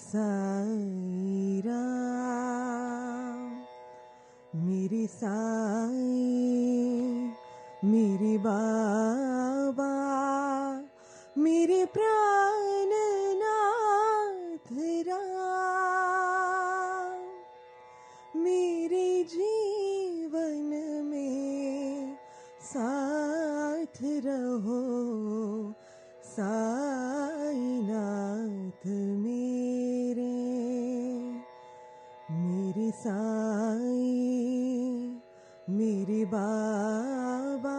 साईं राम, मेरे साईं, मेरे बाबा, मेरे प्राणनाथ राम, मेरे जीवन में साथ रहो साईनाथ मेरे, मेरे साईं, मेरे बाबा।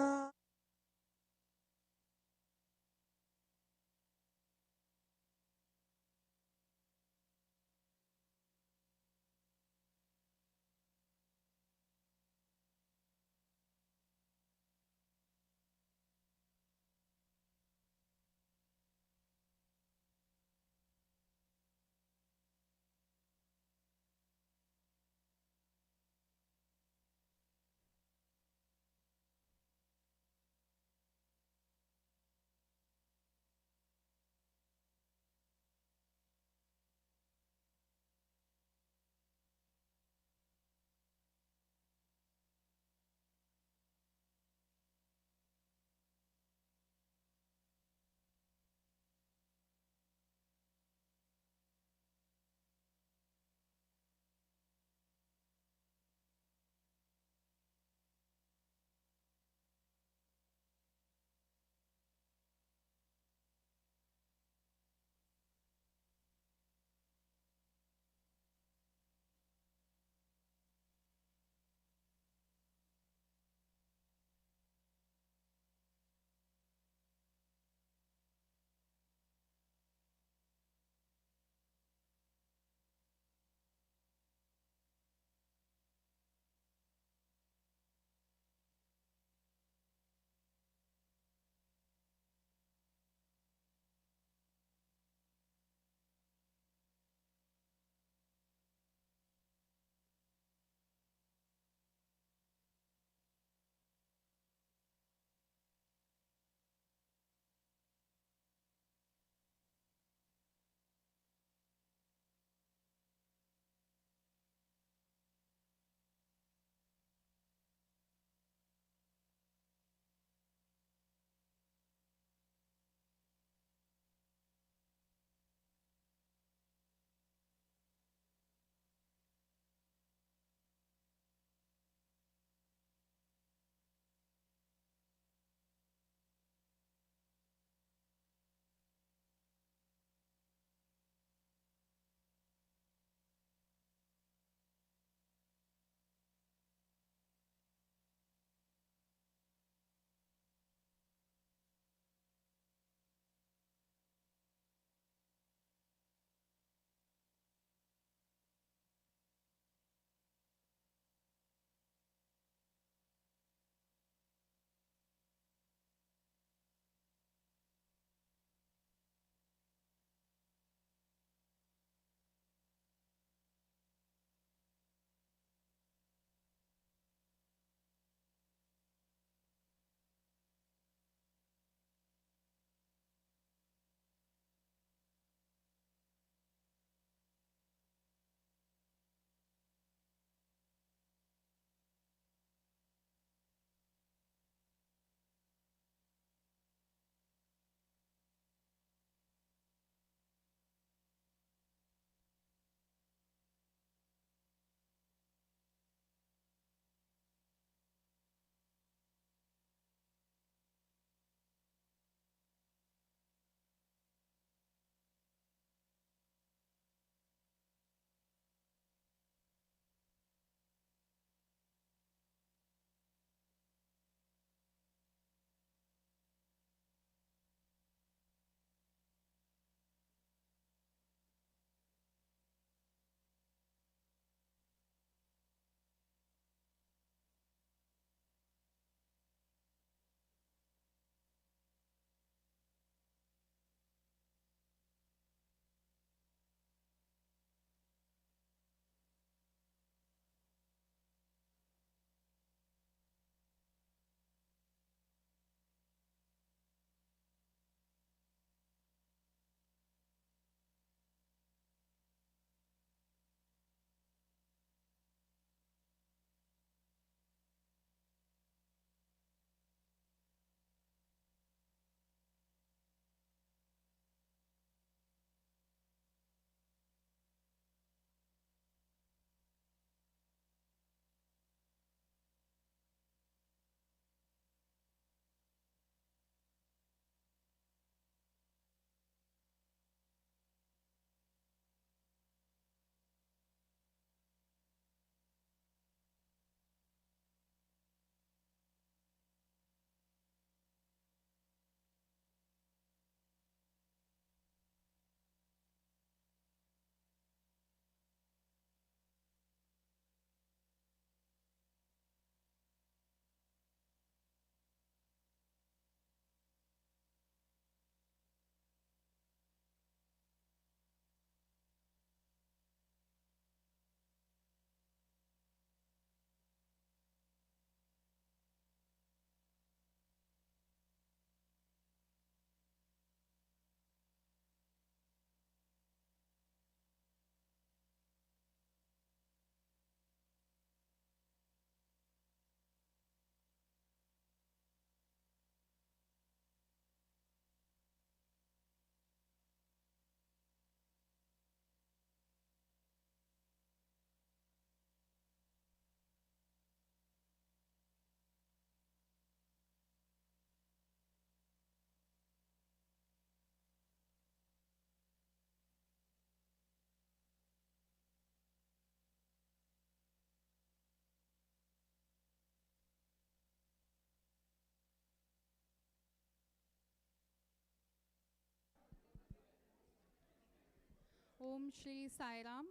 Om Shri Sai Ram.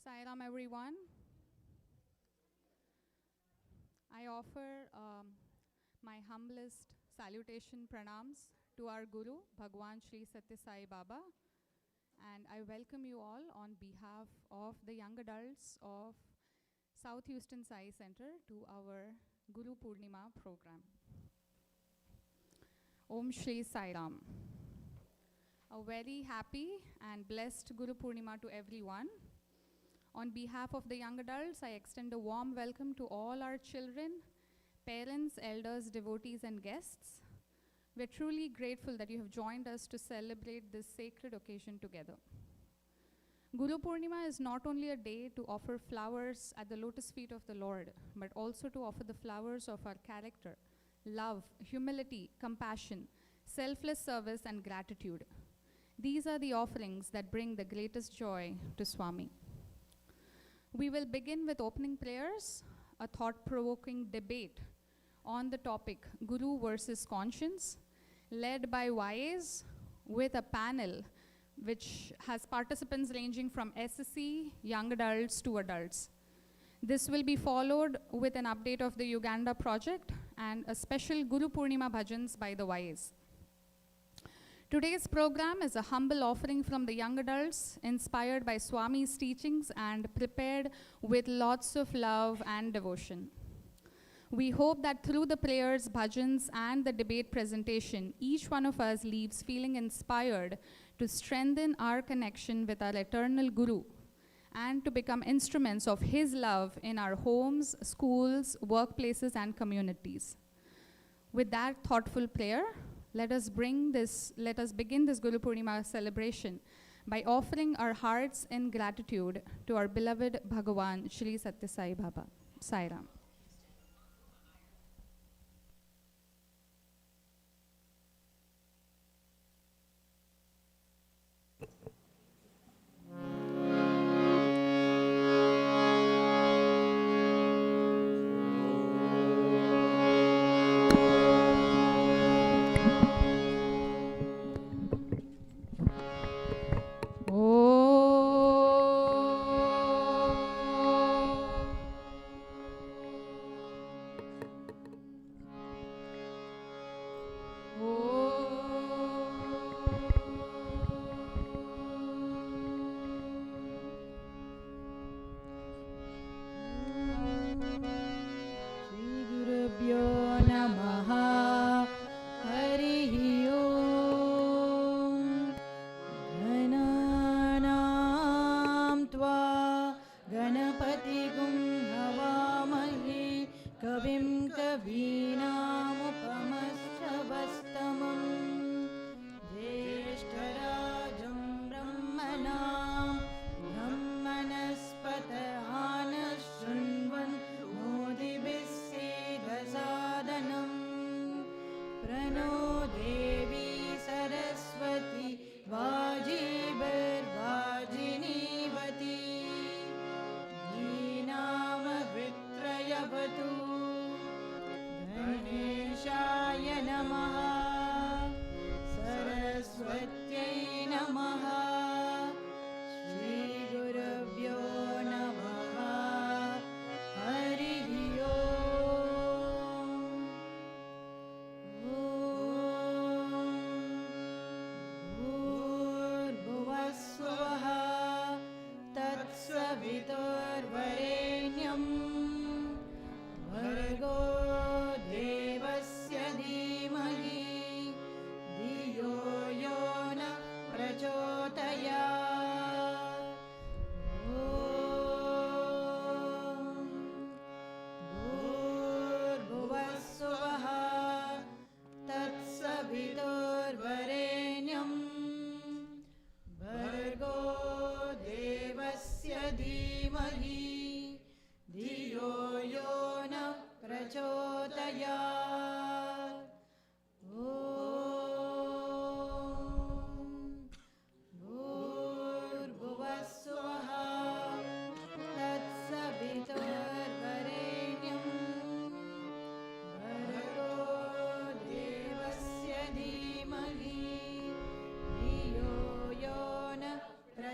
Sai Ram, everyone. I offer my humblest salutation pranams to our Guru, Bhagwan Shri Sathya Sai Baba. And I welcome you all on behalf of the young adults of South Houston Sai Center to our Guru Poornima program. Om Shri Sai Ram. A very happy and blessed Guru Poornima to everyone. On behalf of the young adults, I extend a warm welcome to all our children, parents, elders, devotees, and guests. We're truly grateful that you have joined us to celebrate this sacred occasion together. Guru Poornima is not only a day to offer flowers at the lotus feet of the Lord, but also to offer the flowers of our character, love, humility, compassion, selfless service, and gratitude. These are the offerings that bring the greatest joy to Swami. We will begin with opening prayers, a thought-provoking debate on the topic Guru versus Conscience, led by YAs with a panel which has participants ranging from SSC, young adults to adults. This will be followed with an update of the Uganda project and a special Guru Poornima bhajans by the YAs. Today's program is a humble offering from the young adults, inspired by Swami's teachings and prepared with lots of love and devotion. We hope that through the prayers, bhajans, and the debate presentation, each one of us leaves feeling inspired to strengthen our connection with our eternal Guru and to become instruments of his love in our homes, schools, workplaces, and communities. With that thoughtful prayer, let us begin this Guru Poornima celebration by offering our hearts in gratitude to our beloved Bhagavan Shri Sathya Sai Baba. Sai Ram.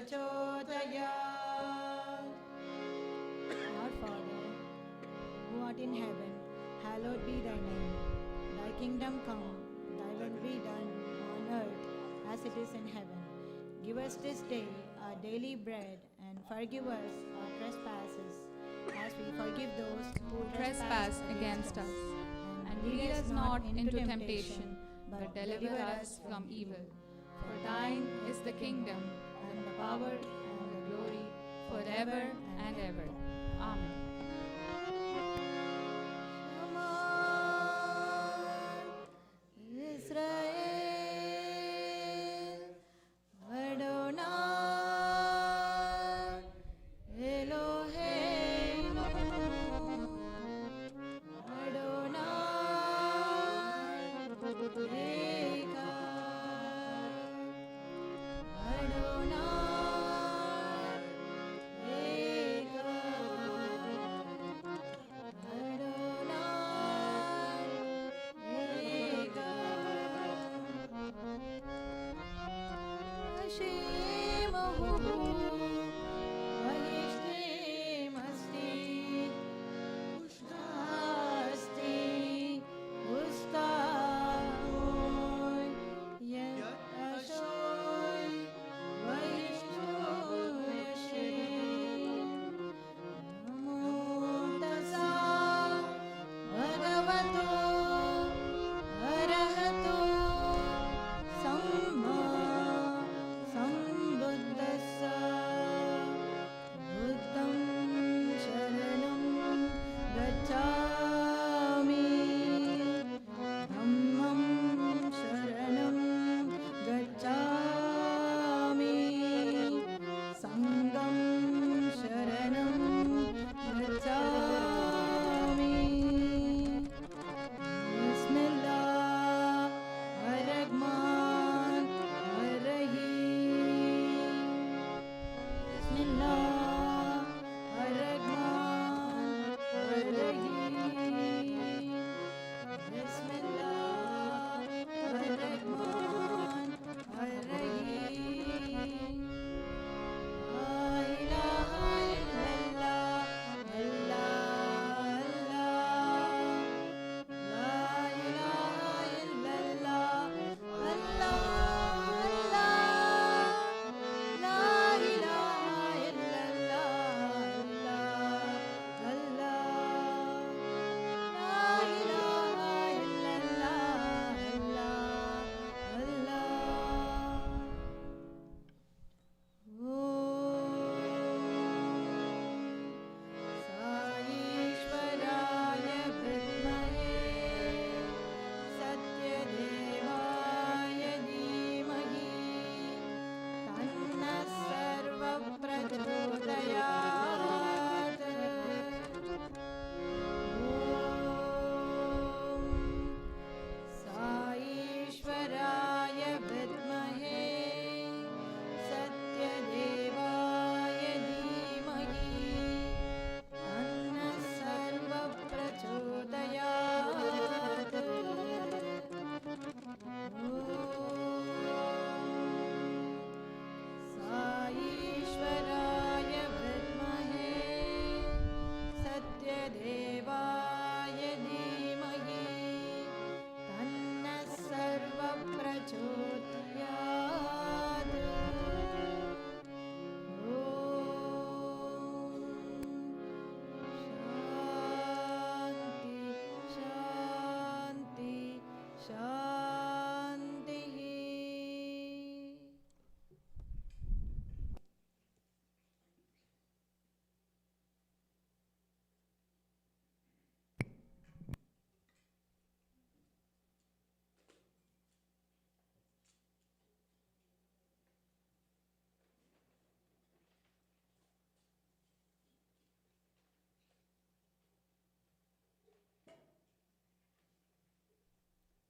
प्रचोदयात्. Our Father, who art in heaven, hallowed be thy name. Thy kingdom come, thy will be done on earth as it is in heaven. Give us this day our daily bread, and forgive us our trespasses, as we forgive those who Trespass against us. And lead us not into temptation, but deliver us from evil. For thine is the kingdom, and the power, and the glory, forever and ever. Amen. Israel, Adonai, Eloheinu, Adonai, Echad, Adonai,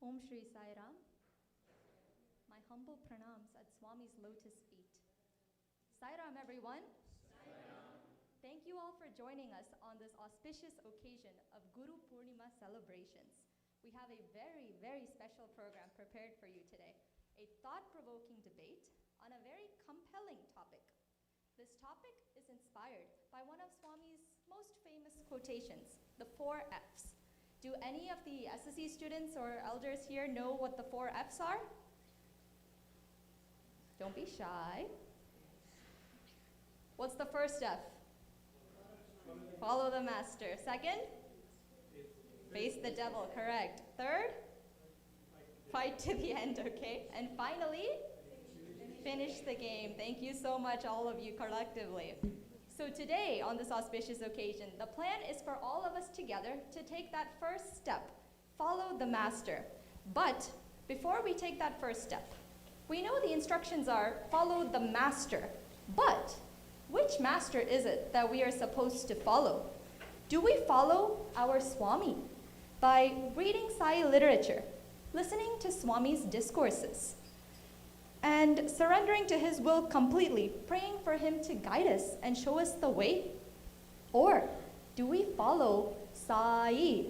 Om Shri Sai Ram. My humble pranams at Swami's lotus feet. Sai Ram, everyone. Sai Ram. Thank you all for joining us on this auspicious occasion of Guru Poornima celebrations. We have a very, very special program prepared for you today. A thought-provoking debate on a very compelling topic, This topic is inspired by one of Swami's most famous quotations, the 4 Fs. Do any of the SSC students or elders here know what the 4 Fs are? Don't be shy. What's the first F? Follow the master. Second? Face the devil, correct. Third? Fight to the end, okay? And finally, finish the game. Thank you so much, all of you collectively. So today, on this auspicious occasion, the plan is for all of us together to take that first step, follow the master. But before we take that first step, we know the instructions are follow the master. But which master is it that we are supposed to follow? Do we follow our Swami by reading Sai literature, listening to Swami's discourses, and surrendering to his will completely, praying for him to guide us and show us the way? Or do we follow Sai,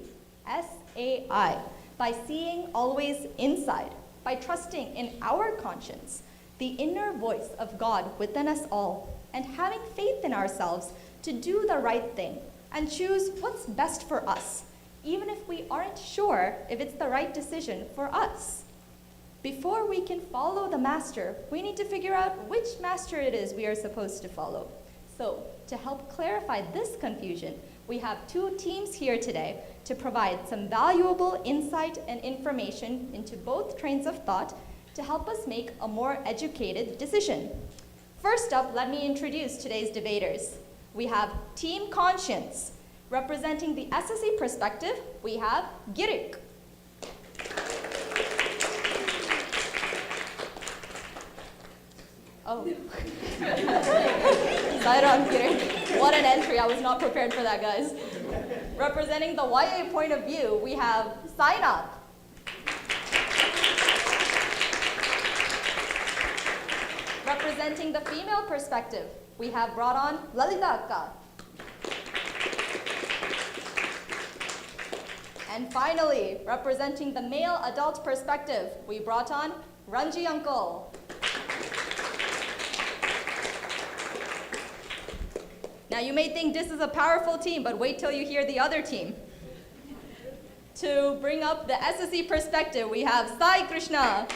S-A-I, by seeing always inside, by trusting in our conscience, the inner voice of God within us all, and having faith in ourselves to do the right thing and choose what's best for us, even if we aren't sure if it's the right decision for us? Before we can follow the master, we need to figure out which master it is we are supposed to follow. So, to help clarify this confusion, we have 2 teams here today to provide some valuable insight and information into both trains of thought to help us make a more educated decision. First up, let me introduce today's debaters. We have Team Conscience. Representing the SSC perspective, we have Girik. Oh. Sairam Girik. What an entry. I was not prepared for that, guys. Representing the YA point of view, we have Sainath. Representing the female perspective, we have brought on Lalita Akka. And finally, representing the male adult perspective, we brought on Ranji Uncle. Now you may think this is a powerful team, but wait till you hear the other team. To bring up the SSC perspective, we have Sai Krishna.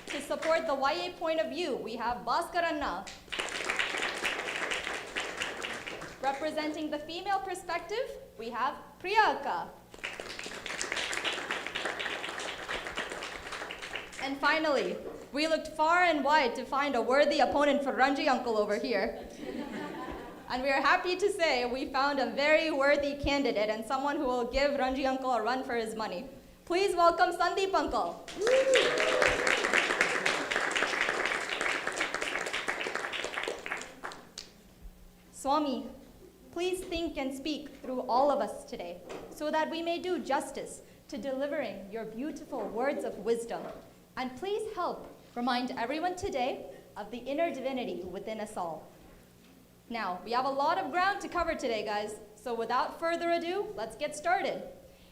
To support the YA point of view, we have Bhaskaranna. Representing the female perspective, we have Priyaka. And finally, we looked far and wide to find a worthy opponent for Ranji Uncle over here. And we are happy to say we found a very worthy candidate and someone who will give Ranji Uncle a run for his money. Please welcome Sandeep Uncle. Swami, please think and speak through all of us today so that we may do justice to delivering your beautiful words of wisdom. And please help remind everyone today of the inner divinity within us all. Now, we have a lot of ground to cover today, guys, so without further ado, let's get started.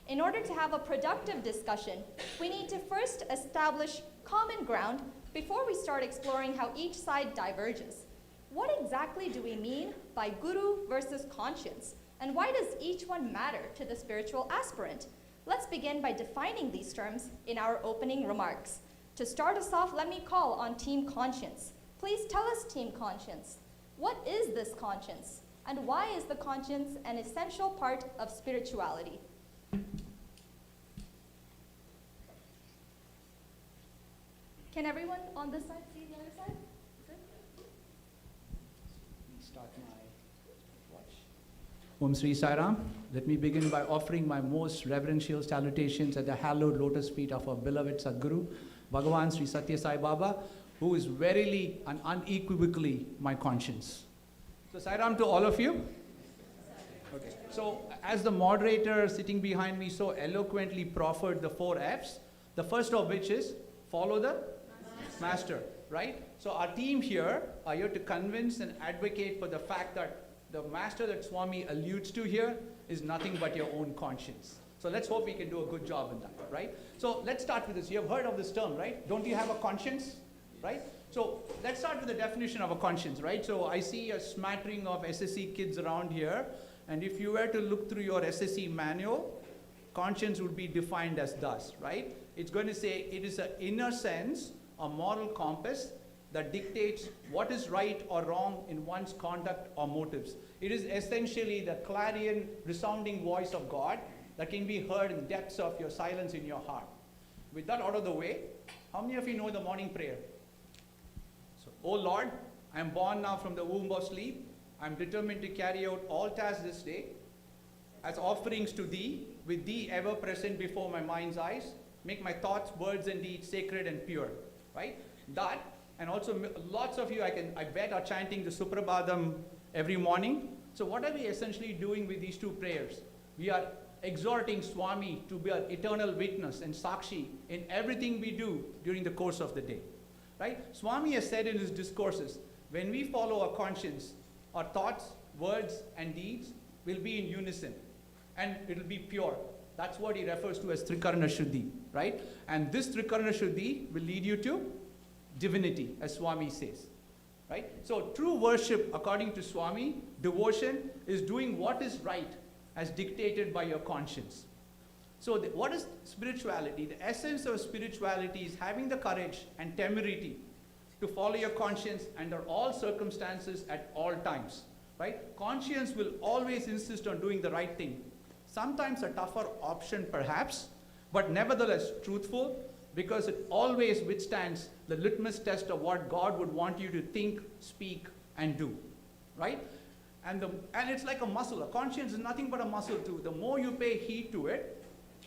In order to have a productive discussion, we need to first establish common ground before we start exploring how each side diverges. What exactly do we mean by guru versus conscience? And why does each one matter to the spiritual aspirant? Let's begin by defining these terms in our opening remarks. To start us off, let me call on Team Conscience. Please tell us, Team Conscience, what is this conscience? And why is the conscience an essential part of spirituality? Can everyone on this side see the other side? Start my watch. Om Sri Sai Ram. Let me begin by offering my most reverential salutations at the hallowed lotus feet of our beloved Sadguru, Bhagavan Sri Sathya Sai Baba, who is verily and unequivocally my conscience. So Sai Ram to all of you. Okay. So as the moderator sitting behind me so eloquently proffered the 4 Fs, the first of which is follow the master, right? So our team here are here to convince and advocate for the fact that the master that Swami alludes to here is nothing but your own conscience. So let's hope we can do a good job in that, right? So let's start with this. You have heard of this term, right? Don't you have a conscience? right? So let's start with the definition of a conscience, right? So I see a smattering of SSC kids around here, and if you were to look through your SSC manual, conscience would be defined as thus, right? It's going to say it is an inner sense, a moral compass that dictates what is right or wrong in one's conduct or motives. It is essentially the clarion resounding voice of God that can be heard in the depths of your silence in your heart. With that out of the way, how many of you know the morning prayer? So, O Lord, I am born now from the womb of sleep. I am determined to carry out all tasks this day as offerings to Thee, with Thee ever present before my mind's eyes. Make my thoughts, words, and deeds sacred and pure, right? That, and also lots of you, I bet, are chanting the Suprabhadam every morning. So what are we essentially doing with these two prayers? We are exhorting Swami to be an eternal witness and Sakshi in everything we do during the course of the day, right? Swami has said in his discourses, when we follow our conscience, our thoughts, words, and deeds will be in unison, and it will be pure. That's what he refers to as Trikarna Shuddhi, right? And this Trikarna Shuddhi will lead you to divinity, as Swami says, right? So true worship, according to Swami, devotion is doing what is right as dictated by your conscience. So what is spirituality? The essence of spirituality is having the courage and temerity to follow your conscience under all circumstances at all times, right? Conscience will always insist on doing the right thing. Sometimes a tougher option perhaps, but nevertheless truthful, because it always withstands the litmus test of what God would want you to think, speak, and do, right? And it's like a muscle. A conscience is nothing but a muscle too. The more you pay heed to it,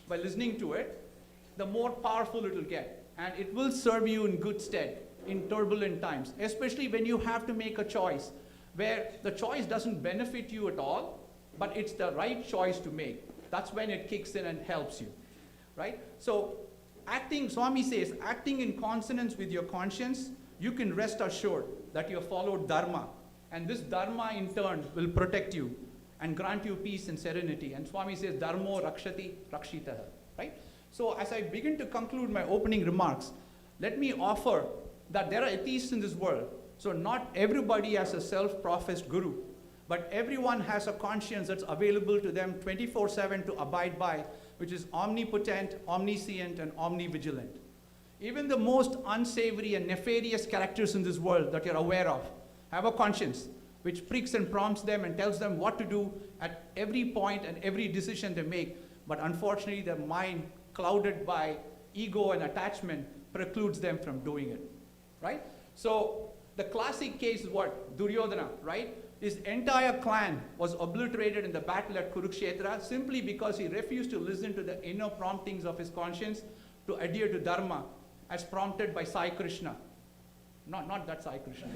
by listening to it, the more powerful it will get. And it will serve you in good stead in turbulent times, especially when you have to make a choice where the choice doesn't benefit you at all, but it's the right choice to make. That's when it kicks in and helps you, right? So Swami says, acting in consonance with your conscience, you can rest assured that you have followed Dharma. And this Dharma in turn will protect you and grant you peace and serenity. And Swami says, Dharmo rakshati rakshitaha, right? So as I begin to conclude my opening remarks, let me offer that there are atheists in this world. So not everybody has a self-professed guru, but everyone has a conscience that's available to them 24/7 to abide by, which is omnipotent, omniscient, and omnivigilant. Even the most unsavory and nefarious characters in this world that you're aware of have a conscience which pricks and prompts them and tells them what to do at every point and every decision they make. But unfortunately, their mind, clouded by ego and attachment, precludes them from doing it, right? So the classic case is what? Duryodhana, right? His entire clan was obliterated in the battle at Kurukshetra simply because he refused to listen to the inner promptings of his conscience to adhere to Dharma as prompted by Sai Krishna. Not that Sai Krishna,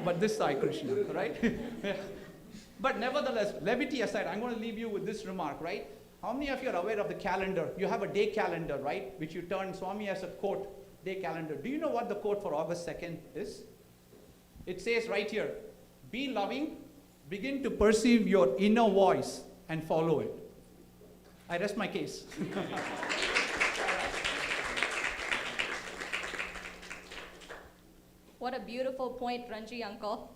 but this Sai Krishna, right? But nevertheless, levity aside, I'm going to leave you with this remark, right? How many of you are aware of the calendar? You have a day calendar, right? Which you turn. Swami has a quote, day calendar. Do you know what the quote for August 2nd is? It says right here, be loving, begin to perceive your inner voice and follow it. I rest my case. What a beautiful point, Ranji uncle.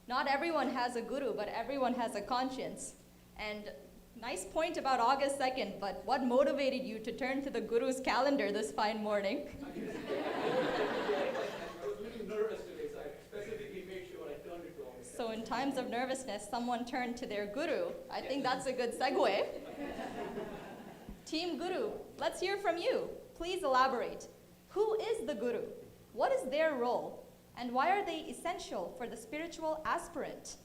Not everyone has a guru, but everyone has a conscience. And nice point about August 2nd, but what motivated you to turn to the guru's calendar this fine morning? I was a little nervous today, so I specifically made sure I turned it to August 2nd. So in times of nervousness, someone turned to their guru. I think that's a good segue. Team Guru, let's hear from you. Please elaborate. Who is the guru? What is their role? And why are they essential for the spiritual aspirant?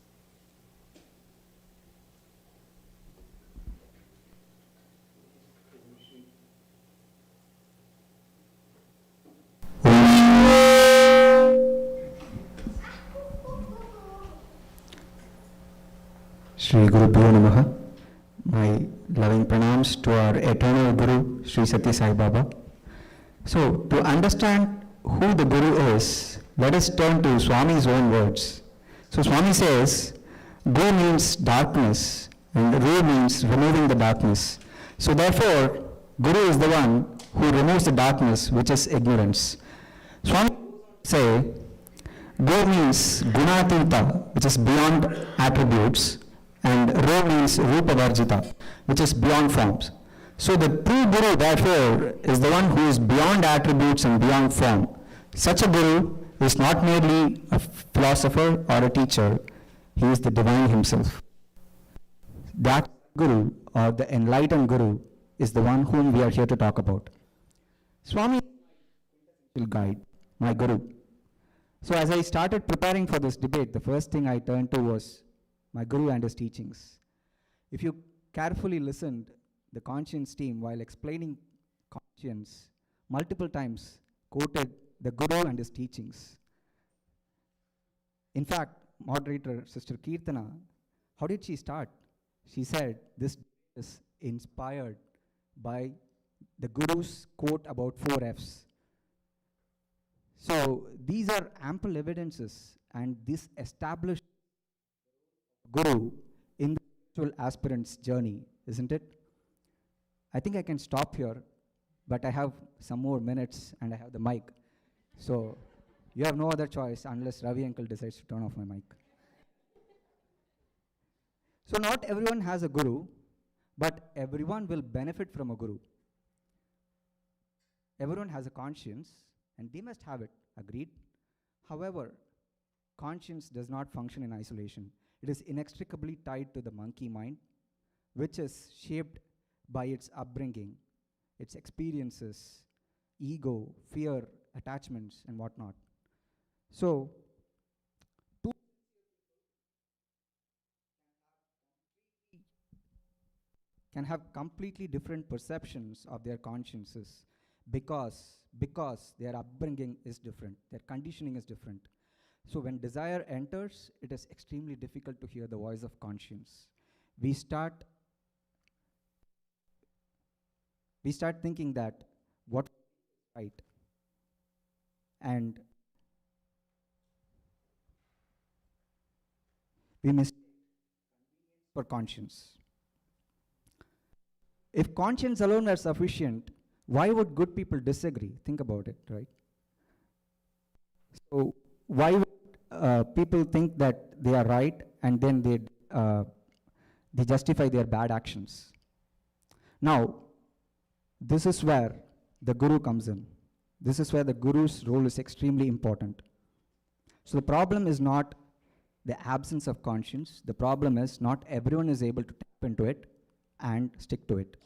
Shri Guru Poornima, my loving pranams to our eternal Guru, Shri Sathya Sai Baba. So, to understand who the Guru is, let us turn to Swami's own words. So, Swami says, Go means darkness, and Ru means removing the darkness. So, therefore, Guru is the one who removes the darkness, which is ignorance. Swami say Guru means Gunatita, which is beyond attributes, and Ru means Rupa Varjita, which is beyond forms. So the true Guru, therefore, is the one who is beyond attributes and beyond form. Such a Guru is not merely a philosopher or a teacher, he is the divine himself. That Guru, or the enlightened Guru, is the one whom we are here to talk about. Swami will guide, my Guru. So as I started preparing for this debate, the first thing I turned to was my Guru and his teachings. If you carefully listened, the conscience team, while explaining conscience, multiple times quoted the Guru and his teachings. In fact, moderator Sister Kirtana, how did she start? She said this is inspired by the Guru's quote about 4 F's. So these are ample evidences, and this established Guru in the spiritual aspirant's journey, isn't it? I think I can stop here, but I have some more minutes and I have the mic. So you have no other choice unless Ravi uncle decides to turn off my mic. So not everyone has a Guru, but everyone will benefit from a Guru. Everyone has a conscience, and they must have it, agreed? However, conscience does not function in isolation. It is inextricably tied to the monkey mind, which is shaped by its upbringing, its experiences, ego, fear, attachments, and whatnot. So, two can have completely different perceptions of their consciences because their upbringing is different, their conditioning is different. So when desire enters, it is extremely difficult to hear the voice of conscience. We start thinking that what is right, and we mistake for conscience. If conscience alone were sufficient, why would good people disagree? Think about it, right? So why would people think that they are right and then they justify their bad actions? Now, this is where the Guru comes in. This is where the Guru's role is extremely important. So the problem is not the absence of conscience. The problem is not everyone is able to tap into it and stick to it.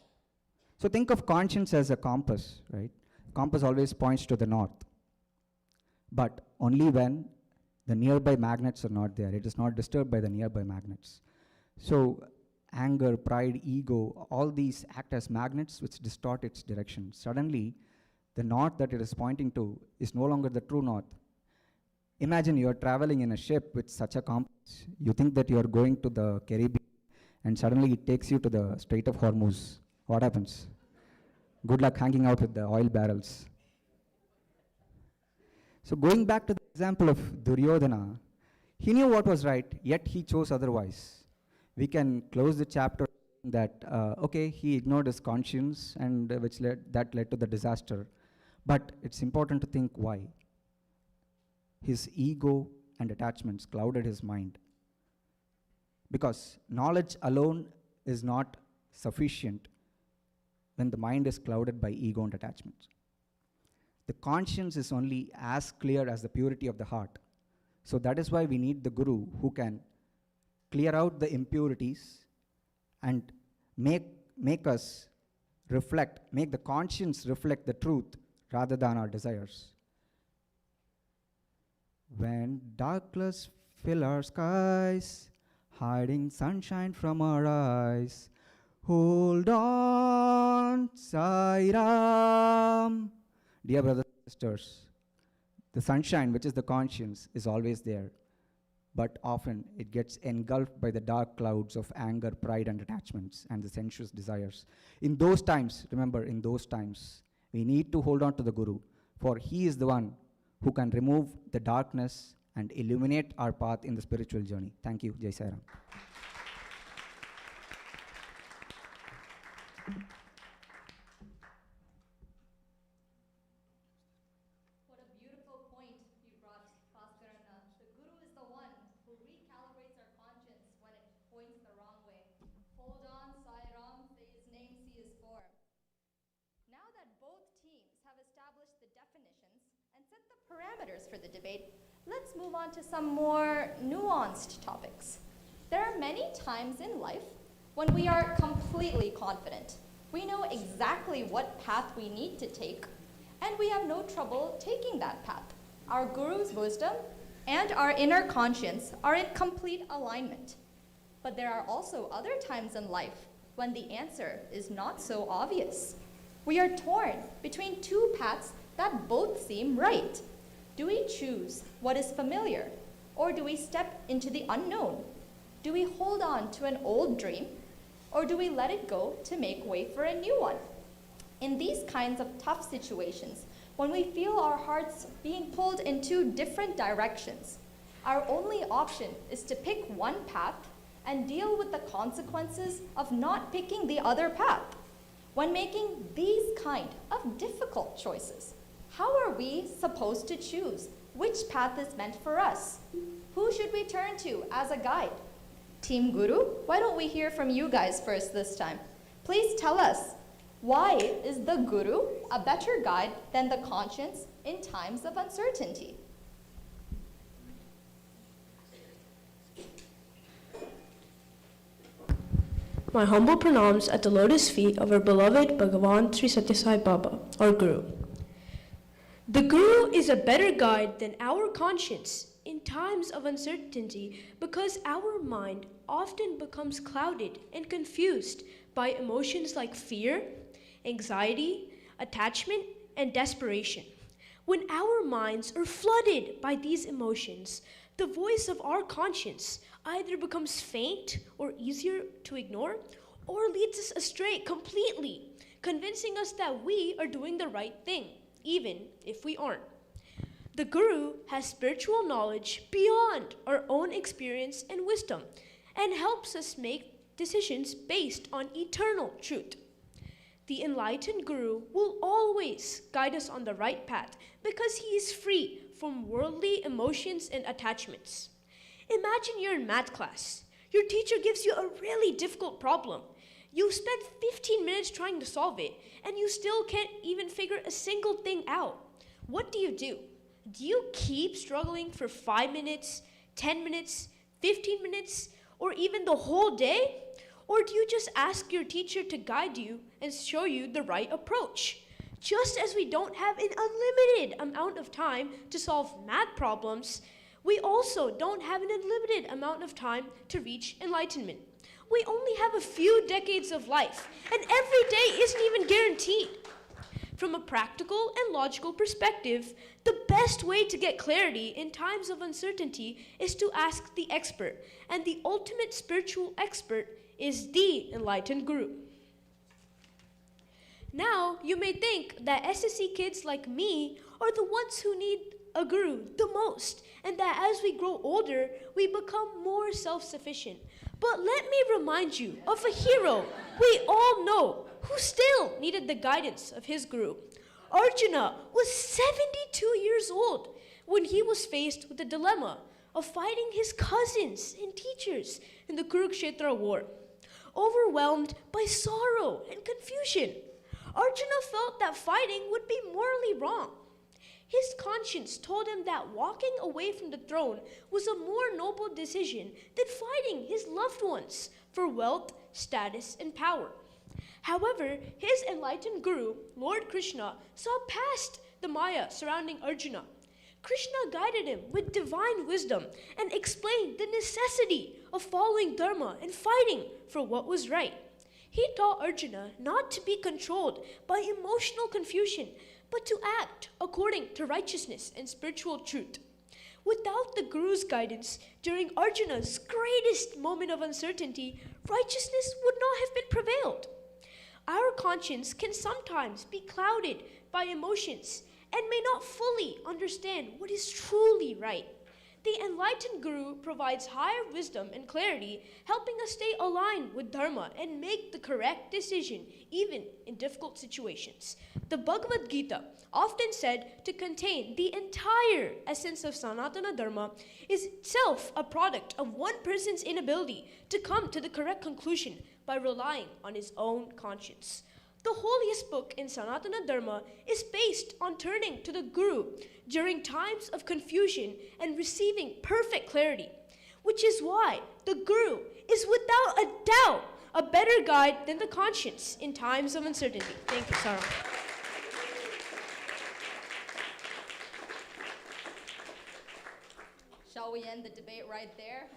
So think of conscience as a compass, right? Compass always points to the north, but only when the nearby magnets are not there. It is not disturbed by the nearby magnets. So anger, pride, ego, all these act as magnets which distort its direction. Suddenly, the north that it is pointing to is no longer the true north. Imagine you are traveling in a ship with such a compass. You think that you are going to the Caribbean, and suddenly it takes you to the Strait of Hormuz. What happens? Good luck hanging out with the oil barrels. So going back to the example of Duryodhana, he knew what was right, yet he chose otherwise. We can close the chapter that, okay, he ignored his conscience, and that led to the disaster. But it's important to think why. His ego and attachments clouded his mind. Because knowledge alone is not sufficient when the mind is clouded by ego and attachments. The conscience is only as clear as the purity of the heart. So that is why we need the Guru who can clear out the impurities and make us reflect, make the conscience reflect the truth rather than our desires. When darkness fill our skies, hiding sunshine from our eyes, hold on, Sai Ram. Dear brothers and sisters, the sunshine, which is the conscience, is always there. But often it gets engulfed by the dark clouds of anger, pride, and attachments, and the sensuous desires. In those times, remember, in those times, we need to hold on to the Guru, for he is the one who can remove the darkness and illuminate our path in the spiritual journey. Thank you. Jai Sai Ram. What a beautiful point you set the parameters for the debate, let's move on to some more nuanced topics. There are many times in life when we are completely confident. We know exactly what path we need to take, and we have no trouble taking that path. Our Guru's wisdom and our inner conscience are in complete alignment. But there are also other times in life when the answer is not so obvious. We are torn between two paths that both seem right. Do we choose what is familiar, or do we step into the unknown? Do we hold on to an old dream, or do we let it go to make way for a new one? In these kinds of tough situations, when we feel our hearts being pulled in two different directions, our only option is to pick one path and deal with the consequences of not picking the other path. When making these kind of difficult choices, how are we supposed to choose which path is meant for us? Who should we turn to as a guide? Team Guru, why don't we hear from you guys first this time? Please tell us, why is the Guru a better guide than the conscience in times of uncertainty? My humble pranams at the lotus feet of our beloved Bhagavan Sri Sathya Sai Baba, our Guru. The Guru is a better guide than our conscience in times of uncertainty because our mind often becomes clouded and confused by emotions like fear, anxiety, attachment, and desperation. When our minds are flooded by these emotions, the voice of our conscience either becomes faint or easier to ignore, or leads us astray completely, convincing us that we are doing the right thing, even if we aren't. The Guru has spiritual knowledge beyond our own experience and wisdom, and helps us make decisions based on eternal truth. The enlightened Guru will always guide us on the right path because he is free from worldly emotions and attachments. Imagine you're in math class. Your teacher gives you a really difficult problem. You spend 15 minutes trying to solve it, and you still can't even figure a single thing out. What do? Do you keep struggling for 5 minutes, 10 minutes, 15 minutes, or even the whole day? Or do you just ask your teacher to guide you and show you the right approach? Just as we don't have an unlimited amount of time to solve math problems, we also don't have an unlimited amount of time to reach enlightenment. We only have a few decades of life, and every day isn't even guaranteed. From a practical and logical perspective, the best way to get clarity in times of uncertainty is to ask the expert, and the ultimate spiritual expert is the enlightened Guru. Now, you may think that SSC kids like me are the ones who need a Guru the most, and that as we grow older, we become more self-sufficient. But let me remind you of a hero we all know who still needed the guidance of his Guru. Arjuna was 72 years old when he was faced with the dilemma of fighting his cousins and teachers in the Kurukshetra war. Overwhelmed by sorrow and confusion, Arjuna felt that fighting would be morally wrong. His conscience told him that walking away from the throne was a more noble decision than fighting his loved ones for wealth, status, and power. However, his enlightened Guru, Lord Krishna, saw past the Maya surrounding Arjuna. Krishna guided him with divine wisdom and explained the necessity of following dharma and fighting for what was right. He taught Arjuna not to be controlled by emotional confusion, but to act according to righteousness and spiritual truth. Without the Guru's guidance, during Arjuna's greatest moment of uncertainty, righteousness would not have been prevailed. Our conscience can sometimes be clouded by emotions and may not fully understand what is truly right. The enlightened Guru provides higher wisdom and clarity, helping us stay aligned with Dharma and make the correct decision, even in difficult situations. The Bhagavad Gita, often said to contain the entire essence of Sanatana Dharma, is itself a product of one person's inability to come to the correct conclusion by relying on his own conscience. The holiest book in Sanatana Dharma is based on turning to the Guru during times of confusion and receiving perfect clarity, which is why the Guru is without a doubt a better guide than the conscience in times of uncertainty. Thank you, Sarah. Shall we end the debate right there?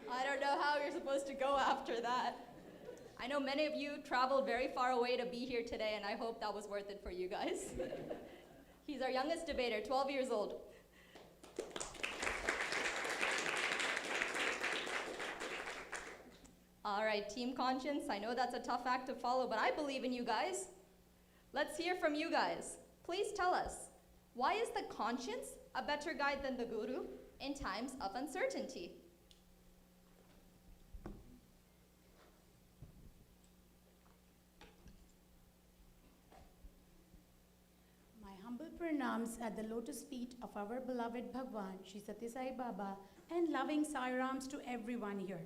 I don't know how you're supposed to go after that. I know many of you traveled very far away to be here today, and I hope that was worth it for you guys. He's our youngest debater, 12 years old. All right, Team Conscience, I know that's a tough act to follow, but I believe in you guys. Let's hear from you guys. Please tell us, why is the conscience a better guide than the Guru in times of uncertainty? My humble pranams at the lotus feet of our beloved Bhagwan, Sri Sathya Sai Baba, and loving Sairams to everyone here.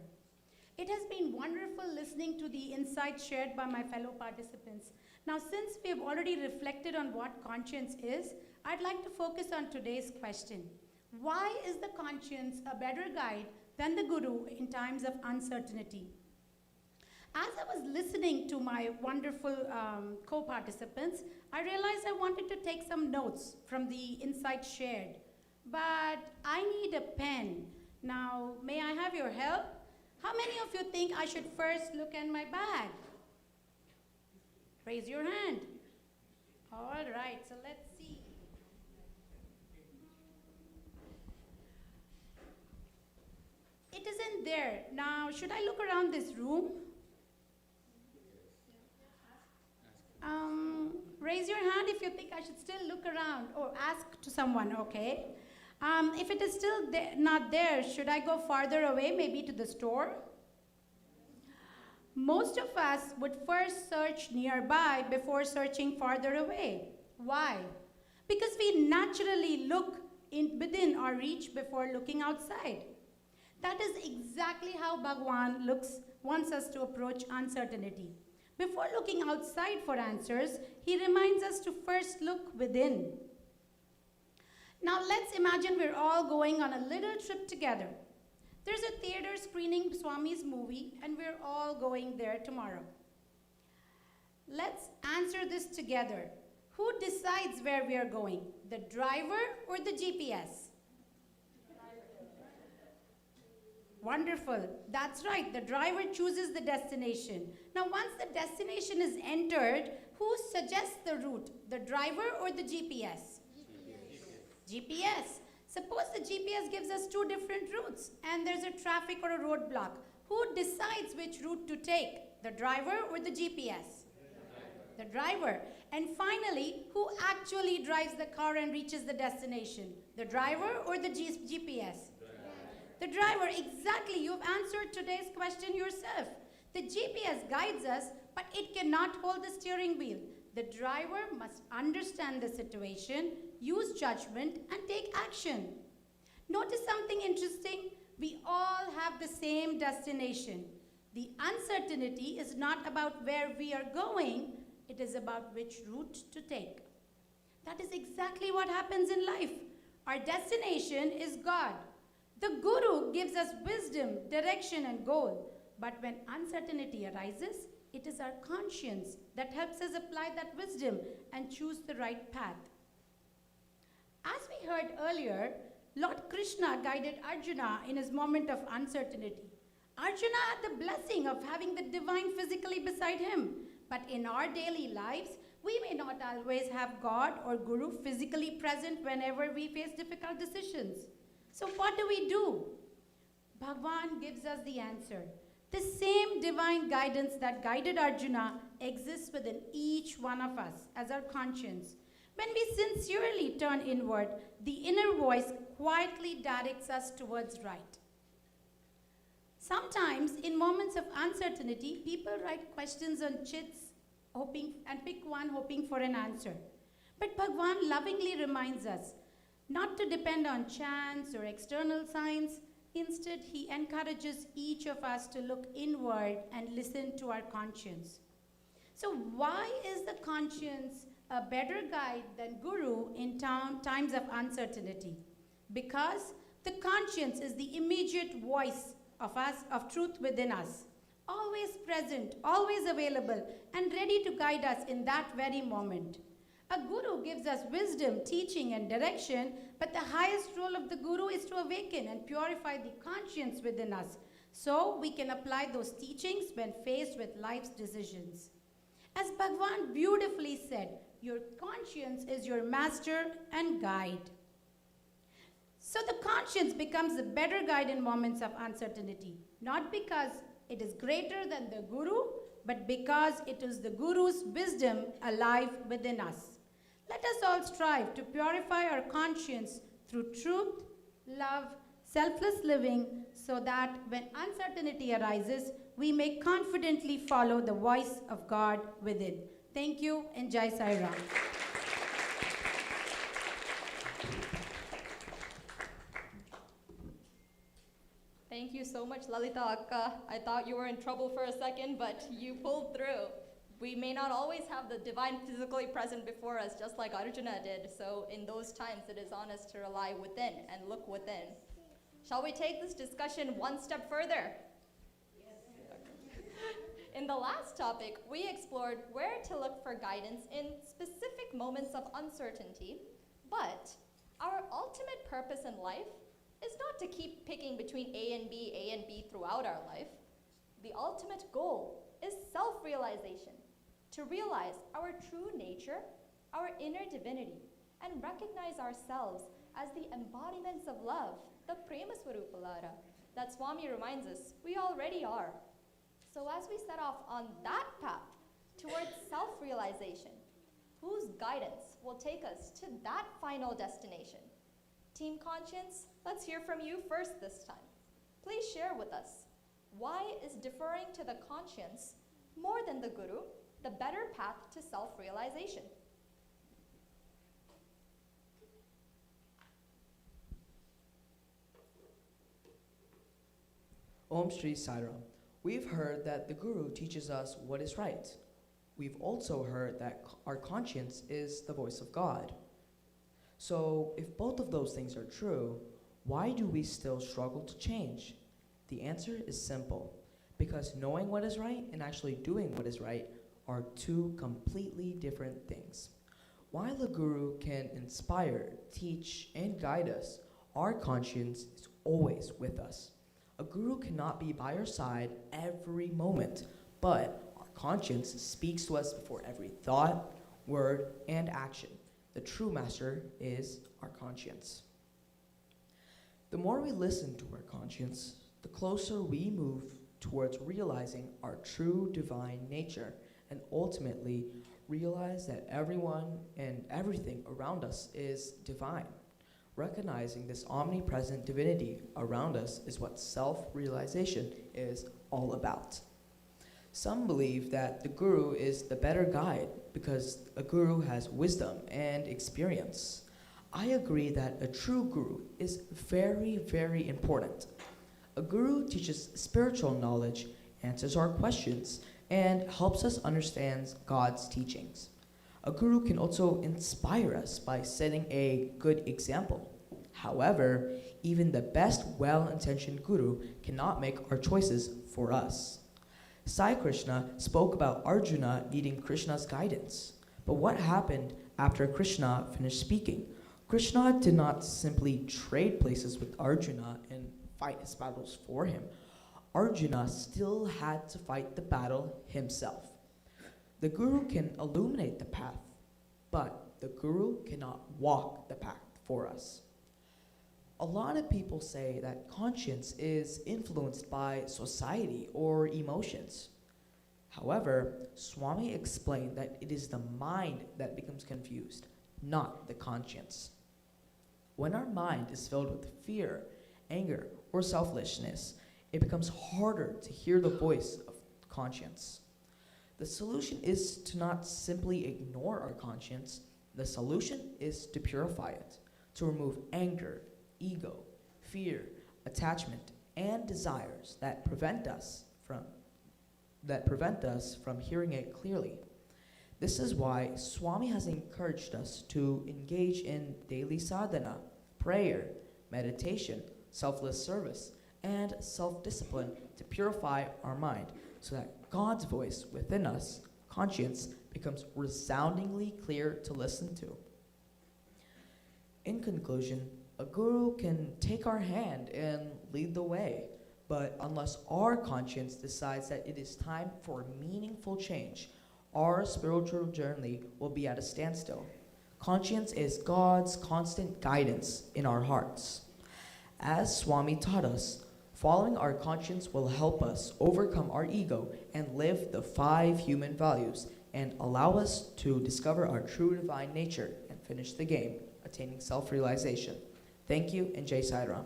It has been wonderful listening to the insights shared by my fellow participants. Now, since we have already reflected on what conscience is, I'd like to focus on today's question. Why is the conscience a better guide than the Guru in times of uncertainty? As I was listening to my wonderful co-participants, I realized I wanted to take some notes from the insights shared. But I need a pen. Now, may I have your help? How many of you think I should first look in my bag? Raise your hand. All right, so let's see. It isn't there. Now, should I look around this room? Raise your hand if you think I should still look around or ask to someone, okay? If it is still not there, should I go farther away, maybe to the store? Most of us would first search nearby before searching farther away. Why? Because we naturally look within our reach before looking outside. That is exactly how Bhagwan wants us to approach uncertainty. Before looking outside for answers, he reminds us to first look within. Now let's imagine we're all going on a little trip together. There's a theater screening Swami's movie, and we're all going there tomorrow. Let's answer this together. Who decides where we are going? The driver or the GPS? Wonderful. That's right. The driver chooses the destination. Now, once the destination is entered, who suggests the route? The driver or the GPS? GPS. Suppose the GPS gives us two different routes and there's a traffic or a roadblock. Who decides which route to take? The driver or the GPS? The driver. And finally, who actually drives the car and reaches the destination? The driver or the GPS? The driver. Exactly. You've answered today's question yourself. The GPS guides us, but it cannot hold the steering wheel. The driver must understand the situation, use judgment, and take action. Notice something interesting. We all have the same destination. The uncertainty is not about where we are going, it is about which route to take. That is exactly what happens in life. Our destination is God. The Guru gives us wisdom, direction, and goal. But when uncertainty arises, it is our conscience that helps us apply that wisdom and choose the right path. As we heard earlier, Lord Krishna guided Arjuna in his moment of uncertainty. Arjuna had the blessing of having the divine physically beside him. But in our daily lives, we may not always have God or Guru physically present whenever we face difficult decisions. So what do? Bhagwan gives us the answer. The same divine guidance that guided Arjuna exists within each one of us as our conscience. When we sincerely turn inward, the inner voice quietly directs us towards right. Sometimes, in moments of uncertainty, people write questions on chits and pick one hoping for an answer. But Bhagwan lovingly reminds us not to depend on chance or external signs. Instead, he encourages each of us to look inward and listen to our conscience. So why is the conscience a better guide than Guru in times of uncertainty? Because the conscience is the immediate voice of us, of truth within us, always present, always available, and ready to guide us in that very moment. A guru gives us wisdom, teaching, and direction, but the highest role of the guru is to awaken and purify the conscience within us so we can apply those teachings when faced with life's decisions. As Bhagwan beautifully said, your conscience is your master and guide. So the conscience becomes a better guide in moments of uncertainty, not because it is greater than the guru, but because it is the guru's wisdom alive within us. Let us all strive to purify our conscience through truth, love, selfless living, so that when uncertainty arises, we may confidently follow the voice of God within. Thank you, and Jai Sai Ram. Thank you so much, Lalita Akka. I thought you were in trouble for a second, but you pulled through. We may not always have the divine physically present before us, just like Arjuna did. So in those times, it is on us to rely within and look within. Shall we take this discussion one step further? In the last topic, we explored where to look for guidance in specific moments of uncertainty, but our ultimate purpose in life is not to keep picking between A and B throughout our life. The ultimate goal is self-realization, to realize our true nature, our inner divinity, and recognize ourselves as the embodiments of love, the Prema Swarupalara, that Swami reminds us we already are. So as we set off on that path towards self-realization, whose guidance will take us to that final destination? Team Conscience, let's hear from you first this time. Please share with us, why is deferring to the conscience more than the Guru the better path to self-realization? Om Shri Sai Ram. We've heard that the Guru teaches us what is right. We've also heard that our conscience is the voice of God. So if both of those things are true, why do we still struggle to change? The answer is simple. Because knowing what is right and actually doing what is right are two completely different things. While the Guru can inspire, teach, and guide us, our conscience is always with us. A Guru cannot be by our side every moment, but our conscience speaks to us before every thought, word, and action. The true master is our conscience. The more we listen to our conscience, the closer we move towards realizing our true divine nature and ultimately realize that everyone and everything around us is divine. Recognizing this omnipresent divinity around us is what self-realization is all about. Some believe that the Guru is the better guide because a Guru has wisdom and experience. I agree that a true Guru is very, very important. A Guru teaches spiritual knowledge, answers our questions, and helps us understand God's teachings. A Guru can also inspire us by setting a good example. However, even the best well-intentioned Guru cannot make our choices for us. Sai Krishna spoke about Arjuna needing Krishna's guidance. But what happened after Krishna finished speaking? Krishna did not simply trade places with Arjuna and fight his battles for him. Arjuna still had to fight the battle himself. The Guru can illuminate the path, but the Guru cannot walk the path for us. A lot of people say that conscience is influenced by society or emotions. However, Swami explained that it is the mind that becomes confused, not the conscience. When our mind is filled with fear, anger, or selfishness, it becomes harder to hear the voice of conscience. The solution is to not simply ignore our conscience. The solution is to purify it, to remove anger, ego, fear, attachment, and desires that prevent us from hearing it clearly. This is why Swami has encouraged us to engage in daily sadhana, prayer, meditation, selfless service, and self-discipline to purify our mind so that God's voice within us, conscience, becomes resoundingly clear to listen to. In conclusion, a guru can take our hand and lead the way, but unless our conscience decides that it is time for meaningful change, our spiritual journey will be at a standstill. Conscience is God's constant guidance in our hearts. As Swami taught us, following our conscience will help us overcome our ego and live the 5 human values and allow us to discover our true divine nature and finish the game, attaining self-realization. Thank you, and Jai Sai Ram.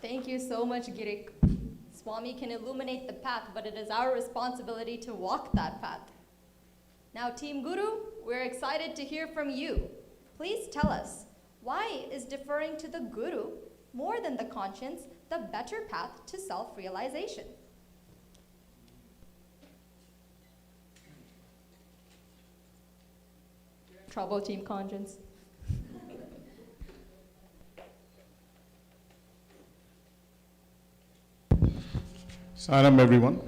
Thank you so much, Girik. Swami can illuminate the path, but it is our responsibility to walk that path. Now, Team Guru, we're excited to hear from you. Please tell us, why is deferring to the Guru more than the conscience the better path to self-realization? Trouble, Team Conscience. Saram, everyone.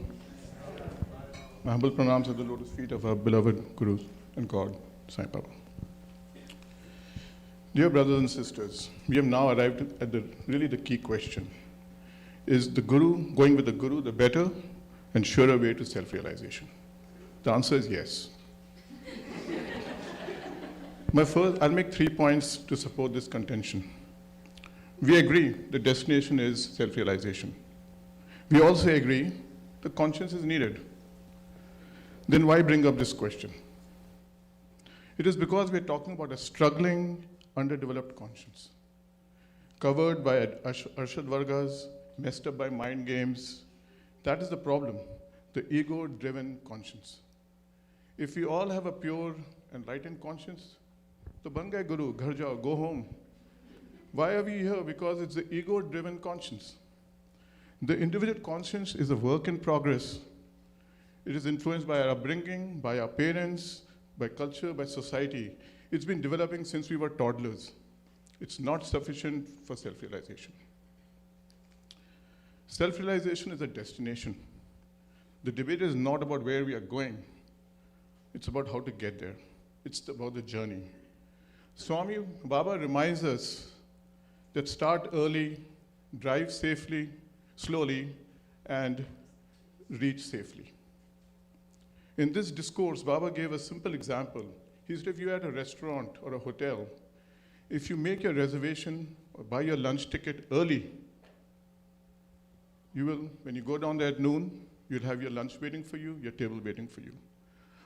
My humble pranams at the lotus feet of our beloved Guru and God, Sai Baba. Dear brothers and sisters, we have now arrived at the key question. Is the Guru, going with the Guru, the better and surer way to self-realization? The answer is yes. I'll make 3 points to support this contention. We agree the destination is self-realization. We also agree the conscience is needed. Then why bring up this question? It is because we're talking about a struggling, underdeveloped conscience, covered by Arshad Vargas, messed up by mind games. That is the problem, the ego-driven conscience. If we all have a pure, enlightened conscience, the Bangai Guru, ghar jao, go home. Why are we here? Because it's the ego-driven conscience. The individual conscience is a work in progress. It is influenced by our upbringing, by our parents, by culture, by society. It's been developing since we were toddlers. It's not sufficient for self-realization. Self-realization is a destination. The debate is not about where we are going. It's about how to get there. It's about the journey. Swami Baba reminds us that start early, drive safely, slowly, and reach safely. In this discourse, Baba gave a simple example. He said if you're at a restaurant or a hotel, if you make your reservation or buy your lunch ticket early, you will, when you go down there at noon, you'll have your lunch waiting for you, your table waiting for you.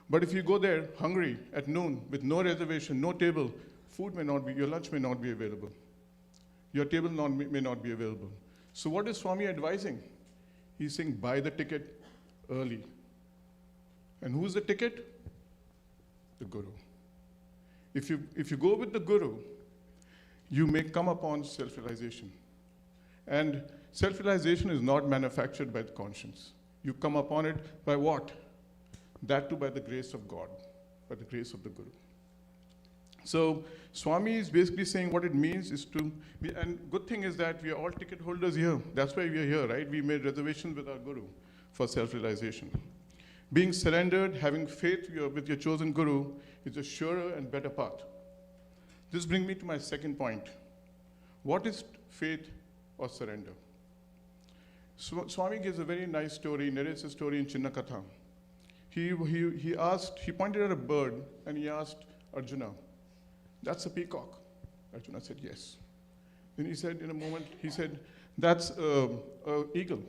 But if you go there hungry at noon with no reservation, no table, food may not be, your lunch may not be available. Your table may not be available. So what is Swami advising? He's saying buy the ticket early. And who's the ticket? The Guru. If you go with the Guru, you may come upon self-realization. And self-realization is not manufactured by the conscience. You come upon it by what? That too by the grace of God, by the grace of the Guru. So Swami is basically saying what it means is to, and good thing is that we are all ticket holders here. That's why we are here, right? We made reservations with our Guru for self-realization. Being surrendered, having faith with your chosen Guru is a surer and better path. This brings me to my second point. What is faith or surrender? Swami gives a very nice story, narrates a story in Chinnakatha. He pointed at a bird and he asked Arjuna, that's a peacock. Arjuna said, yes. Then he said, in a moment, he said, that's an eagle.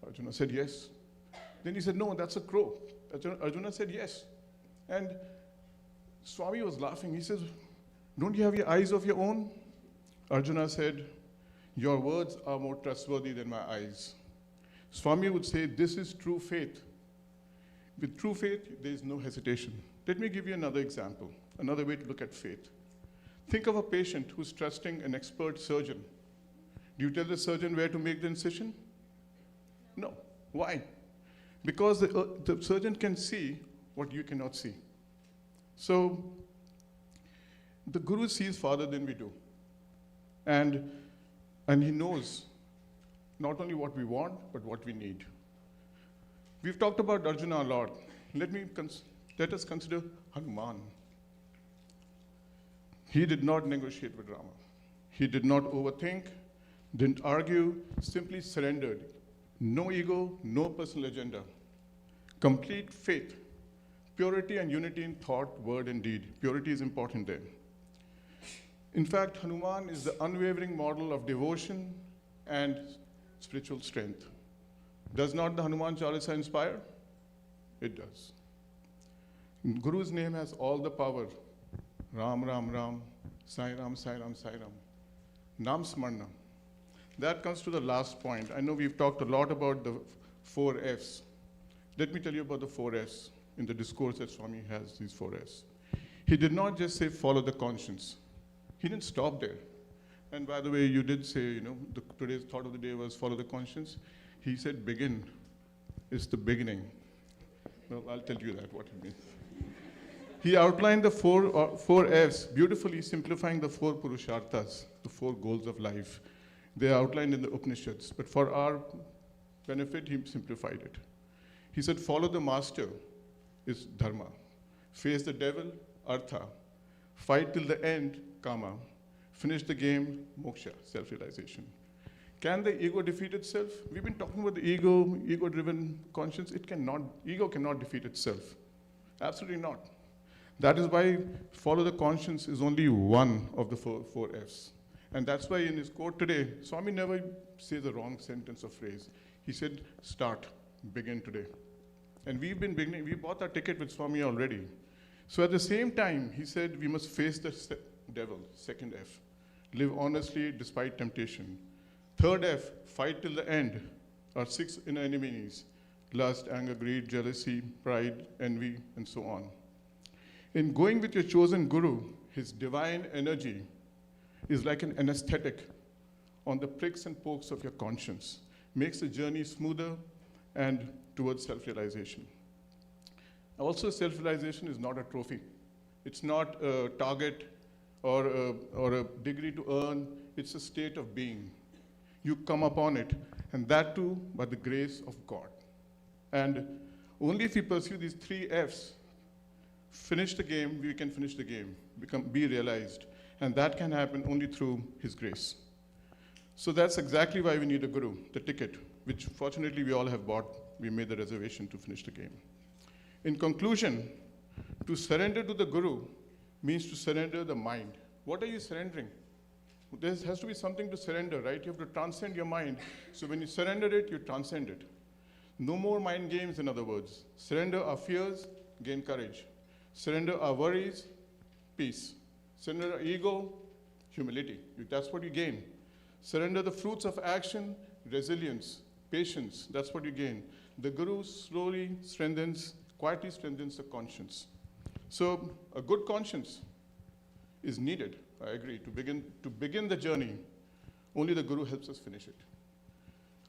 Arjuna said, yes. Then he said, no, that's a crow. Arjuna said, yes. And Swami was laughing. He says, don't you have your eyes of your own? Arjuna said, your words are more trustworthy than my eyes. Swami would say, this is true faith. With true faith, there is no hesitation. Let me give you another example, another way to look at faith. Think of a patient who's trusting an expert surgeon. Do you tell the surgeon where to make the incision? Why? Because the surgeon can see what you cannot see. So the Guru sees farther than we do. And he knows not only what we want, but what we need. We've talked about Arjuna a lot. Let us consider Hanuman. He did not negotiate with Rama. He did not overthink, didn't argue, simply surrendered. No ego, no personal agenda. Complete faith, purity and unity in thought, word, and deed. Purity is important there. In fact, Hanuman is the unwavering model of devotion and spiritual strength. Does not the Hanuman Chalisa inspire? It does. Guru's name has all the power. Ram, Ram, Ram, Sai Ram, Sai Ram, Sai Ram. Nam Smarna. That comes to the last point. I know we've talked a lot about the 4 Fs. Let me tell you about the 4 Fs in the discourse that Swami has, these 4 Fs. He did not just say, follow the conscience. He didn't stop there. And by the way, you did say, today's thought of the day was follow the conscience. He said, begin. It's the beginning. Well, I'll tell you that, what it means. He outlined the 4 Fs, beautifully simplifying the 4 Purusharthas, the 4 goals of life. They are outlined in the Upanishads, but for our benefit, he simplified it. He said, follow the master is dharma. Face the devil, artha. Fight till the end, kama. Finish the game, moksha, self-realization. Can the ego defeat itself? We've been talking about the ego-driven conscience. Ego cannot defeat itself. Absolutely not. That is why follow the conscience is only one of the 4 Fs. And that's why in his quote today, Swami never says the wrong sentence or phrase. He said, start, begin today. And we've been beginning, we bought our ticket with Swami already. So at the same time, he said we must face the devil, 2nd F. Live honestly despite temptation. 3rd F, fight till the end. Our 6 inner enemies, lust, anger, greed, jealousy, pride, envy, and so on. In going with your chosen Guru, his divine energy is like an anesthetic on the pricks and pokes of your conscience, makes the journey smoother and towards self-realization. Also, self-realization is not a trophy. It's not a target or a degree to earn. It's a state of being. You come upon it, and that too by the grace of God. And only if we pursue these 3 Fs, finish the game, we can finish the game, be realized. And that can happen only through his grace. So that's exactly why we need a Guru, the ticket, which fortunately we all have bought. We made the reservation to finish the game. In conclusion, to surrender to the Guru means to surrender the mind. What are you surrendering? There has to be something to surrender, right? You have to transcend your mind. So when you surrender it, you transcend it. No more mind games, in other words. Surrender our fears, gain courage. Surrender our worries, peace. Surrender our ego, humility. That's what you gain. Surrender the fruits of action, resilience, patience. That's what you gain. The Guru slowly quietly strengthens the conscience. So a good conscience is needed, I agree, to begin the journey. Only the Guru helps us finish it.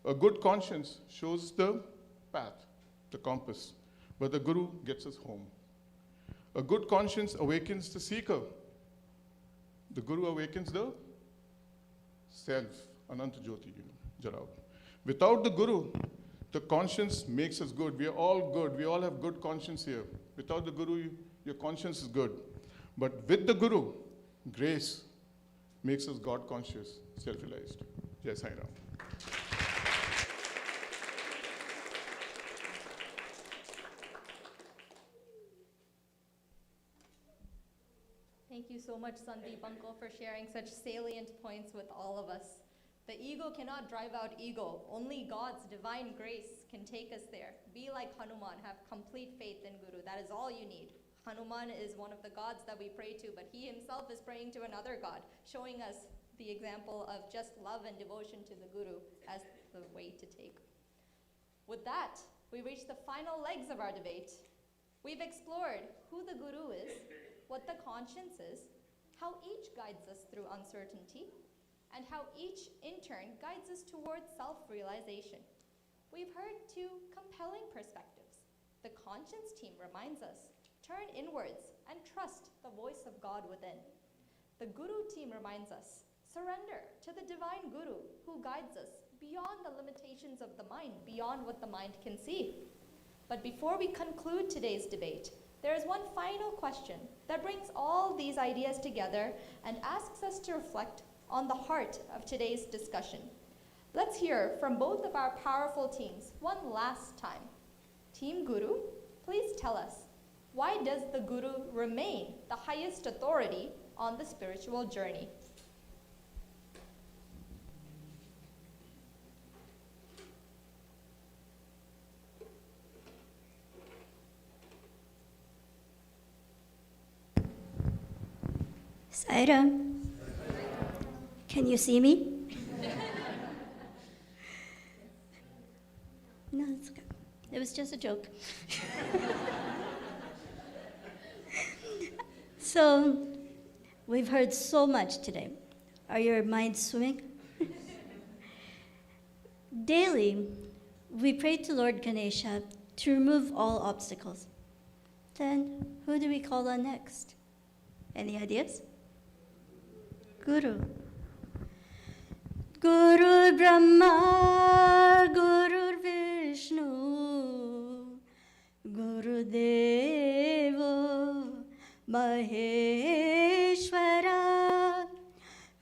A good conscience shows the path, the compass, but the Guru gets us home. A good conscience awakens the seeker. The Guru awakens the self, Ananta Jyoti, Jalao. Without the Guru, the conscience makes us good. We are all good. We all have good conscience here. Without the Guru, your conscience is good. But with the Guru, grace makes us God conscious, self-realized. Jai Sai Ram. Thank you so much, Sandeep Uncle, for sharing such salient points with all of us. The ego cannot drive out ego. Only God's divine grace can take us there. Be like Hanuman, have complete faith in Guru. That is all you need. Hanuman is one of the gods that we pray to, but he himself is praying to another god, showing us the example of just love and devotion to the Guru as the way to take. With that, we reach the final legs of our debate. We've explored who the Guru is, what the conscience is, how each guides us through uncertainty, and how each in turn guides us towards self-realization. we've heard two compelling perspectives. The conscience team reminds us, turn inwards and trust the voice of God within. The Guru team reminds us, surrender to the divine Guru who guides us beyond the limitations of the mind, beyond what the mind can see. But before we conclude today's debate, there is one final question that brings all these ideas together and asks us to reflect on the heart of today's discussion. Let's hear from both of our powerful teams one last time. Team Guru, please tell us, why does the Guru remain the highest authority on the spiritual journey? Sairam, can you see me? No, it's okay. It was just a joke. So, we've heard so much today. Are your minds swimming? Daily, we pray to Lord Ganesha to remove all obstacles. Then, who do we call on next? Any ideas? Guru. Guru Brahma, Guru Vishnu, Guru Devo Maheshwara,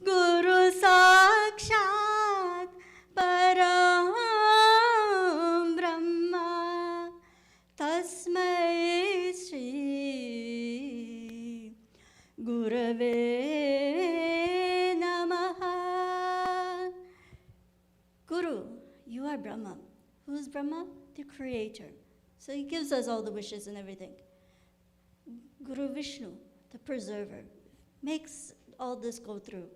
Guru Sakshat Param Brahma, Tasmai Shri Gurave Namaha. Guru, you are Brahma. Who's Brahma? The creator. So he gives us all the wishes and everything. Guru Vishnu, the preserver, makes all this go through.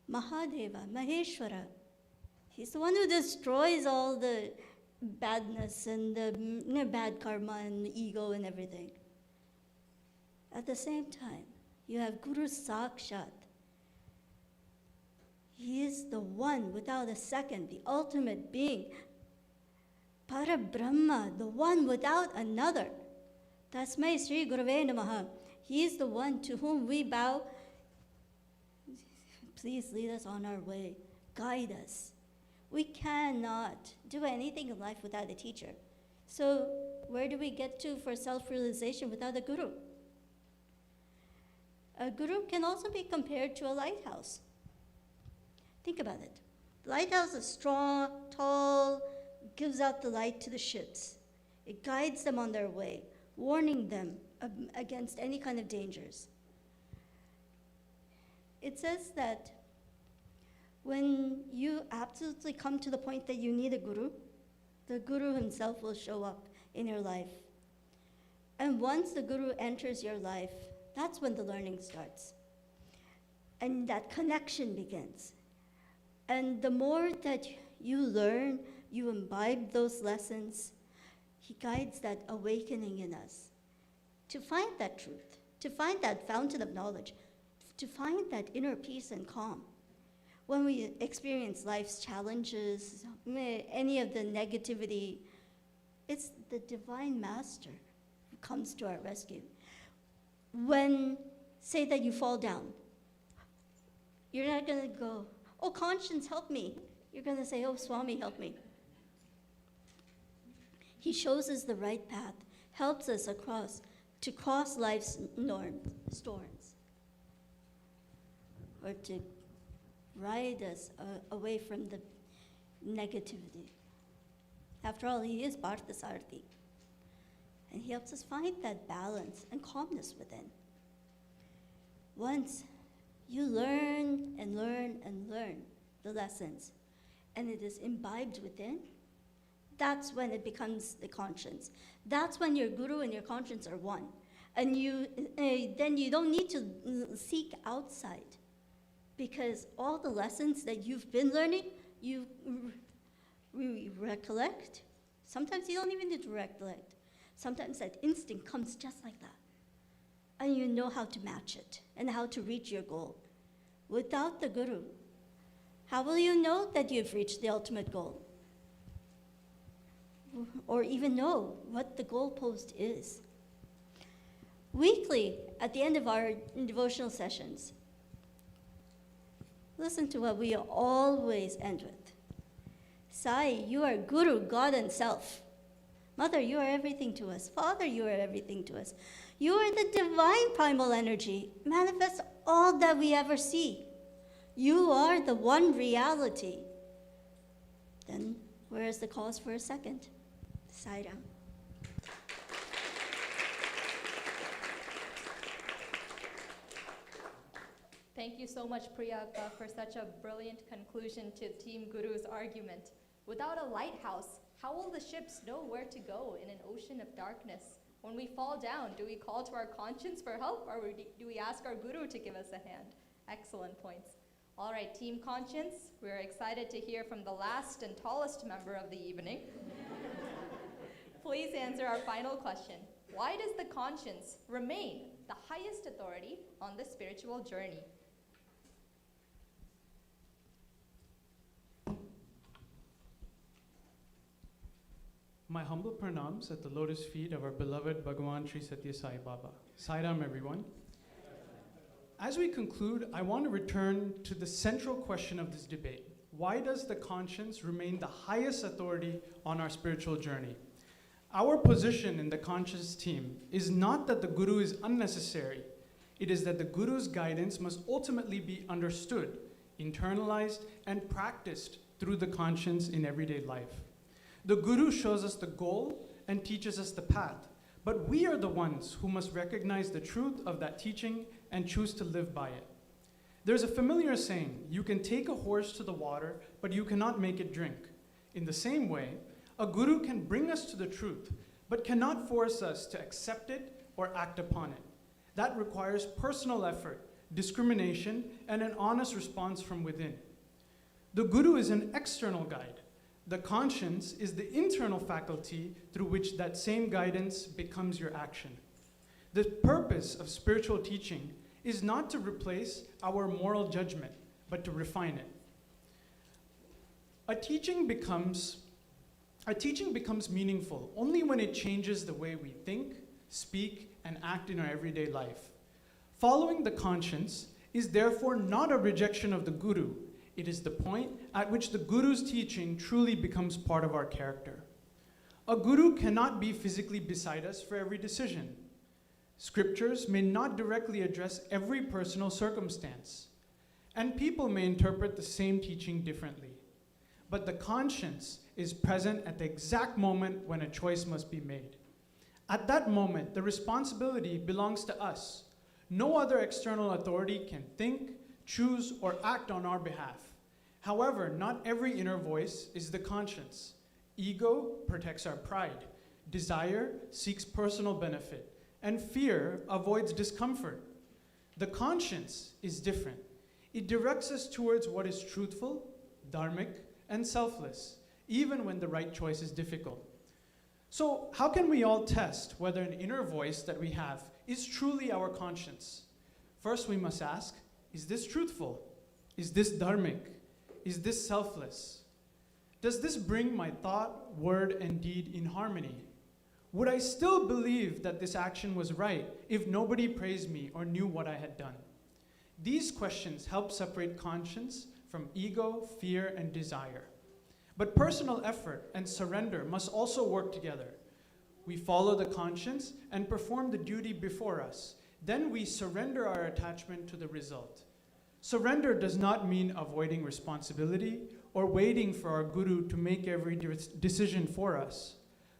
Mahadeva, Maheshwara, he's the one who destroys all the badness and the bad karma and ego and everything. At the same time, you have Guru Sakshat. He is the one without a second, the ultimate being. Parabrahma, the one without another. Tasmai Sri Gurave Namaha. He is the one to whom we bow. Please lead us on our way. Guide us. We cannot do anything in life without a teacher. So where do we get to for self-realization without a guru? A guru can also be compared to a lighthouse. Think about it. The lighthouse is strong, tall, gives out the light to the ships. It guides them on their way, warning them against any kind of dangers. It says that when you absolutely come to the point that you need a guru, the guru himself will show up in your life. And once the guru enters your life, that's when the learning starts. And that connection begins. And the more that you learn, you imbibe those lessons, he guides that awakening in us to find that truth, to find that fountain of knowledge, to find that inner peace and calm. When we experience life's challenges, any of the negativity, it's the divine master who comes to our rescue. When, say that you fall down, you're not going to go, oh, conscience, help me. You're going to say, oh, Swami, help me. He shows us the right path, helps us to cross life's storms, or to ride us away from the negativity. After all, he is Parthasarathy. And he helps us find that balance and calmness within. Once you learn and learn and learn the lessons, and it is imbibed within, that's when it becomes the conscience. That's when your guru and your conscience are one. And then you don't need to seek outside, because all the lessons that you've been learning, you recollect. Sometimes you don't even need to recollect. Sometimes that instinct comes just like that. And you know how to match it and how to reach your goal. Without the guru, how will you know that you've reached the ultimate goal? or even know what the goalpost is. Weekly, at the end of our devotional sessions, listen to what we always end with. Sai, you are Guru, God and Self. Mother, you are everything to us. Father, you are everything to us. You are the divine primal energy, manifests all that we ever see. You are the one reality. Then where is the cause for a second? Sai Ram. Thank you so much, Priyanka, for such a brilliant conclusion to Team Guru's argument. Without a lighthouse, how will the ships know where to go in an ocean of darkness? When we fall down, do we call to our conscience for help, or do we ask our Guru to give us a hand? Excellent points. All right, Team Conscience, we're excited to hear from the last and tallest member of the evening. Please answer our final question. Why does the conscience remain the highest authority on the spiritual journey? My humble pranams at the lotus feet of our beloved Bhagavan Sri Sathya Sai Baba. Sai Ram, everyone. As we conclude, I want to return to the central question of this debate. Why does the conscience remain the highest authority on our spiritual journey? Our position in the conscious team is not that the Guru is unnecessary. It is that the Guru's guidance must ultimately be understood, internalized, and practiced through the conscience in everyday life. The Guru shows us the goal and teaches us the path, but we are the ones who must recognize the truth of that teaching and choose to live by it. There's a familiar saying, you can take a horse to the water, but you cannot make it drink. In the same way, a Guru can bring us to the truth, but cannot force us to accept it or act upon it. That requires personal effort, discrimination, and an honest response from within. The Guru is an external guide. The conscience is the internal faculty through which that same guidance becomes your action. The purpose of spiritual teaching is not to replace our moral judgment, but to refine it. A teaching becomes meaningful only when it changes the way we think, speak, and act in our everyday life. Following the conscience is therefore not a rejection of the Guru. It is the point at which the Guru's teaching truly becomes part of our character. A Guru cannot be physically beside us for every decision. Scriptures may not directly address every personal circumstance, and people may interpret the same teaching differently. But the conscience is present at the exact moment when a choice must be made. At that moment, the responsibility belongs to us. No other external authority can think, choose, or act on our behalf. However, not every inner voice is the conscience. Ego protects our pride. Desire seeks personal benefit. And fear avoids discomfort. The conscience is different. It directs us towards what is truthful, dharmic, and selfless, even when the right choice is difficult. So how can we all test whether an inner voice that we have is truly our conscience? First, we must ask, is this truthful? Is this dharmic? Is this selfless? Does this bring my thought, word, and deed in harmony? Would I still believe that this action was right if nobody praised me or knew what I had done? These questions help separate conscience from ego, fear, and desire. But personal effort and surrender must also work together. We follow the conscience and perform the duty before us. Then we surrender our attachment to the result. Surrender does not mean avoiding responsibility or waiting for our Guru to make every decision for us.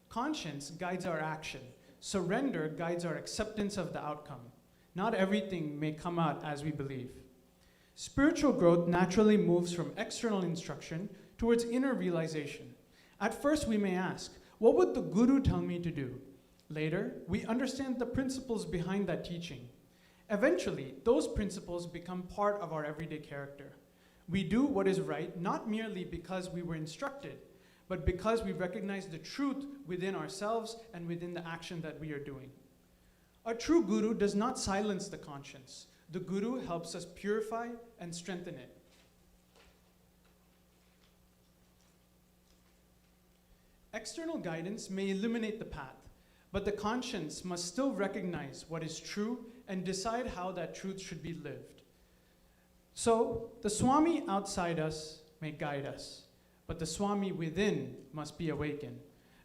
Conscience guides our action. Surrender guides our acceptance of the outcome. Not everything may come out as we believe. Spiritual growth naturally moves from external instruction towards inner realization. At first, we may ask, what would the Guru tell me to do? Later, we understand the principles behind that teaching. Eventually, those principles become part of our everyday character. We do what is right, not merely because we were instructed, but because we recognize the truth within ourselves and within the action that we are doing. A true Guru does not silence the conscience. The Guru helps us purify and strengthen it. External guidance may illuminate the path, but the conscience must still recognize what is true and decide how that truth should be lived. So, the Swami outside us may guide us, but the Swami within must be awakened.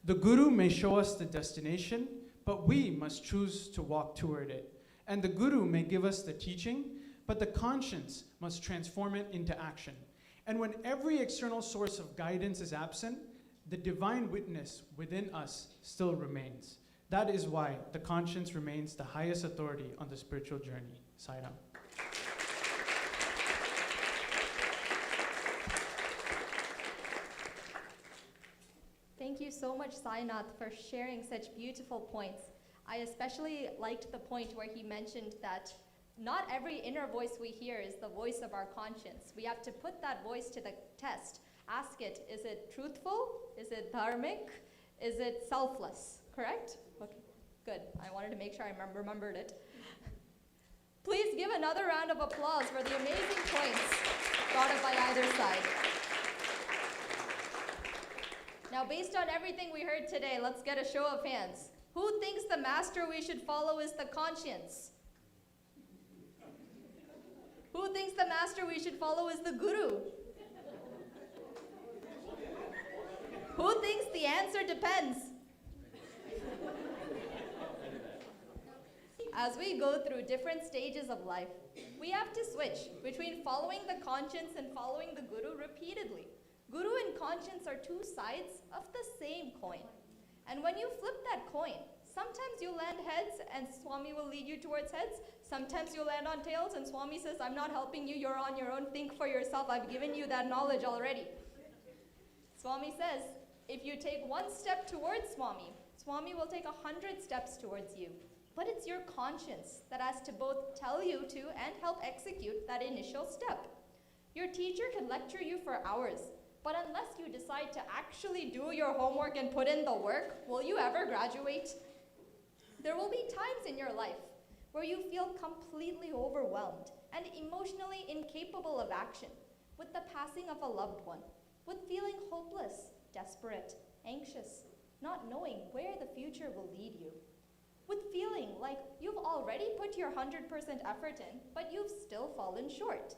The Guru may show us the destination, but we must choose to walk toward it. And the Guru may give us the teaching, but the conscience must transform it into action. And when every external source of guidance is absent, the divine witness within us still remains. That is why the conscience remains the highest authority on the spiritual journey. Sai Ram. Thank you so much, Sainath, for sharing such beautiful points. I especially liked the point where he mentioned that not every inner voice we hear is the voice of our conscience. We have to put that voice to the test. Ask it, is it truthful? Is it dharmic? Is it selfless? Correct? Okay, good. I wanted to make sure I remembered it. Please give another round of applause for the amazing points brought up by either side. Now, based on everything we heard today, let's get a show of hands. Who thinks the master we should follow is the conscience? Who thinks the master we should follow is the Guru? Who thinks the answer depends? As we go through different stages of life, we have to switch between following the conscience and following the Guru repeatedly. Guru and conscience are two sides of the same coin. And when you flip that coin, sometimes you land heads and Swami will lead you towards heads. Sometimes you land on tails and Swami says, I'm not helping you, you're on your own, think for yourself, I've given you that knowledge already. Swami says, if you take one step towards Swami, Swami will take 100 steps towards you. But it's your conscience that has to both tell you to and help execute that initial step. Your teacher can lecture you for hours, but unless you decide to actually do your homework and put in the work, will you ever graduate? There will be times in your life where you feel completely overwhelmed and emotionally incapable of action with the passing of a loved one, with feeling hopeless, desperate, anxious, not knowing where the future will lead you, with feeling like you've already put your 100% effort in, but you've still fallen short.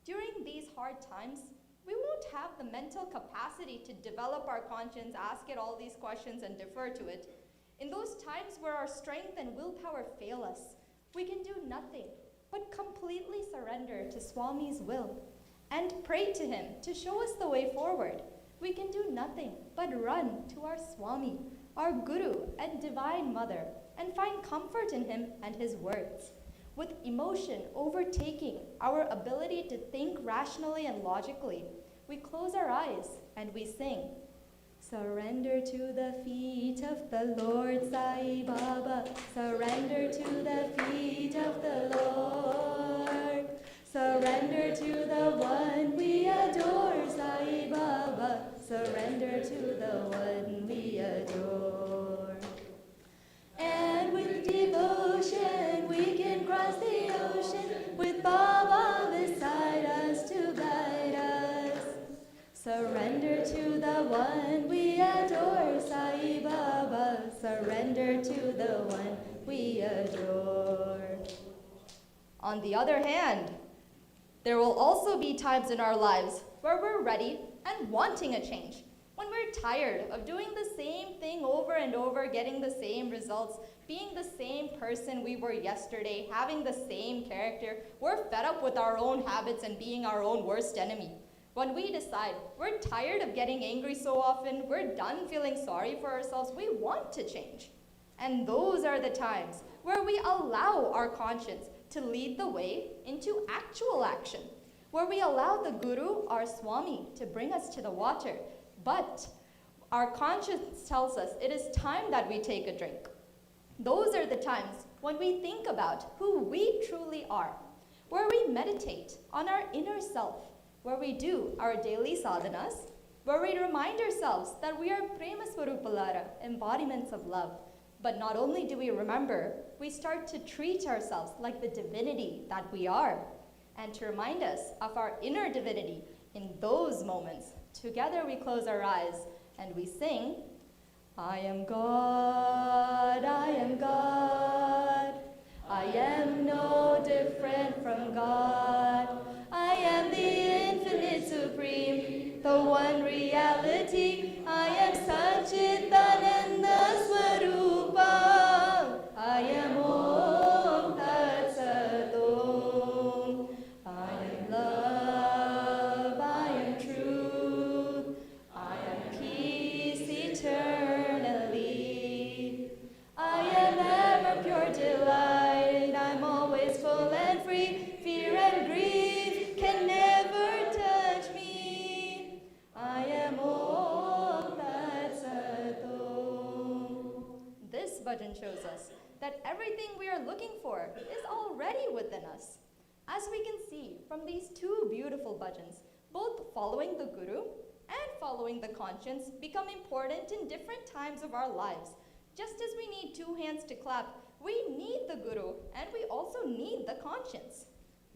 During these hard times, we won't have the mental capacity to develop our conscience, ask it all these questions, and defer to it. In those times where our strength and willpower fail us, we can do nothing but completely surrender to Swami's will and pray to him to show us the way forward. We can do nothing but run to our Swami, our Guru and Divine Mother, and find comfort in him and his words. With emotion overtaking our ability to think rationally and logically, we close our eyes and we sing, surrender to the feet of the Lord Sai Baba, surrender to the feet of the Lord, surrender to the one we adore, Sai Baba, surrender to the one we adore. And with devotion we can cross the ocean with Baba beside us to guide us. Surrender to the one we adore, Sai Baba. Surrender to the one we adore. On the other hand, there will also be times in our lives where we're ready and wanting a change. When we're tired of doing the same thing over and over, getting the same results, being the same person we were yesterday, having the same character, we're fed up with our own habits and being our own worst enemy. When we decide we're tired of getting angry so often, we're done feeling sorry for ourselves, we want to change. And those are the times where we allow our conscience to lead the way into actual action, where we allow the Guru, our Swami, to bring us to the water. But our conscience tells us it is time that we take a drink. Those are the times when we think about who we truly are, where we meditate on our inner self, where we do our daily sadhanas, where we remind ourselves that we are Prema Swarupalara, embodiments of love. But not only do we remember, we start to treat ourselves like the divinity that we are. And to remind us of our inner divinity in those moments, together we close our eyes and we sing, I am God, I am God. I am no different from God. I am the infinite supreme, the one reality. I am Satchitananda Swarupa. I am Om Tat Sat Om. I am love, I am truth, I am peace eternally. I am ever pure delight, I'm always full and free. Fear and grief can never touch me. I am Om Tat Sat Om. This bhajan shows us that everything we are looking for is already within us. As we can see from these two beautiful bhajans, both following the Guru and following the conscience become important in different times of our lives. Just as we need two hands to clap, we need the Guru and we also need the conscience.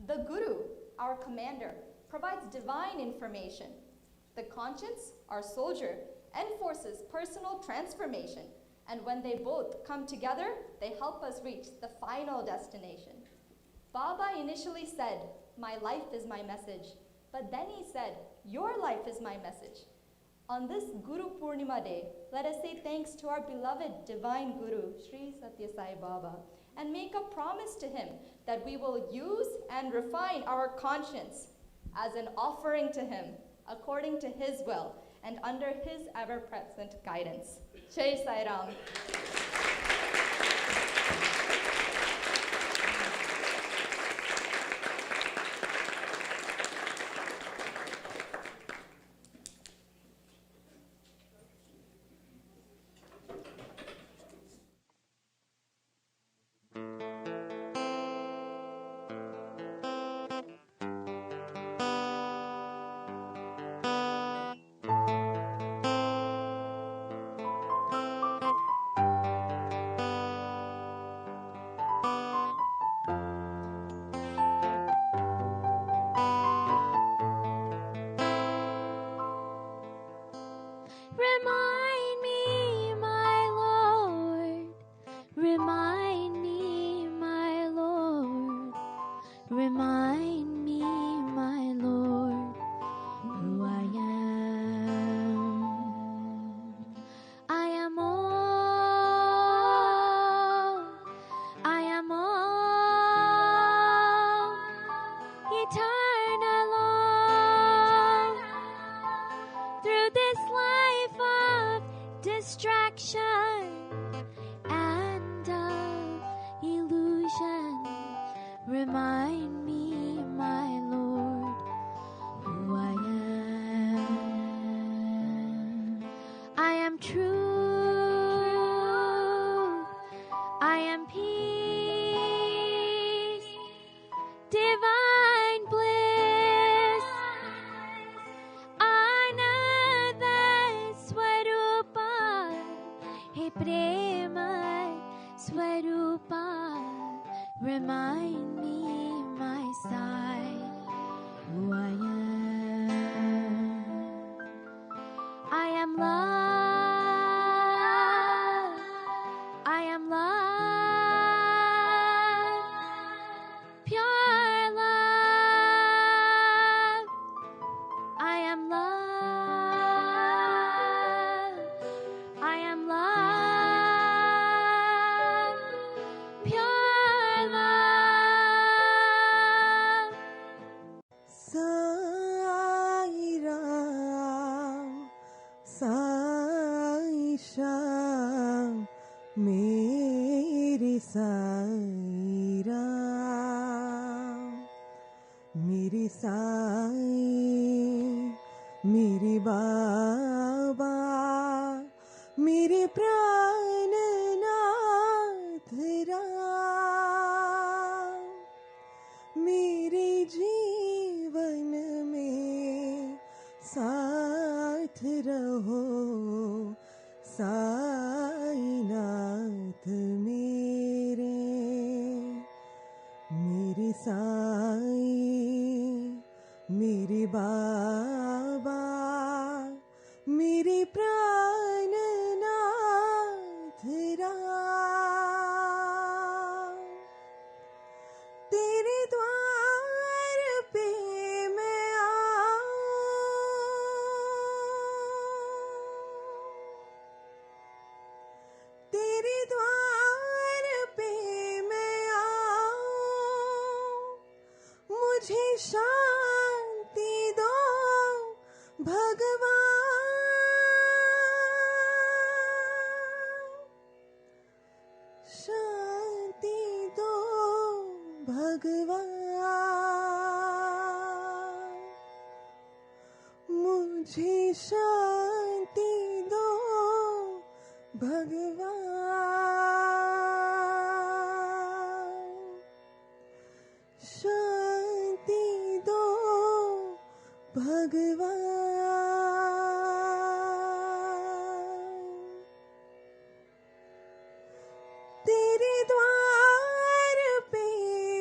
The Guru, our commander, provides divine information. The conscience, our soldier, enforces personal transformation. And when they both come together, they help us reach the final destination. Baba initially said, "My life is my message." But then he said, "Your life is my message." On this Guru Poornima day, let us say thanks to our beloved divine Guru, Sri Sathya Sai Baba, and make a promise to him that we will use and refine our conscience as an offering to him, according to his will, and under his ever-present guidance. Jai Sai Ram. Remind me, my Lord, remind me, my Lord, remind me, my Lord, who I am. I am all, I am all, eternal all, through this life of distraction and of illusion. Remind me, my Lord, who I am. I am truth, I am peace, divine bliss, Ananda Swarupa, He Prema Swarupa. Remind me, my Sai, who I am. I am love, I am love, pure love. I am love, I am love, pure love. Sai Ram, Sai Sham, Mere Sai Ram, Mere Sai, Mere Baba, Mere Prananath Ram, मेरे जीवन में साथ रहो साईनाथ मेरे, मेरे साई, मेरे बाबा, मेरे प्राणनाथ मुझे शांति दो भगवान, शांति दो भगवान, मुझे शांति दो भगवान, शांति दो भगवान। तेरे द्वार पे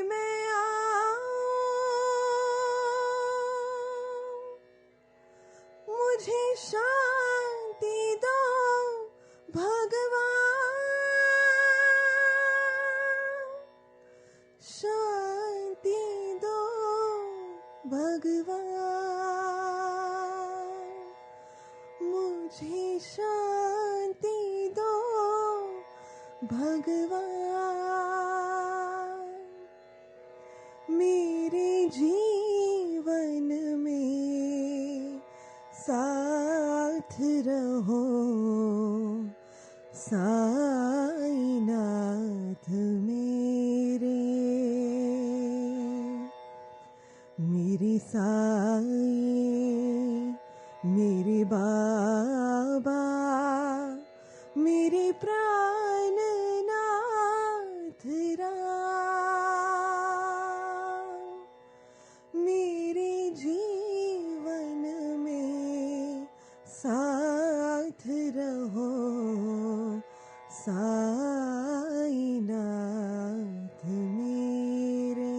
मैं आऊं, मुझे शांति दो भगवान, शांति दो भगवान, मुझे शांति दो भगवान। मेरे जीवन में साथ रहो साईनाथ मेरे, मेरे साई, मेरे बाबा, मेरे प्राणनाथ राम, मेरे जीवन में साथ रहो साईनाथ मेरे।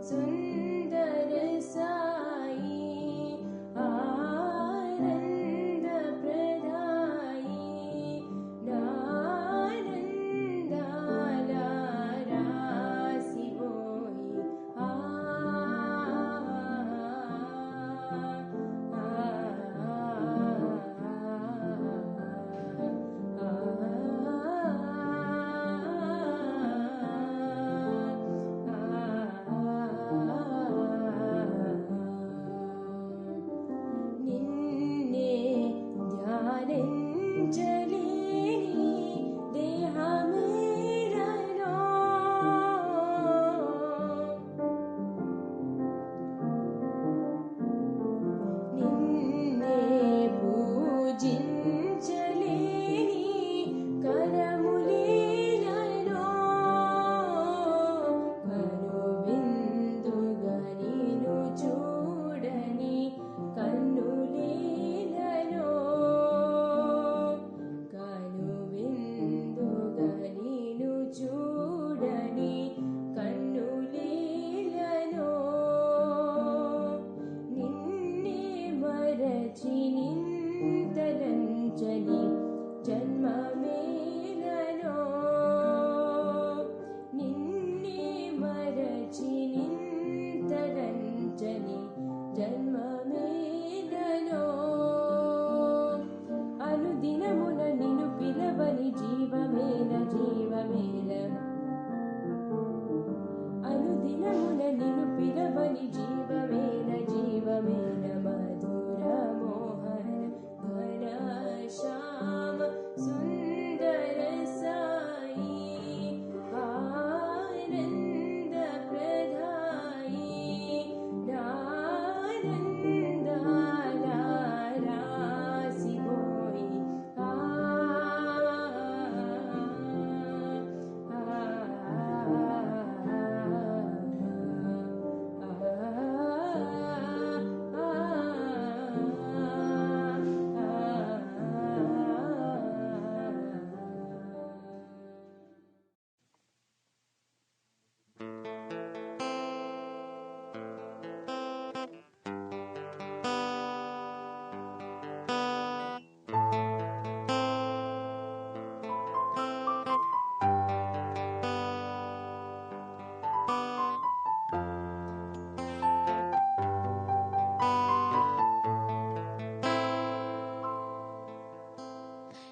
सुन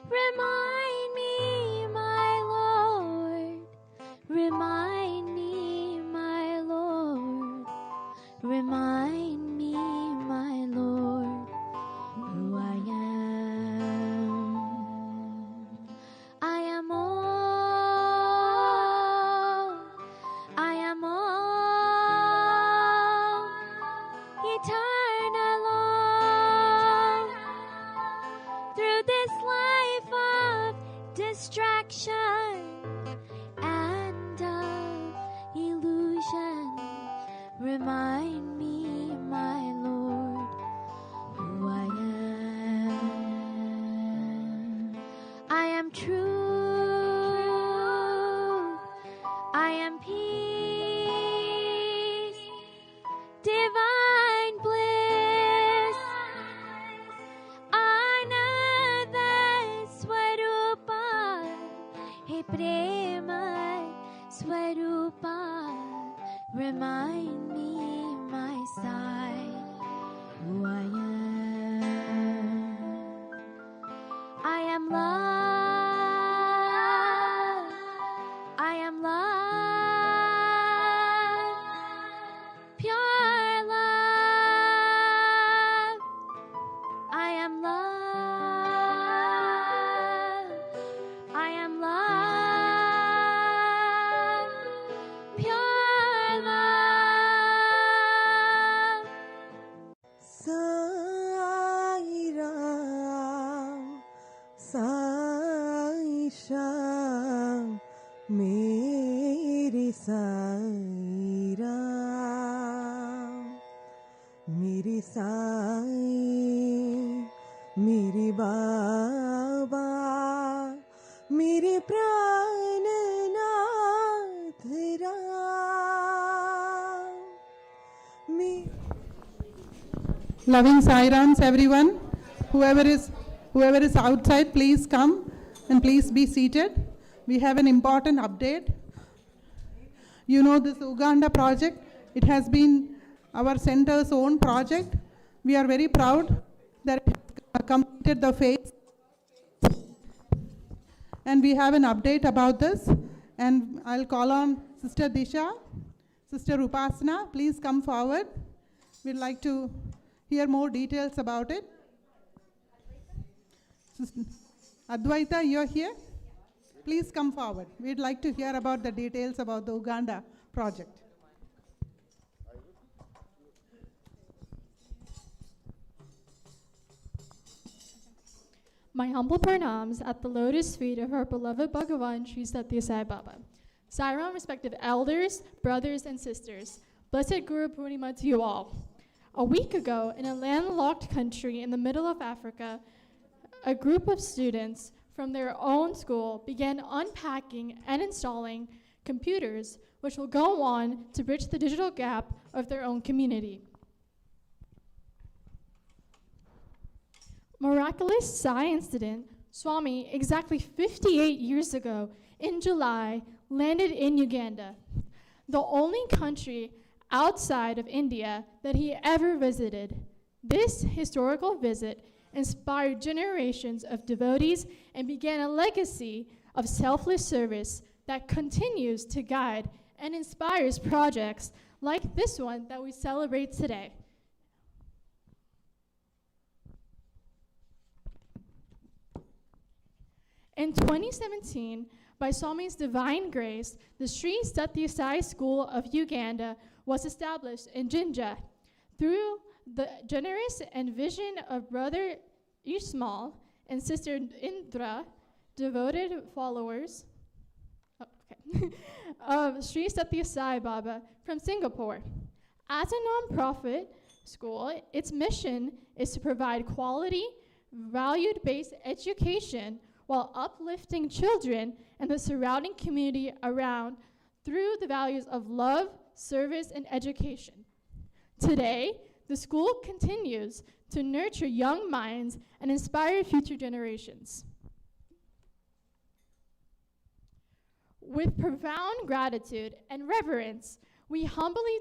Remind me, my Lord. Remind me, my Lord. Remind me, my Lord, who I am. I am all. I am all. Eternal all. Through this life of distraction and of illusion, remind me, my Lord, who I am. I am true. I am peace. Divine bliss. Another Swarupa. He prema Swarupa. Remind me, my side, who I am. I am love. I am love. Pure love. I am love. I am love. Pure love. Sai Ram, Sai Sham, Meri Sai Ram, Meri Sai, Meri Baba, Meri Prananath Ram, Loving Sairams, everyone. Whoever is outside, please come and please be seated. We have an important update. You know this Uganda project. It has been our center's own project. We are very proud that it has completed the phase. And we have an update about this. And I'll call on Sister Disha, Sister Upasana. Please come forward. We'd like to hear more details about it. Sister Advaita, you're here? Please come forward. We'd like to hear about the details about the Uganda project. My humble pranams at the lotus feet of our beloved Bhagavan Sri Sathya Sai Baba. Sairam, respective elders, brothers, and sisters. Blessed Guru Poornima to you all. A week ago, in a landlocked country in the middle of Africa, a group of students from their own school began unpacking and installing computers which will go on to bridge the digital gap of their own community. Miraculous Sai incident, Swami, exactly 58 years ago in July, landed in Uganda, the only country outside of India that he ever visited. This historical visit inspired generations of devotees and began a legacy of selfless service that continues to guide and inspires projects like this one that we celebrate today. In 2017, by Swami's divine grace, the Sri Sathya Sai School of Uganda was established in Jinja. Through the generous and vision of Brother Ishmael and Sister Indra, devoted followers of Sri Sathya Sai Baba from Singapore. As a nonprofit school, its mission is to provide quality, valued-based education while uplifting children and the surrounding community around through the values of love, service, and education. Today, the school continues to nurture young minds and inspire future generations. With profound gratitude and reverence, we humbly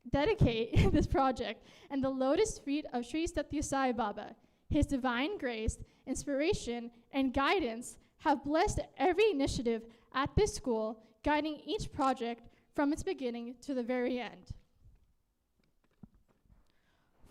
dedicate this project and the lotus feet of Sri Sathya Sai Baba. His divine grace, inspiration, and guidance have blessed every initiative at this school, guiding each project from its beginning to the very end.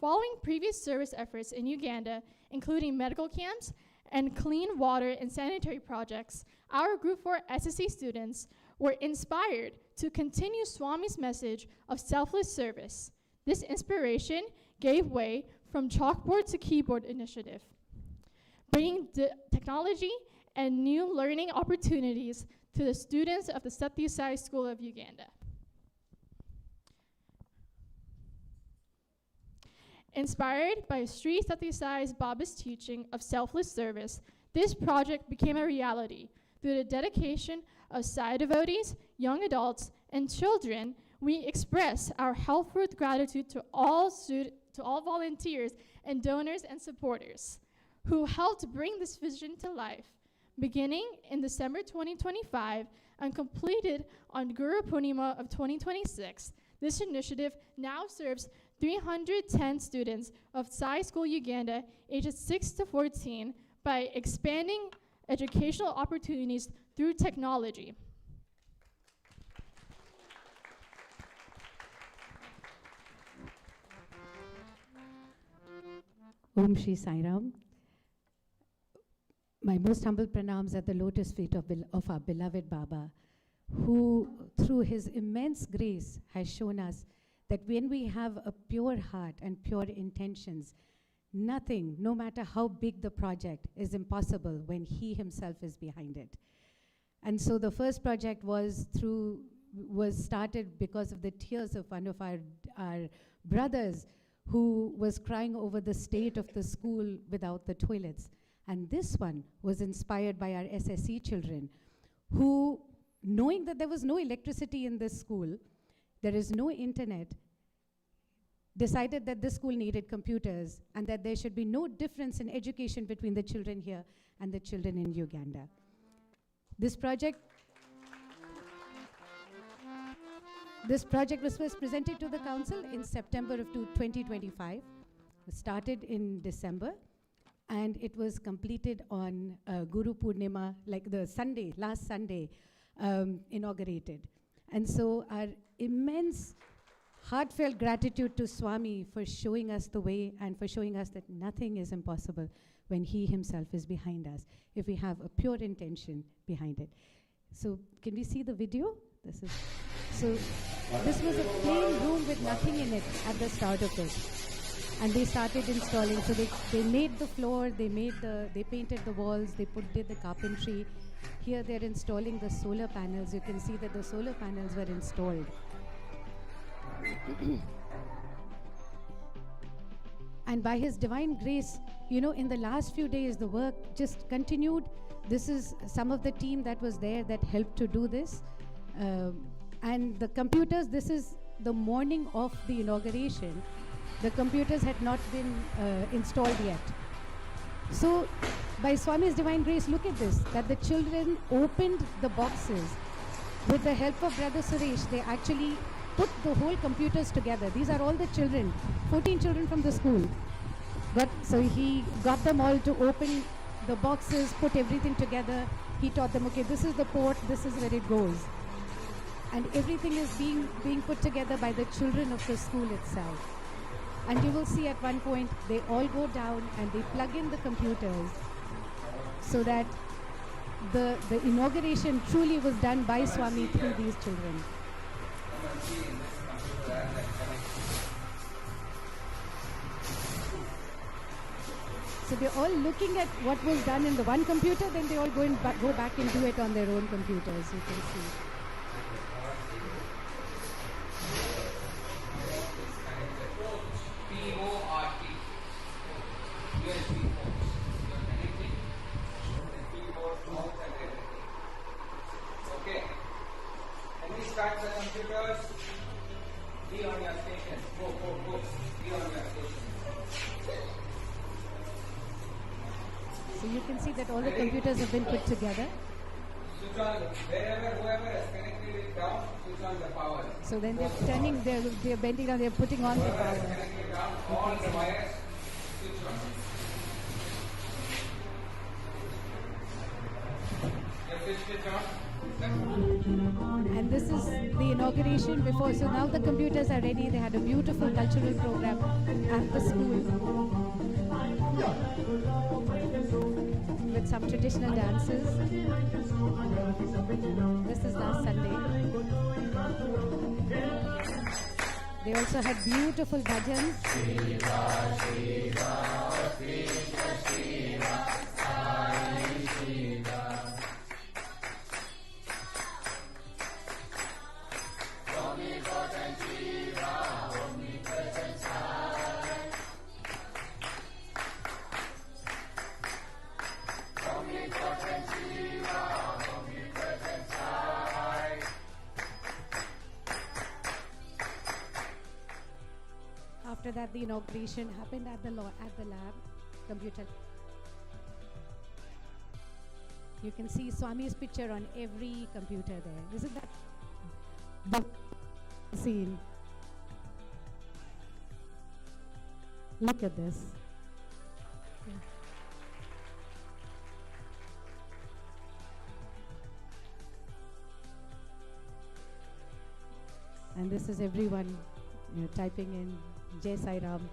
Following previous service efforts in Uganda, including medical camps and clean water and sanitary projects, our Group 4 SSC students were inspired to continue Swami's message of selfless service. This inspiration gave way from chalkboard to keyboard initiative, bringing technology and new learning opportunities to the students of the Sathya Sai School of Uganda. Inspired by Sri Sathya Sai Baba's teaching of selfless service, this project became a reality. Through the dedication of Sai devotees, young adults, and children, we express our heartfelt gratitude to all volunteers and donors and supporters who helped bring this vision to life. Beginning in December 2025 and completed on Guru Poornima of 2026, this initiative now serves 310 students of Sai School Uganda ages 6 to 14 by expanding educational opportunities through technology. Om Shri Sai Ram. My most humble pranams at the lotus feet of our beloved Baba, who through his immense grace has shown us that when we have a pure heart and pure intentions, nothing, no matter how big the project, is impossible when he himself is behind it. And so the first project was started because of the tears of one of our brothers who was crying over the state of the school without the toilets. And this one was inspired by our SSC children who, knowing that there was no electricity in this school, there is no internet, decided that this school needed computers and that there should be no difference in education between the children here and the children in Uganda. This project was first presented to the council in September of 2025. It started in December, and it was completed on Guru Poornima, like the Sunday, last Sunday, inaugurated. And so our immense heartfelt gratitude to Swami for showing us the way and for showing us that nothing is impossible when he himself is behind us, if we have a pure intention behind it. So can we see the video? This was a plain room with nothing in it at the start of it. And they started installing, so they made the floor, they painted the walls, did the carpentry. Here they're installing the solar panels. You can see that the solar panels were installed. And by his divine grace, in the last few days, the work just continued. This is some of the team that was there that helped to do this. And the computers, this is the morning of the inauguration. The computers had not been installed yet. So by Swami's divine grace, look at this, that the children opened the boxes. With the help of Brother Suresh, they actually put the whole computers together. These are all the children, 14 children from the school. So he got them all to open the boxes, put everything together. He taught them, okay, this is the port, this is where it goes. And everything is being put together by the children of the school itself. And you will see at one point they all go down and they plug in the computers so that the inauguration truly was done by Swami through these children. So they're all looking at what was done in the one computer, then they all go back and do it on their own computers, you can see. Okay. Can we start the computers? Be on your station. Go. Be on your station. So you can see that all the computers have been put together. Switch on, whoever has connected it down, switch on the power. So then they're bending down, they're putting on the power. Connected down, all the wires, switch on. Just switch on. And this is the inauguration before. So now the computers are ready. They had a beautiful cultural program at the school with some traditional dances. This is last Sunday. They also had beautiful bhajans. After that, the inauguration happened at the lab, computer. You can see Swami's picture on every computer there. Isn't that the scene? Look at this. Yeah. And this is everyone typing in Jai Sai Ram.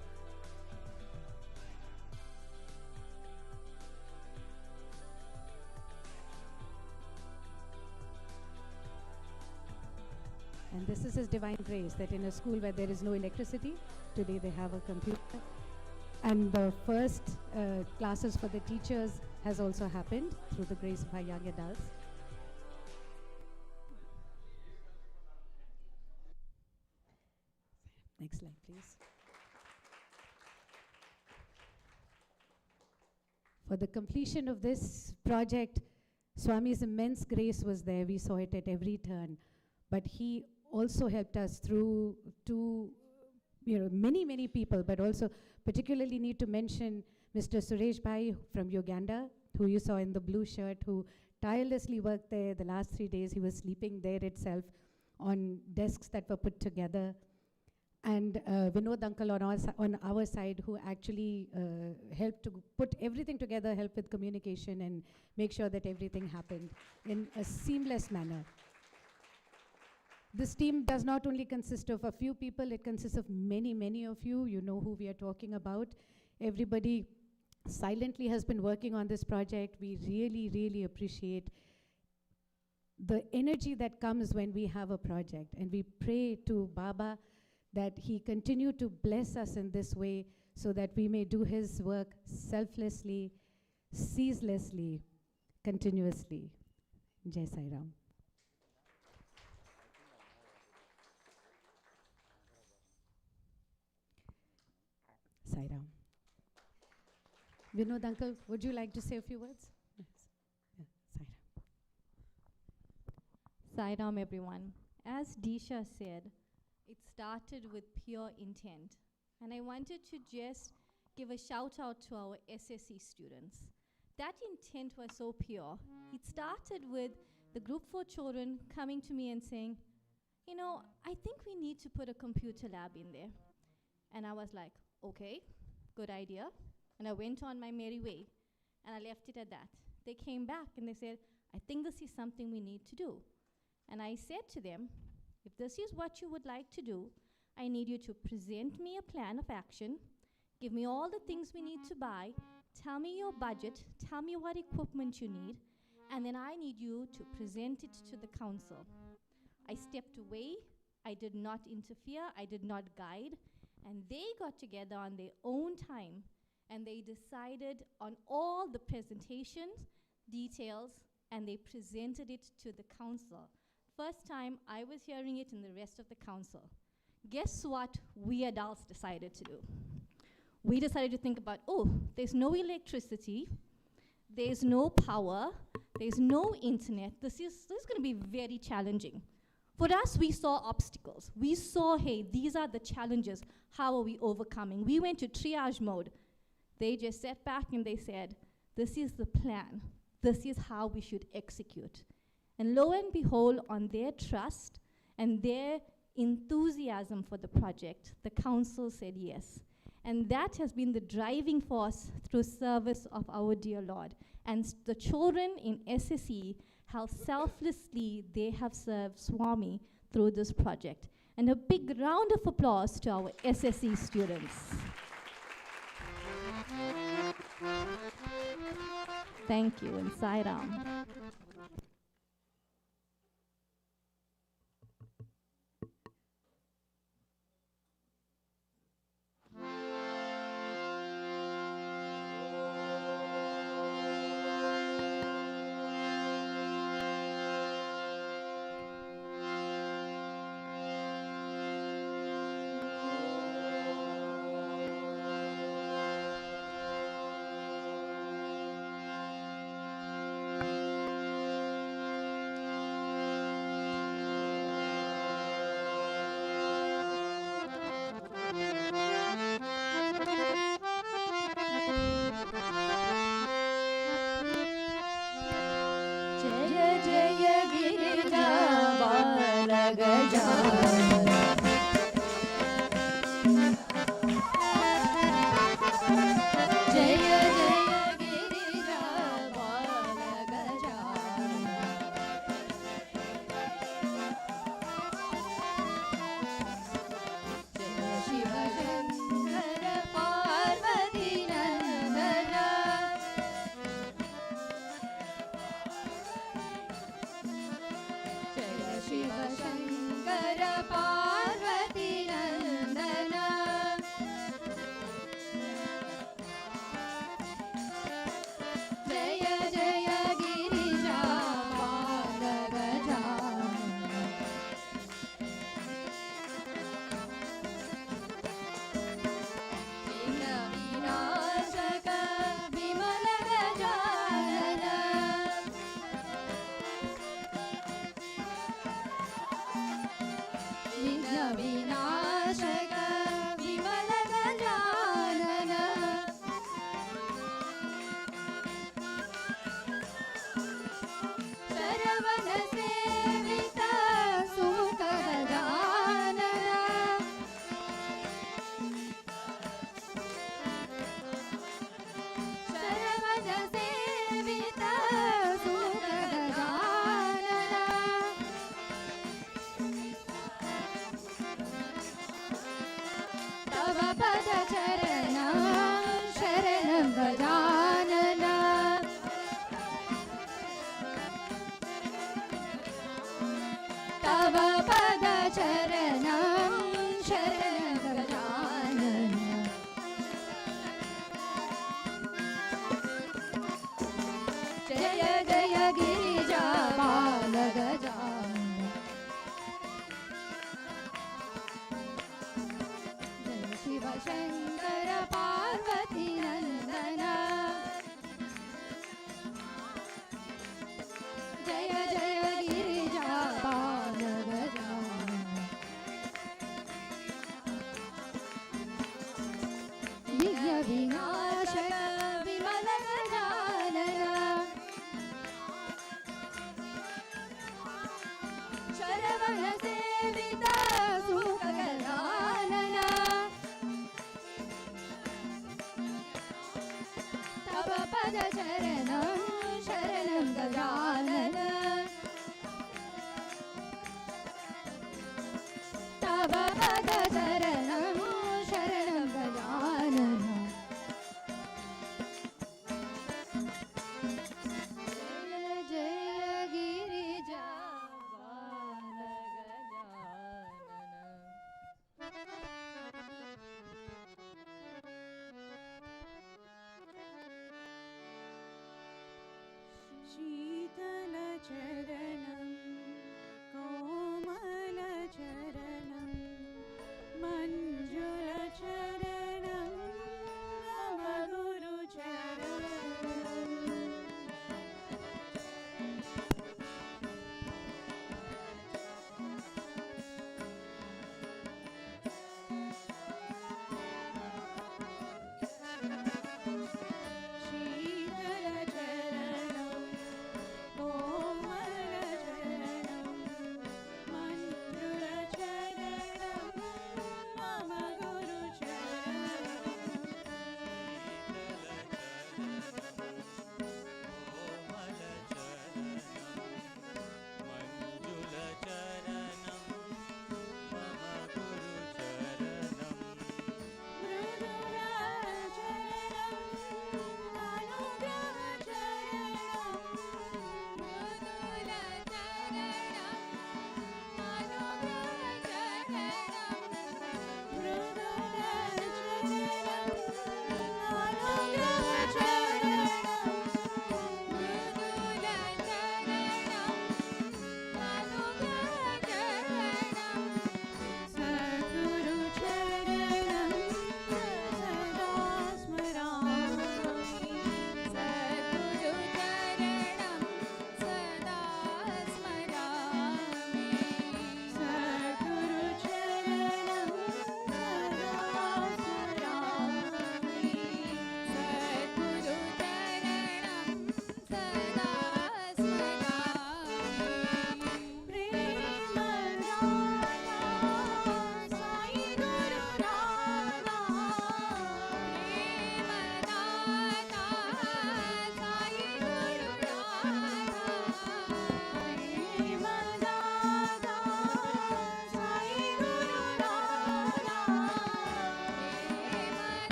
And this is His divine grace that in a school where there is no electricity, today they have a computer. And the first classes for the teachers has also happened through the grace of our young adults. Next slide, please. For the completion of this project, Swami's immense grace was there. We saw it at every turn. But he also helped us through many people, but also particularly need to mention Mr. Suresh Bhai from Uganda, who you saw in the blue shirt, who tirelessly worked there the last 3 days. He was sleeping there itself on desks that were put together. And Vinod Uncle on our side, who actually helped to put everything together, help with communication and make sure that everything happened in a seamless manner. This team does not only consist of a few people, it consists of many of you. You know who we are talking about. Everybody silently has been working on this project. We really appreciate the energy that comes when we have a project. And we pray to Baba that he continue to bless us in this way so that we may do his work selflessly, ceaselessly, continuously. Jai Sai Ram. Sai Ram. Vinod Uncle, would you like to say a few words? Yes. Yeah. Sai Ram. Sai Ram, everyone. As Disha said, it started with pure intent. And I wanted to just give a shout out to our SSC students. That intent was so pure. It started with the group 4 children coming to me and saying, I think we need to put a computer lab in there. And I was like, okay, good idea. And I went on my merry way. And I left it at that. They came back and they said, I think this is something we need to do. And I said to them, If this is what you would like to do, I need you to present me a plan of action, give me all the things we need to buy, tell me your budget, tell me what equipment you need, and then I need you to present it to the council. I stepped away, I did not interfere, I did not guide, and they got together on their own time and they decided on all the presentations, details, and they presented it to the council. First time I was hearing it in the rest of the council. Guess what we adults decided to do? We decided to think about, oh, there's no electricity, there's no power, there's no internet. This is going to be very challenging. For us, we saw obstacles. We saw, hey, these are the challenges. How are we overcoming? We went to triage mode. They just sat back and they said, this is the plan. This is how we should execute. And lo and behold, on their trust and their enthusiasm for the project, the council said yes. And that has been the driving force through service of our dear Lord. And the children in SSE, how selflessly they have served Swami through this project. And a big round of applause to our SSE students. Thank you, and Sai Ram.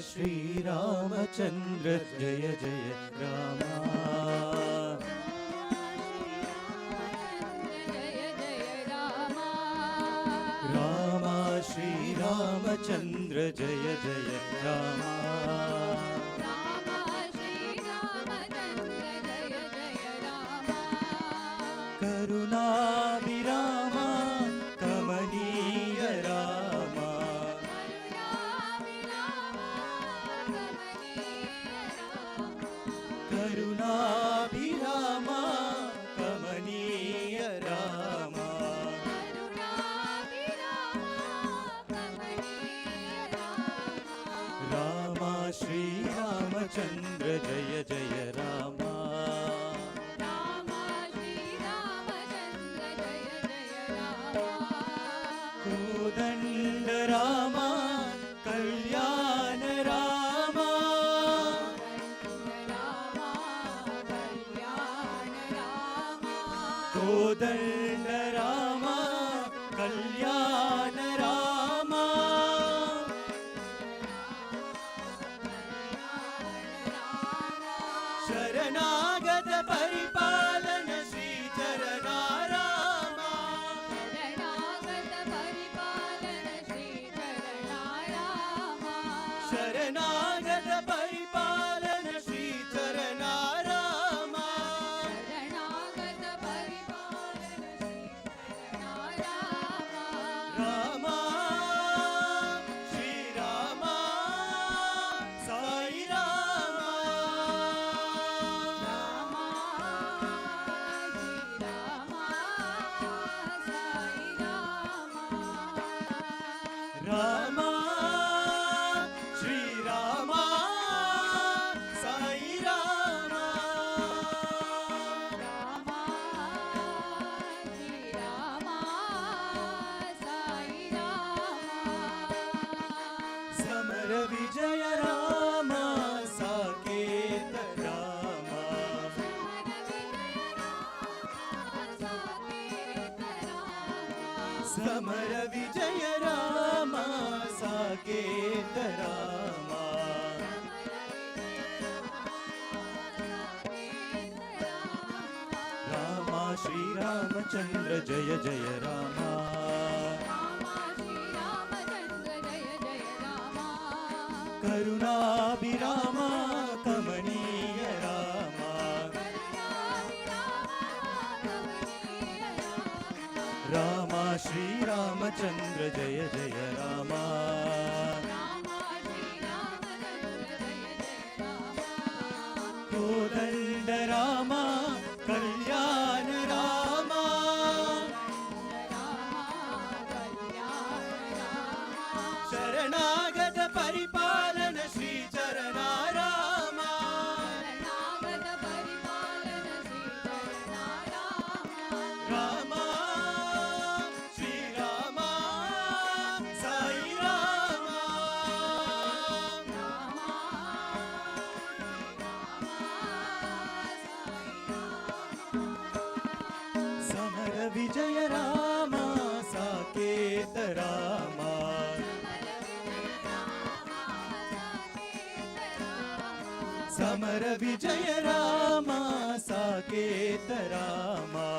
Shri Ramachandra Jaya Jaya Rama. Rama Shri Ramachandra Jaya Jaya Rama. Karuna Virama Kamaniya Rama. Karuna Virama Kamaniya Rama. Rama Shri Ramachandra Jaya Jaya Rama. Kodanda Rama Kalyana Rama. Kodanda Rama Kalyana Rama. Sharanagata Paripalana Shri Charana Rama. Sharanagata Paripalana Shri Charana Rama. Rama Shri Rama Sai Rama. Rama Shri Rama Sai Rama. Samara Vijaya Rama Saketa Rama. Samara Vijaya Rama Saketa Rama. Rama Shri Ramachandra Jaya Jaya Rama. Karuna Virama Kamaniya Rama. Rama Shri Ramachandra Jaya Jaya Rama. Kodanda Rama Kalyana Rama. Sharanagata Paripalana Shri Charana Rama. Rama Shri Rama Sai Rama. Samara Vijaya Rama Saketa Rama. Samara Vijaya Rama Saketa Rama.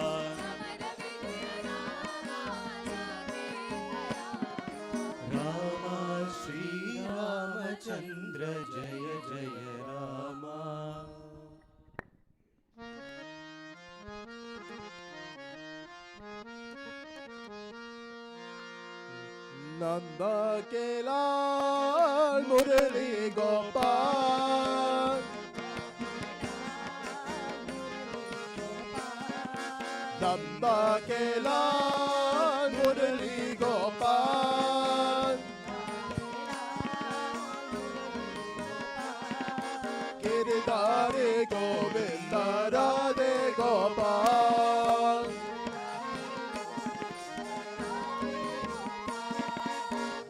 Rama Shri Ramachandra Jaya Jaya Rama. Nanda ke lal Murali Gopal. Nanda ke lal Murali Gopal. Giridhari Govinda Radhe Gopal.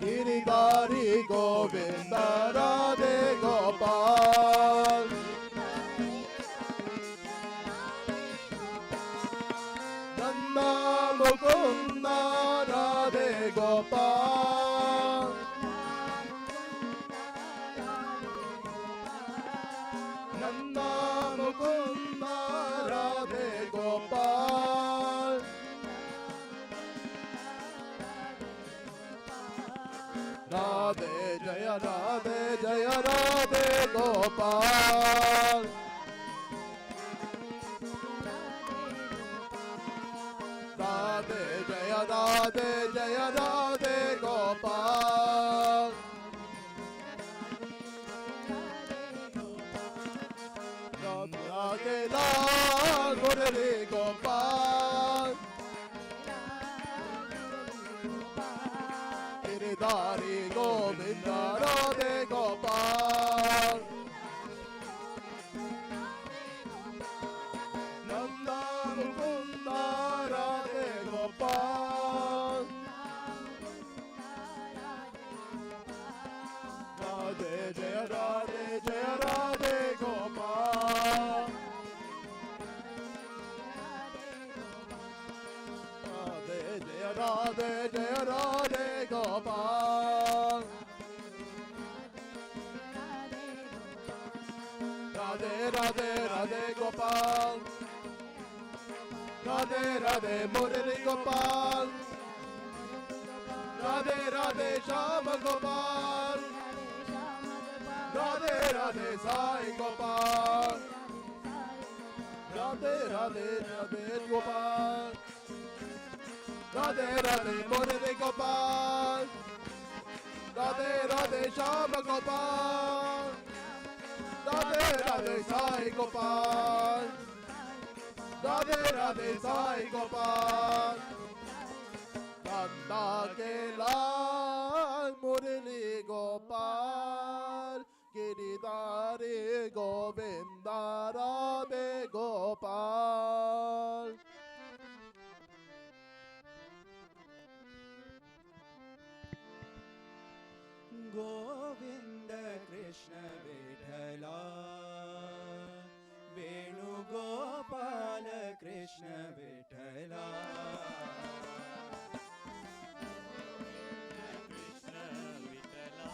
Giridhari Govinda Radhe Gopal. Nanda Mukunda Radhe Gopal. Nanda Mukunda Radhe Gopal. Radhe Jaya Radhe Jaya Radhe Gopal. Radhe Jaya Radhe Jaya Radhe Gopal. Radhe Lal Murali Gopal. Giridhari Govinda Radhe Gopal. Nanda Mukunda Radhe Gopal. Radhe Jaya Radhe Jaya Radhe Gopal. Radhe Jaya Radhe Jaya Radhe Gopal. Radhe Radhe Radhe Gopal. Radhe Radhe Murali Gopal. Radhe Radhe Shama Gopal. Radhe Radhe Sai Gopal. Radhe Radhe Radhe Gopal. Radhe Radhe Murali Gopal. Radhe Radhe Shama Gopal. Radhe Radhe Sai Gopal. Radhe Radhe Sai Gopal. Nanda ke Lal Murali Gopal. Giridhari Govinda Radhe Gopal. Govinda Krishna Vithala Venu Gopala Krishna Vithala Krishna Vithala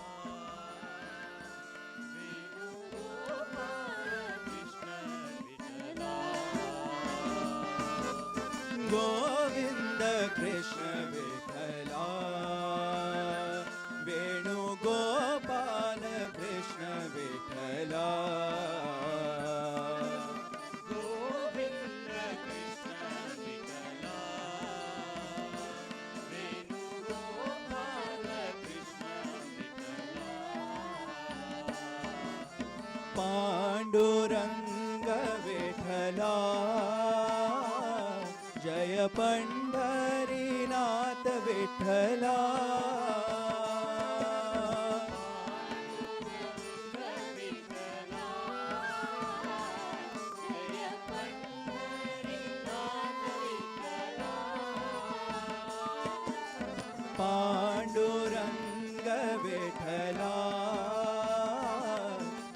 Venu Gopala Krishna Vithala Govinda Krishna Vithala Venu Gopala Krishna Vithala Govinda Krishna Vithala Venu Gopala Krishna Vithala Panduranga Vithala Jaya Pandharinath Vithala Panduranga Vithala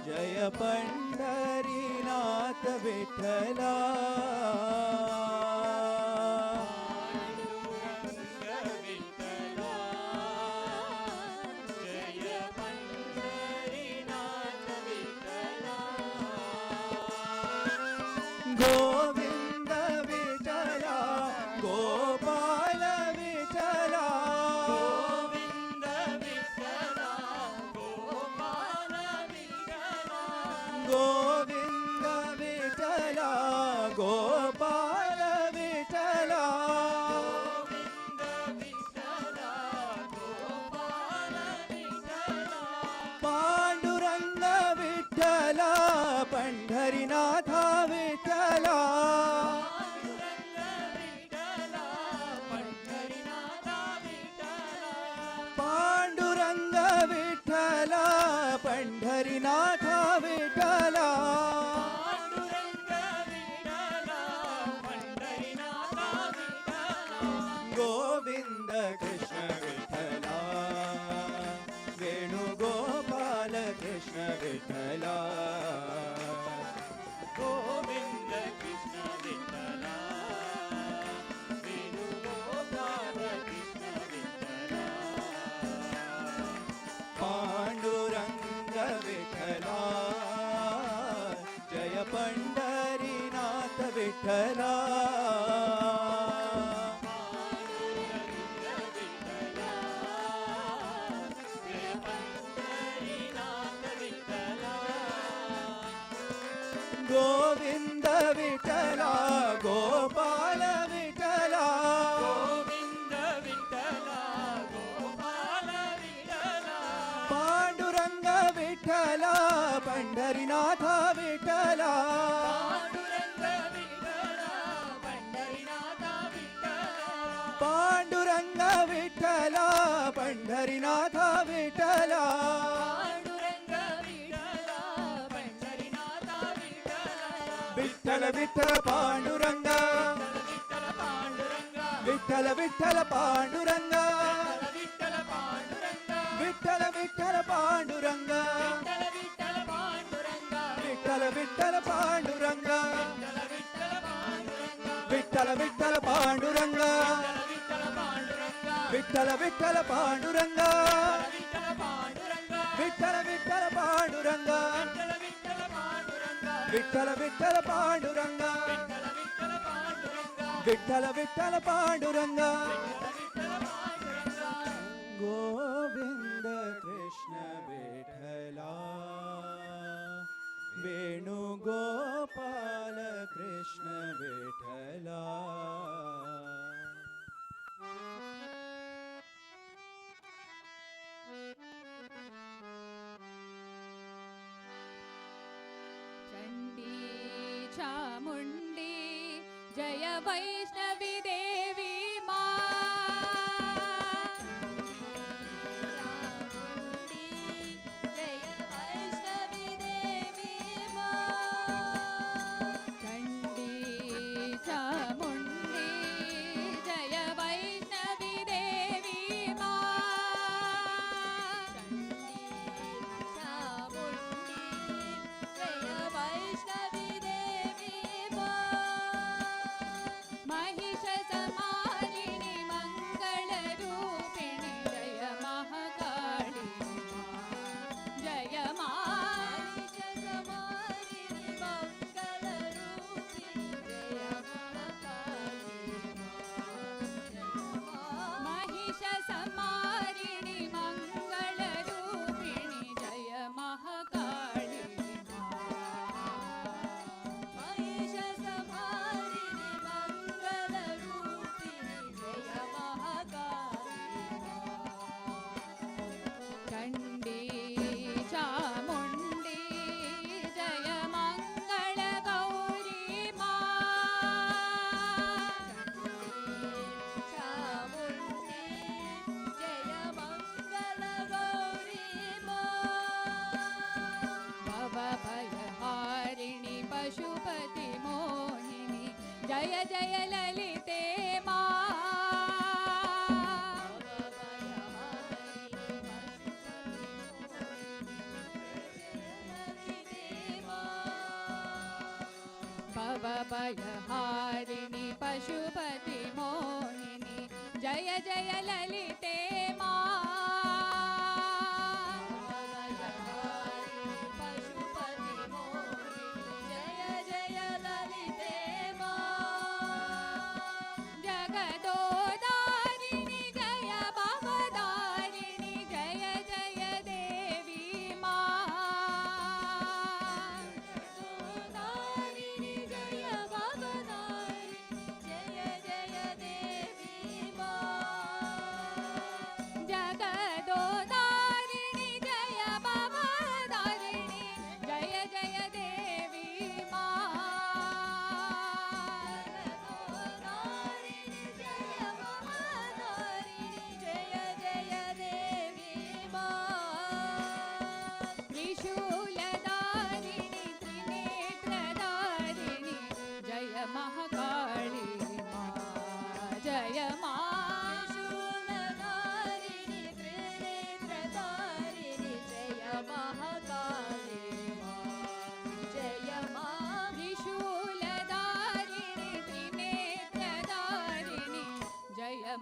Jaya Pandharinath Vithala Panduranga Vithala Jaya Pandharinath Vithala Govinda Vithala Gopala Vithala Govinda Vithala Gopala Vithala Panduranga Vithala Pandharinatha Vithala Panduranga Vithala Pandharinatha Vithala Govinda Krishna Vithala Venu Gopala Krishna Vithala Govinda Krishna Vithala Venu Gopala Krishna Vithala Panduranga Vithala Vitthala Govinda Vitthala Gopala Vitthala Govinda Vitthala Gopala Vitthala Panduranga Vitthala Pandharinath Vitthala Panduranga Vitthala Pandharinath Vitthala Vitthala Vitthala Panduranga Vitthala Vitthala Panduranga Vitthala Vitthala Panduranga Vitthala Vitthala Panduranga Vitthala Vitthala Panduranga Vitthala Vitthala Panduranga Vitthala Vitthala Panduranga Vitthala Vitthala Panduranga Vitthala Vitthala Panduranga Govinda Krishna Vitthala Venugopala Krishna Vitthala Chamundi జయ వైష్ణవి దేవి మా జయ వైష్ణవి దేవి మా చండీ చాముండి జయ వైష్ణవి దేవి మా చండీ చాముండి జయ వైష్ణవి महिष समारिणि मंगल रूपिणि जय महाकाली जय महिष समारिणि मंगल रूपिणि जय महाकाली महिष समारिणि मंगल रूपिणि जय महाकाली महिष समारिणि चंडी चामुंडी जय मंगल गौरी चामुंडी जय मंगल गौरी भव भयहारिणि पशुपति मोहिनी जय जय ललिते मा भयहारिणि पशुपति मोहिनी जय जय ललिते मा पशुपति मोहिनी जय जय ललिते मा जगदोदारिणि जय भवदारिणि जय जय देवी मा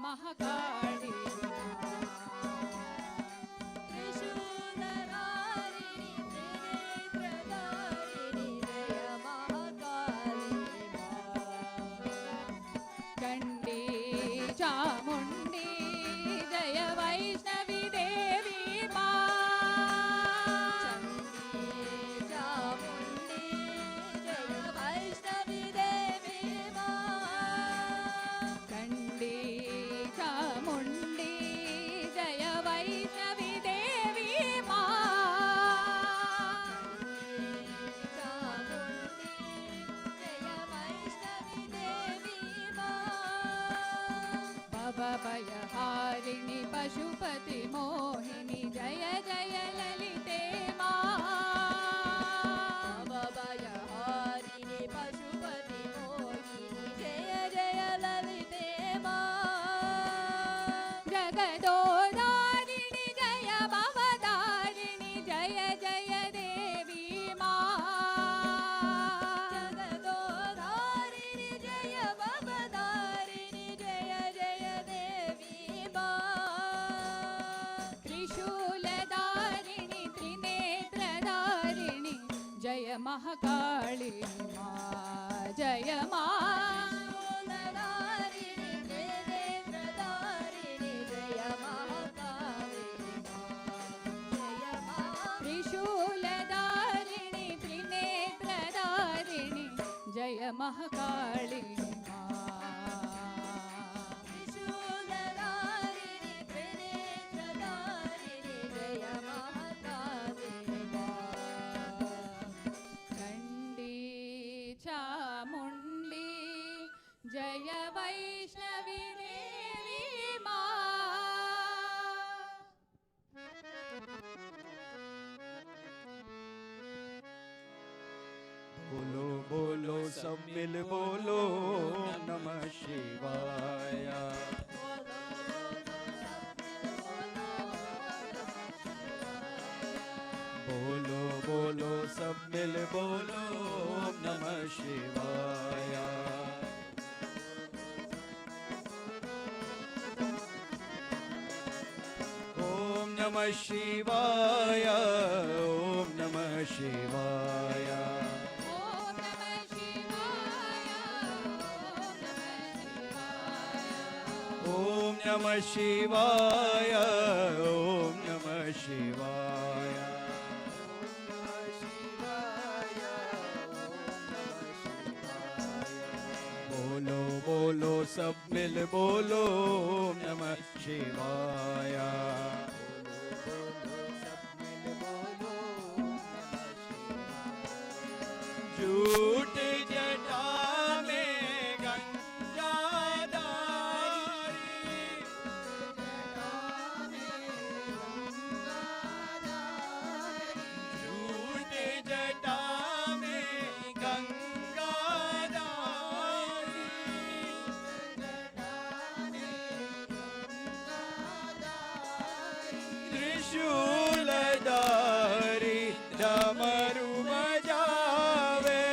महाकाली त्रिशूलधारिणि त्रिनेत्रधारिणि जय महाकाली भवभयहारिणि पशुपति मोहिनी जय जय ललिते मा भवभयहारिणि पशुपति मोहिनी जय जय ललिते मा जगदोदारिणि जय भवदारिणि जय जय देवी मा जगदोधारिणि जय भवदारिणि जय जय देवी मा त्रिशूलधारिणि त्रिनेत्रधारिणि जय महाकाली मा जय मा त्रिशूलधारिणि त्रिनेत्रधारिणि जय महाकाली मा जय मा त्रिशूलधारिणि त्रिनेत्रधारिणि जय महाकाली मा त्रिशूलधारिणि त्रिनेत्रधारिणि जय महाकाली मा चण्डी चामुण्डी जय वैष्णवी देवी मा बोलो बोलो सब मिल बोलो नमः शिवाय। बोलो बोलो सब मिल बोलो नमः शिवाय। ओम नमः शिवाय ओम नमः शिवाय। ओम नमः शिवाय ओम नमः शिवाय। बोलो बोलो सब मिल बोलो ओम नमः शिवाय। झूठ जटा में त्रिशूलधारी डमरू बजावे।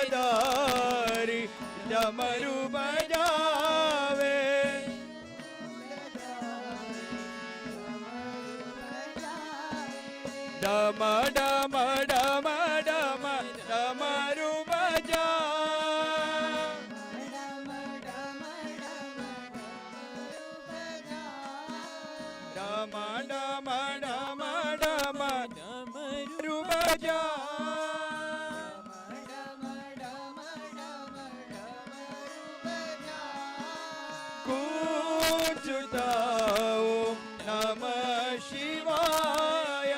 त्रिशूलधारी डमरू बजावे। डम डम डम डम डमरू बजा। डम डम डम डम डमरू बजा। गूंजता ओम नमः शिवाय।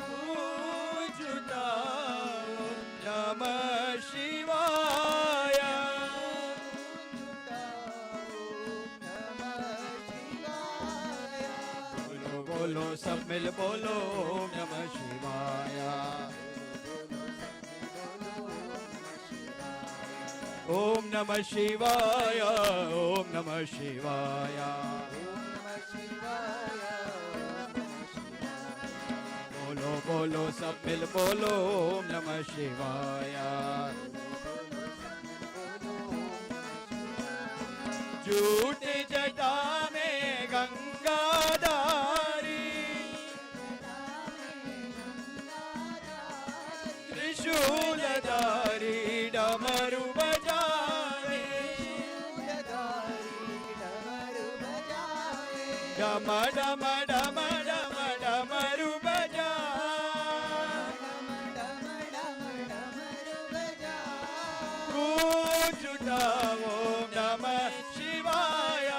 गूंजता ओम नमः शिवाय। बोलो बोलो सब मिल बोलो ओम नमः शिवाय। ओम नमः शिवाय ओम नमः शिवाय। बोलो बोलो सब मिल बोलो ओम नमः शिवाय। झूठ जटा में गंगाधारी। त्रिशूलधारी डमरू बजावे। डम डम डम डम डमरू बजा। गूंजता ओम नमः शिवाय।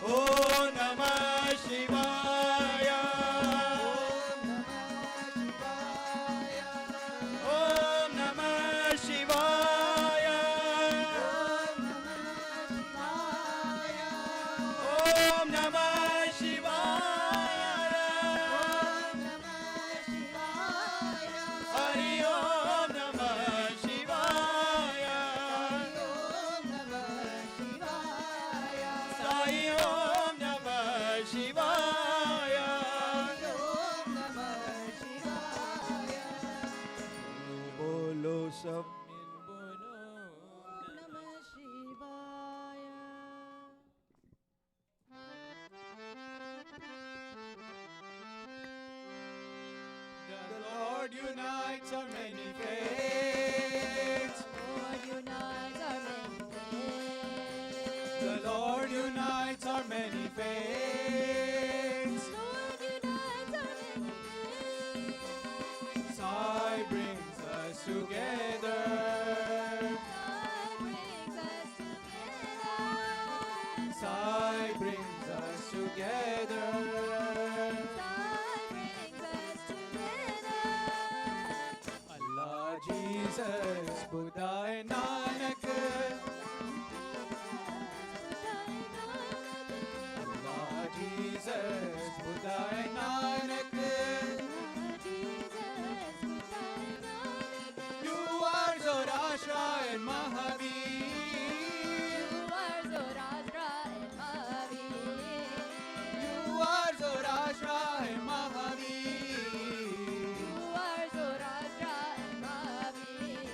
Om Namah Shivaya. Om Namah Shivaya. Om Namah Shivaya. Hari Om Namah Shivaya. Sai Om Namah Shivaya. Bolo sab min bolo. The Lord unites our many faiths. The Lord unites our many faiths. Sai brings us together. Sai brings us together. Allah, Jesus, Buddha and Nanak. Allah, Jesus, Buddha and Nanak. You are Zoroaster and Mahavir. You are Zoroaster and Mahavir. You are Zoroaster and Mahavir.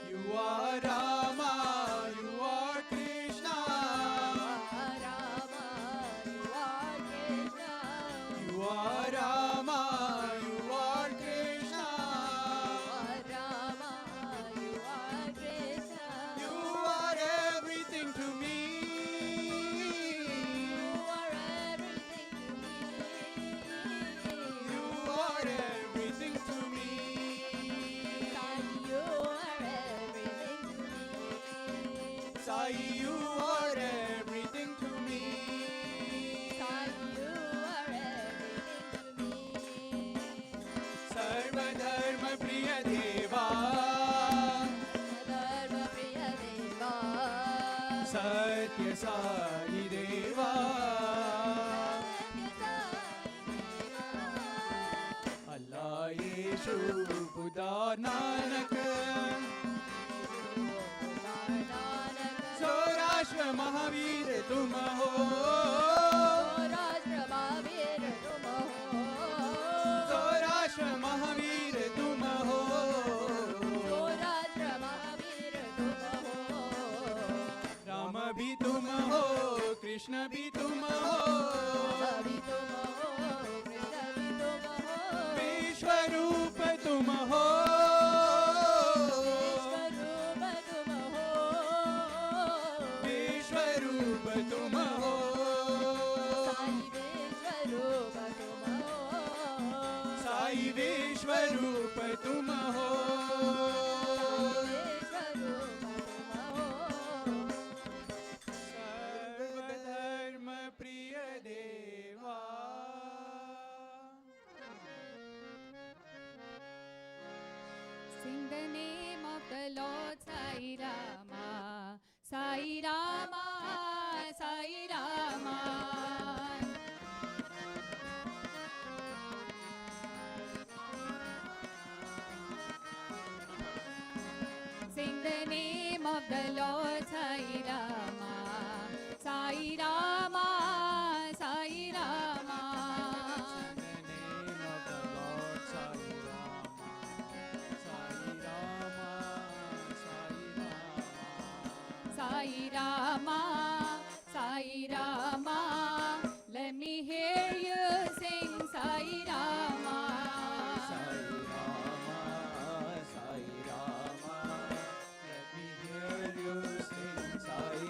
You are Rama, you are Krishna. You are Rama, you are Krishna. You are everything to me. You are everything to me. Sai, you are everything to me. Sarva Dharma Priya Deva. Sathya Sai Deva. Allah Yeshu Buddha Nanak. Zoroaster Mahavir tum ho. Zoroaster Mahavir tum ho. Rama bhi tum ho, Krishna bhi tum ho. Vishwarup tum ho. Vishwarup tum ho. Sai Vishwarup tum ho. Sarva Dharma Priya Deva. Sing the name of the Lord, Sai Rama, Sai Rama, Sai Rama. Sing the name of the Lord, Sai Rama, Sai Rama, Sai Rama. Sai Rama, Sai Rama, let me hear you sing Sai Rama. Sai Rama, Sai Rama, let me hear you sing Sai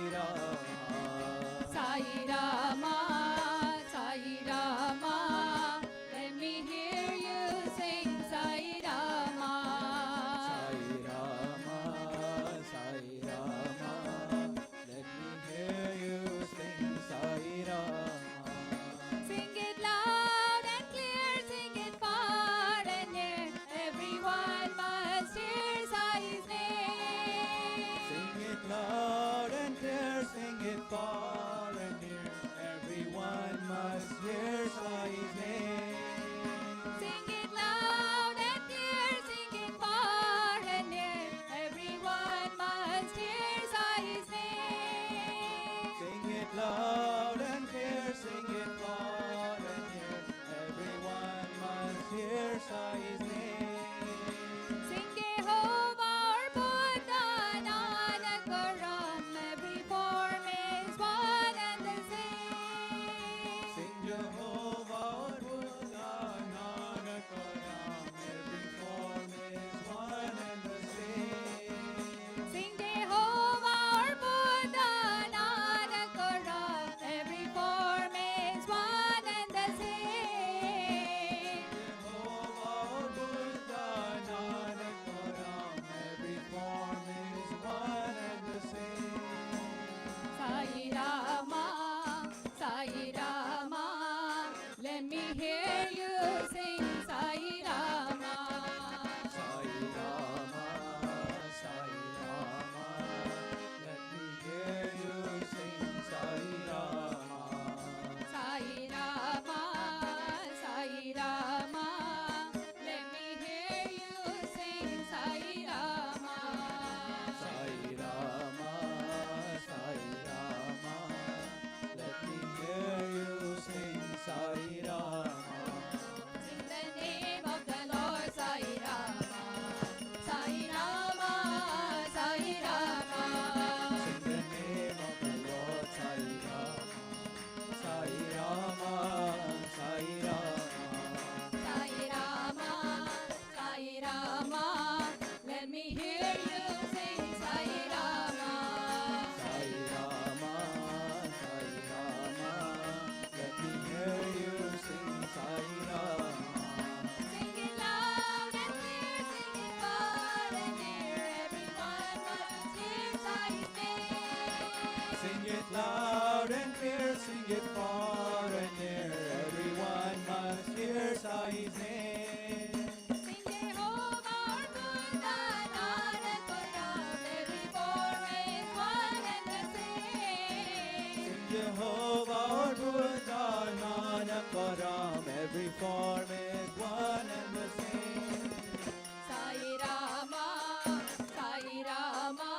Loud and clear, sing it far and near. Everyone must hear Sai's name. Sing Jehovah our good and honest Param. Every form is one and the same. Sing Jehovah our Buddha, Nanak Param. Every form is one and the same. Sai Rama, Sai Rama.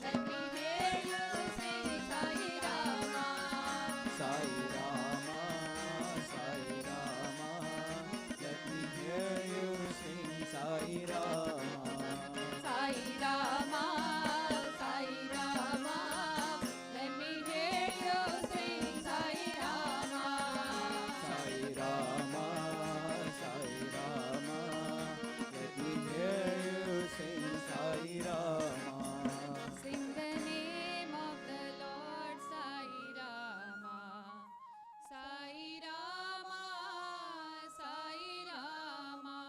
Let me hear you sing Sai Rama. Sai Rama, Sai Rama. Let me hear you sing Sai Rama. Sai Rama, Sai Rama. Let me hear you sing Sai Rama. Sai Rama, Sai Rama. Let me hear you sing Sai Rama. Sing the name of the Lord, Sai Rama. Sai Rama, Sai Rama.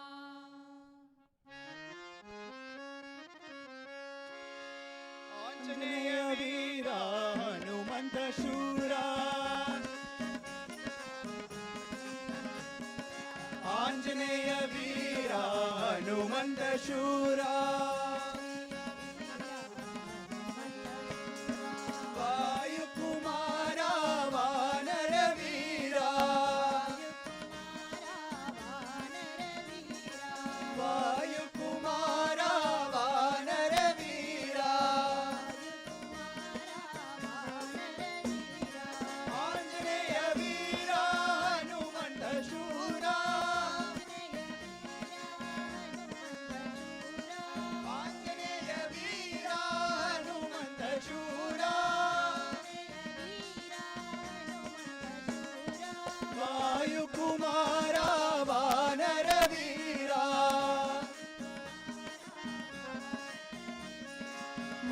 Anjaneya Veera, Hanumanta Shura. Anjaneya Veera, Hanumanta Shura. Vayu Kumara, Vanara Veera. Vayu Kumara, Vanara Veera. Anjaneya Veera, Hanumanta Shura. Anjaneya Veera, Hanumanta Shura. Vayu Kumara, Vanara Veera.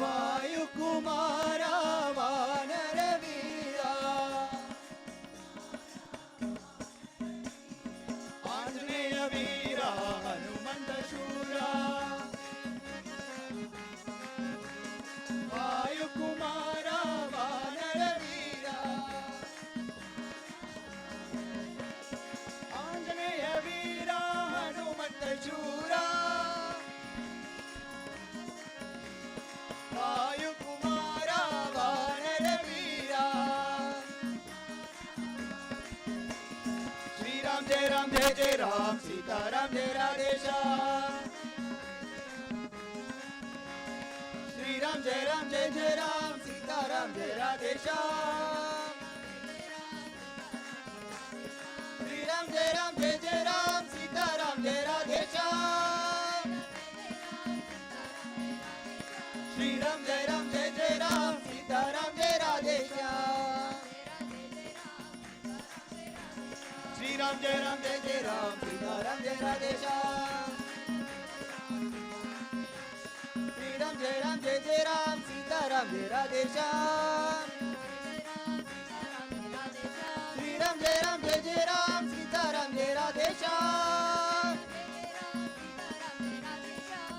Vayu Kumara, Vanara Veera. Anjaneya Veera, Hanumanta Shura. Vayu Kumara, Vanara Veera. Anjaneya Veera, Hanumanta Shura. Vayu Kumara, Vanara Veera. Shri Ram, Jai Ram, Jai Jai Ram, Sita Ram, Jai Radhe Shyam. Shri Ram, Jai Ram, Jai Jai Ram, Sita Ram, Jai Radhe Shyam. Shri Ram, Jai Ram, Jai Jai Ram, Sita Ram, Jai Radhe Shyam. Shri Ram, Jai Ram, Jai Jai Ram, Sita Ram, Jai Radhe Shyam. Shri Ram, Jai Ram, Jai Jai Ram, Sita Ram, Jai Radhe Shyam. Shri Ram, Jai Ram, Jai Jai Ram, Sita Ram, Jai Radhe Shyam. Shri Ram, Jai Ram, Jai Jai Ram, Sita Ram, Jai Radhe Shyam.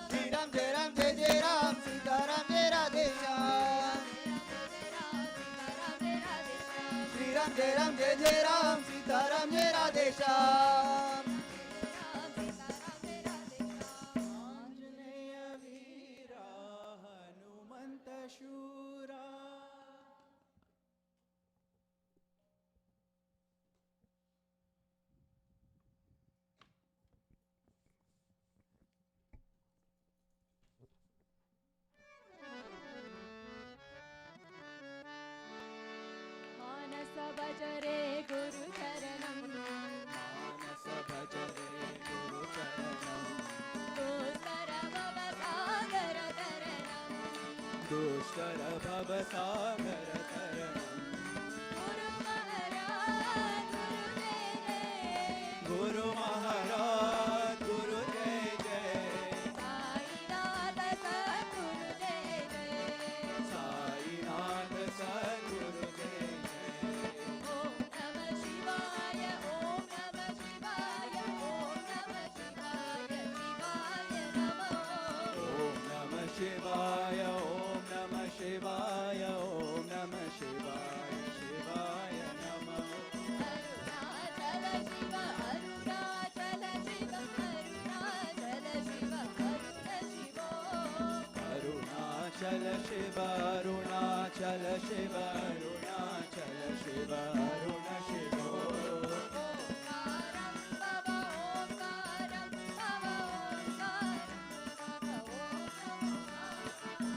Shri Ram, Jai Ram, Jai Jai Ram, Sita Ram, Jai Radhe Shyam. Shri Ram, Jai Ram, Jai Jai Ram, Sita Ram, Jai Radhe Shyam. Anjaneya Veera, Hanumanta Shura. Manasa bhajare Guru charanam. Manasa bhajare Guru charanam. Dushkara bhava sagara taranam. Dushkara bhava sagara taranam. Guru Maharaj, Guru Jai Jai. Guru Maharaj, Guru Jai Jai. Sainath Sadguru Jai Jai. Sainath Sadguru Jai Jai. Om Namah Shivaya, Om Namah Shivaya, Om Namah Shivaya, Shivaya Namo. Om Namah Shivaya, Om Namah Shivaya, Om Namah Shivaya. Arunachal Shiv Arunachal Shiv Arunachal Shiv Arun शिवो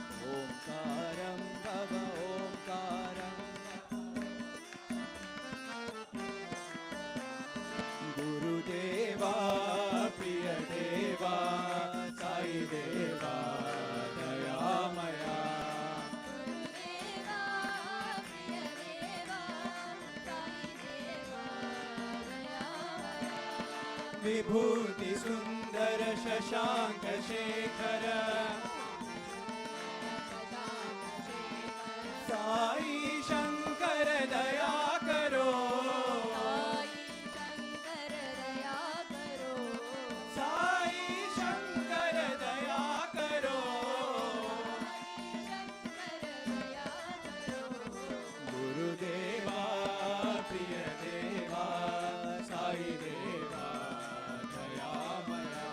ओंकारं भव ओंकारं गुरुदेवा प्रिय देवा साई देवा दयामया विभूति सुंदर शशांक शेखर साई शंकर दया करो साई शंकर दया करो गुरुदेवा प्रिय देवा साई देवा दयामया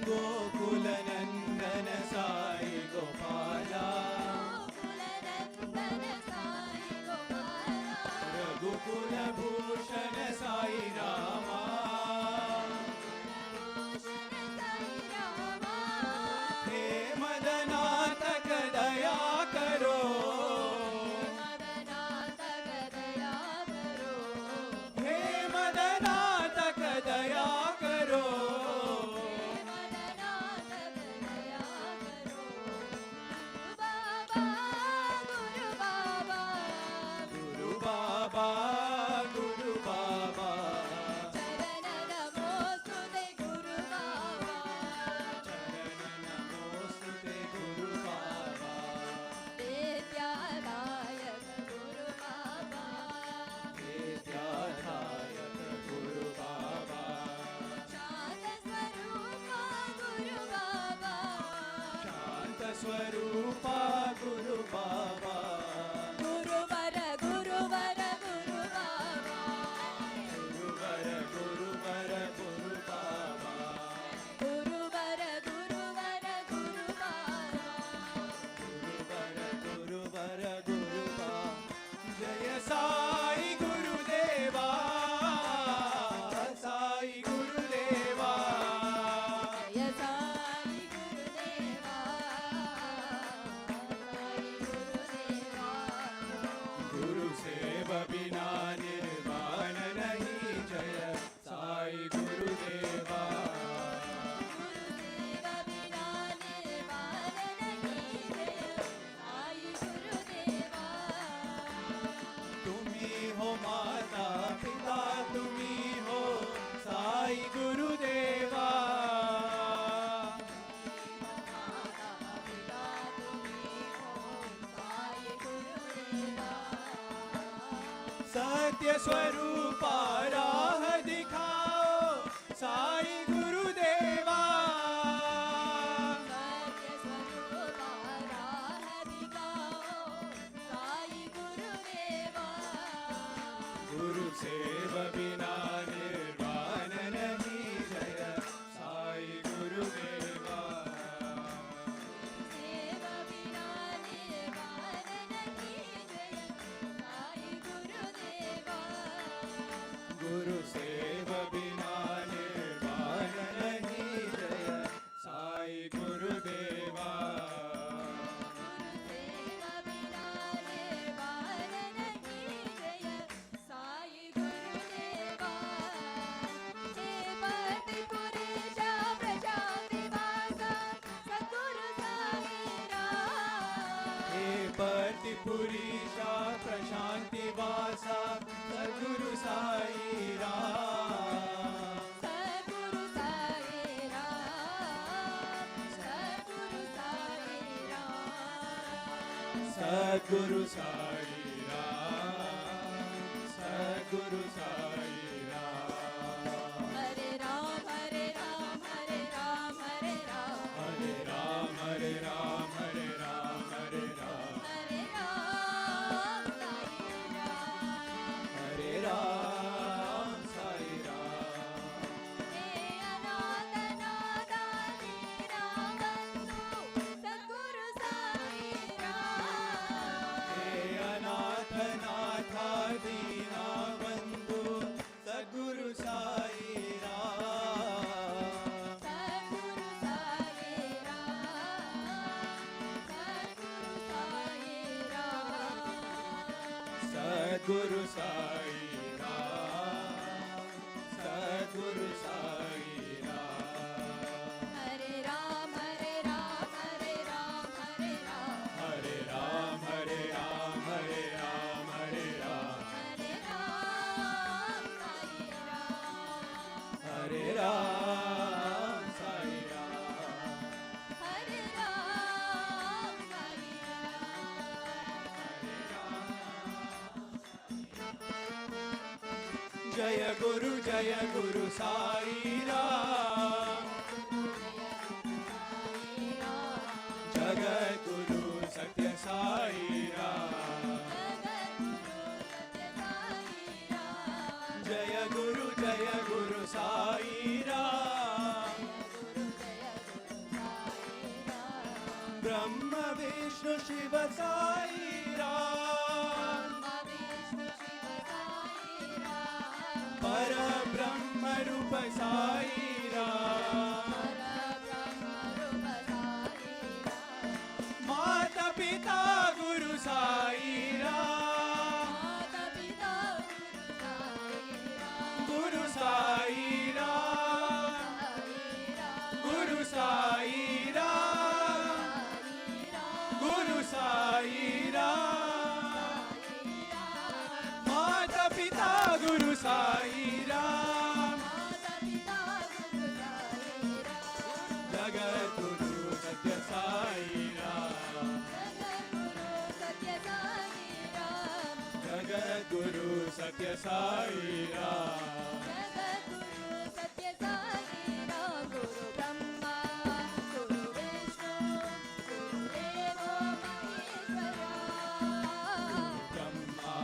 गोकुल नंदन साई गोपाला रघुकुल भूषण साई रामा हे मदनातक दया करो हे मदनातक दया करो गुरु बाबा गुरु बाबा चरण नमोस्तुते गुरु बाबा विद्यादायक गुरु बाबा शांत स्वरूपा गुरु बाबा गुरुवर गुरुवर गुरु बाबा गुरुवर गुरुवर गुरु बाबा गुरुवर गुरुवर गुरु बाबा गुरुवर गुरुवर गुरु बाबा जय साई गुरुदेवा साई गुरुदेवा जय साई गुरुदेवा गुरु सेव बिना निर्वाण नहीं जय साई गुरुदेवा तुम्ही हो माता पिता तुम्ही हो साई गुरुदेवा सत्य स्वरूपा राह दिखाओ साई गुरुदेवा सत्य स्वरूपा राह दिखाओ साई गुरुदेवा गुरु सेव बिना निर्वाण नहीं जय साई गुरुदेवा सेव बिना निर्वाण नहीं जय साई गुरुदेवा गुरु सेव बिना निर्वाण नहीं जय साई गुरुदेवा पुरीशा प्रशांति वासा सद्गुरु साई राम सद्गुरु साई राम सद्गुरु साई राम सद्गुरु साई राम सद्गुरु साई राम हरे राम हरे राम हरे राम हरे राम हरे राम हरे राम हरे राम हरे राम हरे Ram Sadguru Sai Ram, Sadguru Sai Ram. Hare Ram, Hare Ram, Hare Ram, Hare Ram. Hare Ram, Hare Ram, Hare Ram, Hare Ram. Hare Ram, Sai Ram. Hare Ram, Sai Ram. Hare Ram, Sai Jaya Guru Sai Ram. Jagat Guru Sathya Sai Ram. Jaya Guru Sai Ram. Brahma Vishnu Shiva Sai Ram. Para Brahma Rupa Sai Ram. Mata Pita Guru Sai Ram. Guru Sai Ram. Guru Sai Ram. Guru Sai Ram. Mata Pita Guru Sai Ram. Jagat Guru Sathya Sai Ram. Jagat Guru Sathya Sai Ram. Brahma,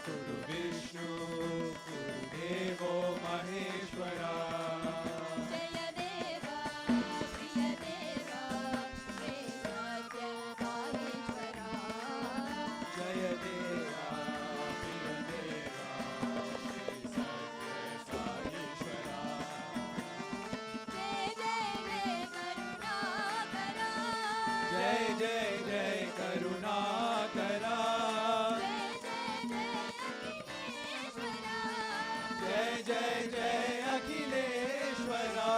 Guru Vishnu, Guru Devo Maheshwara. Jaya Deva, Priya Deva, Jaya Satya Maheshwara. Jaya Deva, Priya Deva, Jaya Satya Maheshwara. Jai Jai Jai Karunakara. Jai Jai Jai Akhileshwara.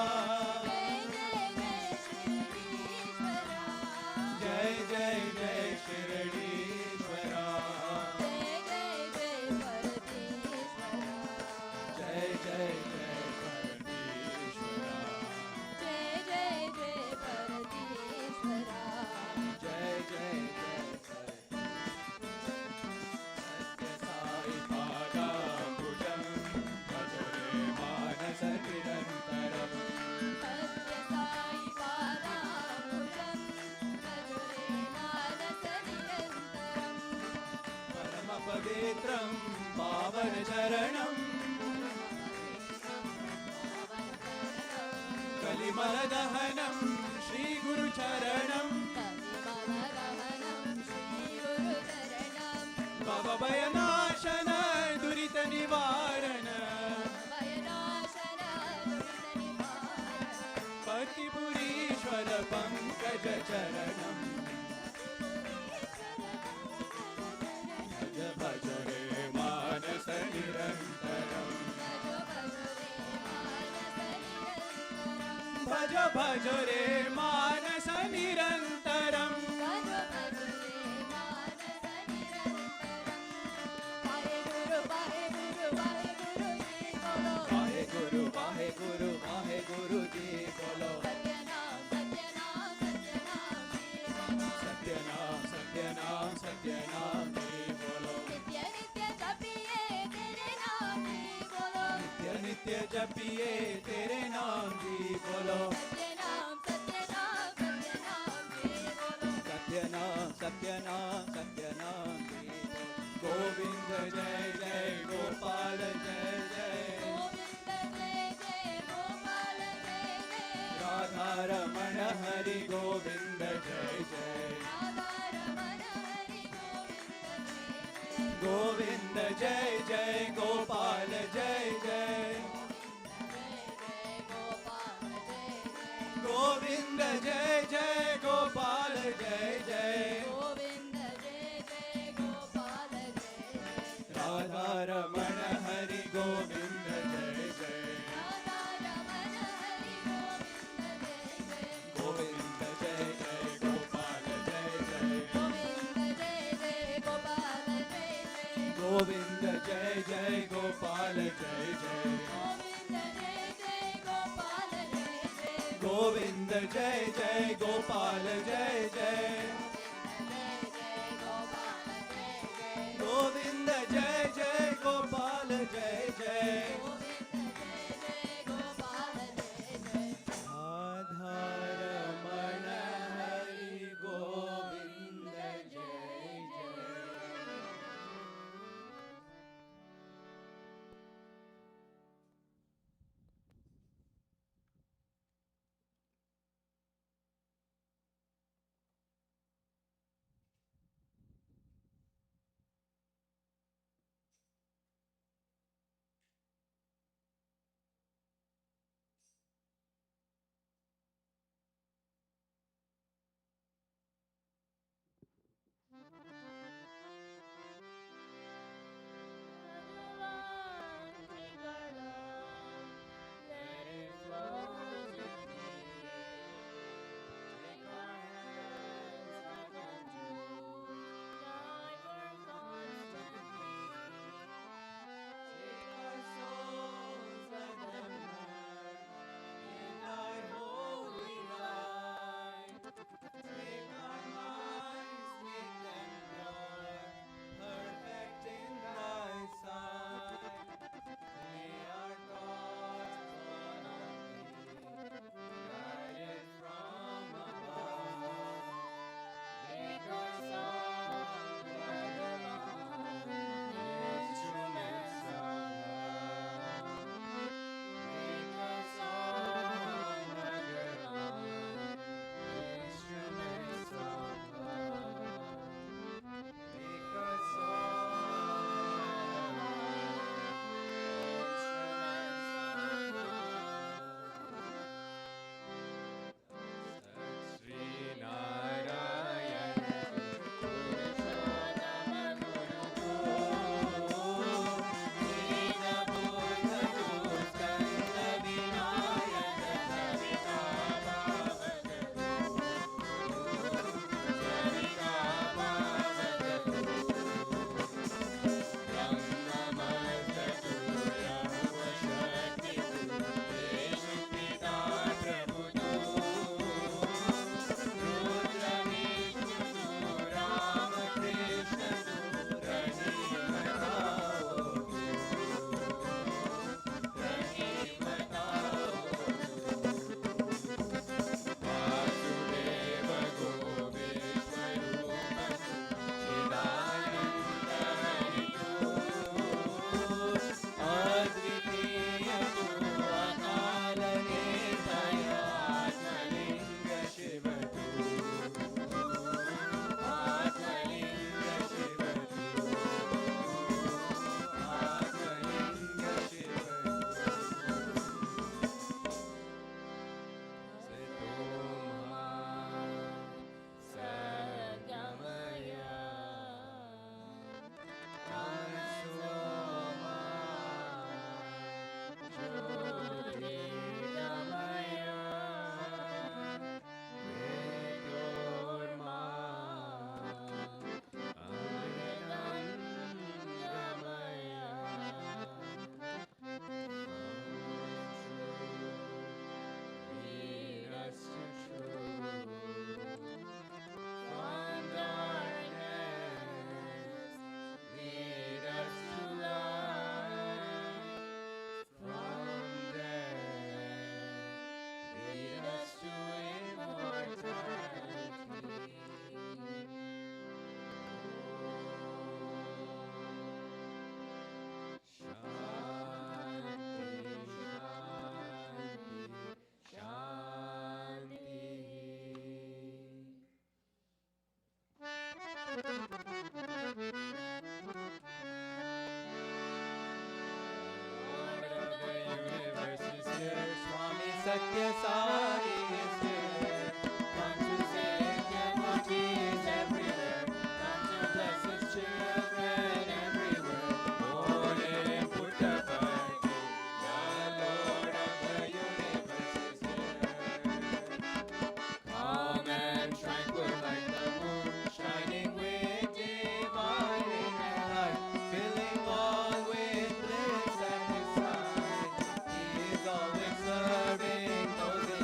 Jai Jai Jai Shirdishwara. Jai Jai Jai Paratishwara. Jai Jai Jai Satya Sai Pada Bhujam Bhajare Manasa Nirantaram. Parama Pavitram Pavan Charanam. Kalimala Dahanam Shri Guru Charanam. Baba Bayanashana Durita Nivarana. Pati Purishwara Pankaja Charanam. Bhaja Bhajare Manasa Nirantaram. Bhaja Bhajare Manasa Nirantaram. Guru Ji bolo. Satyanam, Satyanam, Satyanam Ji bolo. Nitya Nitya japiye tere naam Ji bolo. Satyanam, Satyanam, Satyanam Ji bolo. Govinda Jai Jai, Gopal Jai Jai. Radha Ramana Hari Govinda Jai Jai. Govinda Jai Jai, Gopal Jai Jai. Govinda Jai Jai, Gopal Jai Jai. Govinda Jai Jai, Gopal Jai Jai. Govinda Jai Jai, Gopal Jai Jai. Adharamana Hari Govinda Jai Jai. Sathya Sai is here. Come to sing devotees everywhere. Come to bless His children everywhere. Born in Puttapati, the Lord of the universe is here. Calm and tranquil like the moon, shining with divine light, filling all with bliss at His side. He is always serving those in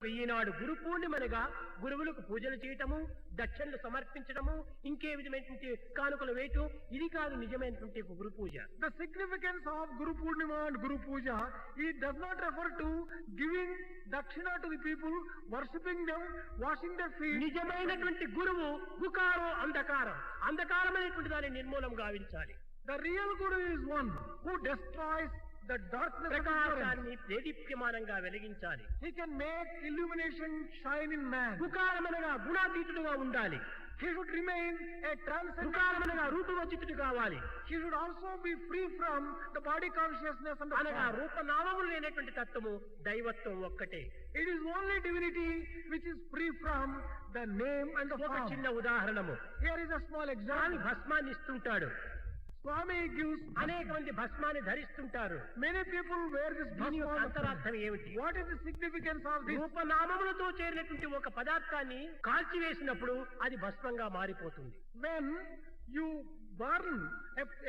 ఈనాడు గురు పూర్ణిమనగా గురువులకు పూజలు చేయటము, దక్షిణలు సమర్పించడము, ఇంకే విధమైనటువంటి కానుకలు వేయటం, ఇది కాదు నిజమైనటువంటి గురు పూజ. The significance of Guru Poornima and Guru Puja, it does not refer to giving dakshina to the people, worshipping them, washing their feet. నిజమైనటువంటి గురువు గుకారో అంధకారం, అంధకారమైనటువంటి దాన్ని నిర్మూలం గావించాలి. The real Guru is one who destroys the darkness of ప్రకాశాన్ని దేదీప్యమానంగా వెలిగించాలి. He can make illumination shine in man. గుకారమనగా గుణాతీతుడుగా ఉండాలి. He should remain a transcendent. గుకారమనగా రూపవచితుడు కావాలి. He should also be free from the body consciousness and the అనగా రూపనామములు లేనటువంటి తత్వము దైవత్వం ఒక్కటే. It is only divinity which is free from the name and the ఒక form. చిన్న ఉదాహరణము. Here is a small example. భస్మాన్ని ఇస్తుంటాడు. Swami gives అనేక మంది భస్మాన్ని ధరిస్తుంటారు. Many people wear this దీని యొక్క bhasma. అంతరార్థం ఏమిటి? What is the significance of this? రూపనామములతో చేరినటువంటి ఒక పదార్థాన్ని కాల్చివేసినప్పుడు అది భస్మంగా మారిపోతుంది. When you burn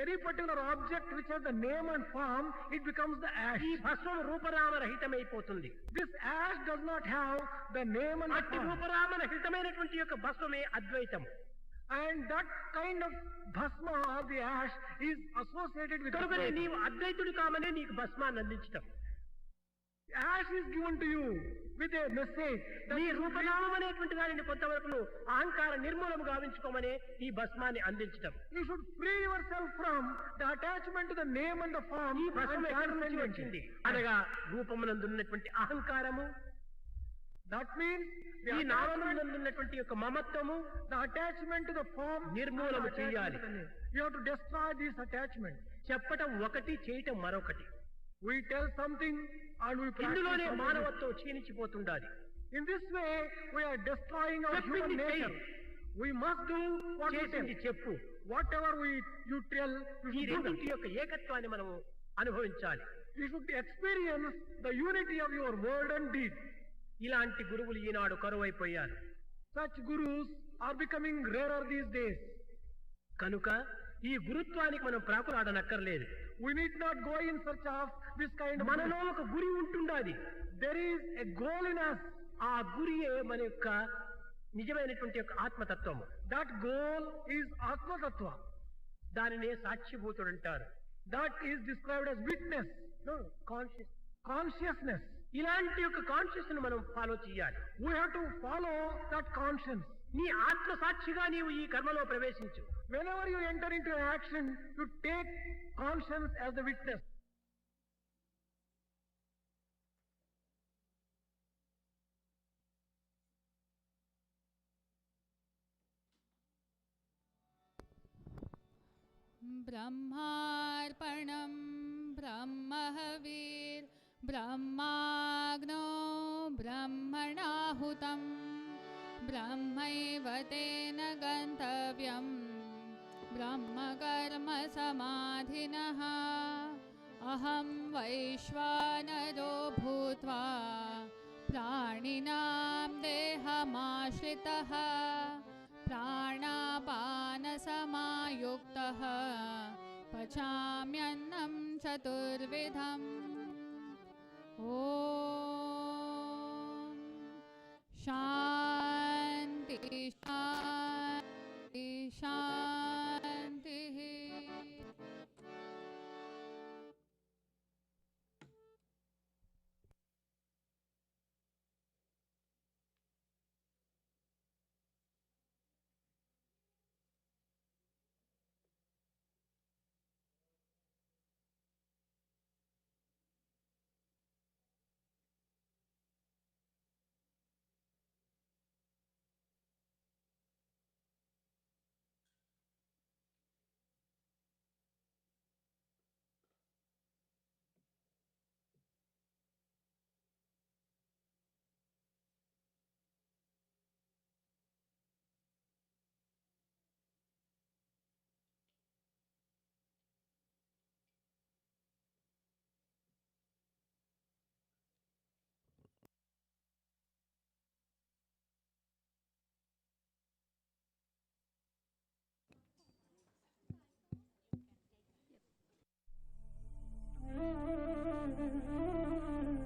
any particular object which has the name and form, it becomes the ash. ఈ భస్మం రూపనామ రహితమైపోతుంది. This ash does not have the name and the అట్టి form. రూపనామ రహితమైనటువంటి యొక్క భస్మమే అద్వైతం. And that kind of bhasma or the ash is associated with కనుకనే Advaita. నీవు అద్వైతుడు కామనే నీకు భస్మాన్ని అందించటం. Ash is given to you with a message. నీ రూపనామం అనేటువంటి దానిని కొంతవరకు అహంకార నిర్మూలము గావించుకోమనే ఈ భస్మాన్ని అందించటం. You should free yourself from the attachment to the name and the form. ఈ భస్మం and ఎక్కడి నుంచి transcendent. వచ్చింది? అనగా రూపమునందున్నటువంటి అహంకారము, That means the ఈ attachment, నామమునందున్నటువంటి యొక్క మమత్వము the attachment to the form. నిర్మూలము and the చేయాలి. attachment to the name. You have to destroy this attachment. చెప్పటం ఒకటి, చేయటం మరొకటి. We tell something and we practice ఇందులోనే something. మానవత్వం క్షీణించిపోతుండాలి. In this way, we are destroying our human చెప్పింది nature. చెయ్యి. We must do what we tell. చేసింది చెప్పు. Whatever you tell, you ఈ should do that. రెండింటి యొక్క ఏకత్వాన్ని మనము అనుభవించాలి. You should experience the unity of your word and deed. ఇలాంటి గురువులు ఈనాడు కరువైపోయారు. Such gurus are becoming rarer these days. కనుక ఈ గురుత్వానికి మనం ప్రాకులాడనక్కర్లేదు. We need not go in search of this kind of. మనలో ఒక గురి ఉంటుండాలి. There is a goal in us. ఆ గురియే మన యొక్క నిజమైనటువంటి యొక్క ఆత్మతత్వము. That goal is Atma Tattva. దానినే సాక్షిభూతుడు అంటారు. That is described as witness. No, Consciousness. ఇలాంటి యొక్క కాన్షియస్ ను మనం ఫాలో చేయాలి. We have to follow that conscience. నీ ఆత్మ సాక్షిగా నీవు ఈ కర్మలో ప్రవేశించు. Whenever you enter into an action, you take conscience as the witness. ब्रह्मार्पणं ब्रह्महविर् ब्रह्माग्नो ब्रह्मणाहुतं ब्रह्मैव तेन गन्तव्यं ब्रह्मकर्मसमाधिनः अहं वैश्वानरो भूत्वा प्राणिनां देहमाश्रितः प्राणापानसमायुक्तः पचाम्यन्नं चतुर्विधम् ॐ शान्ति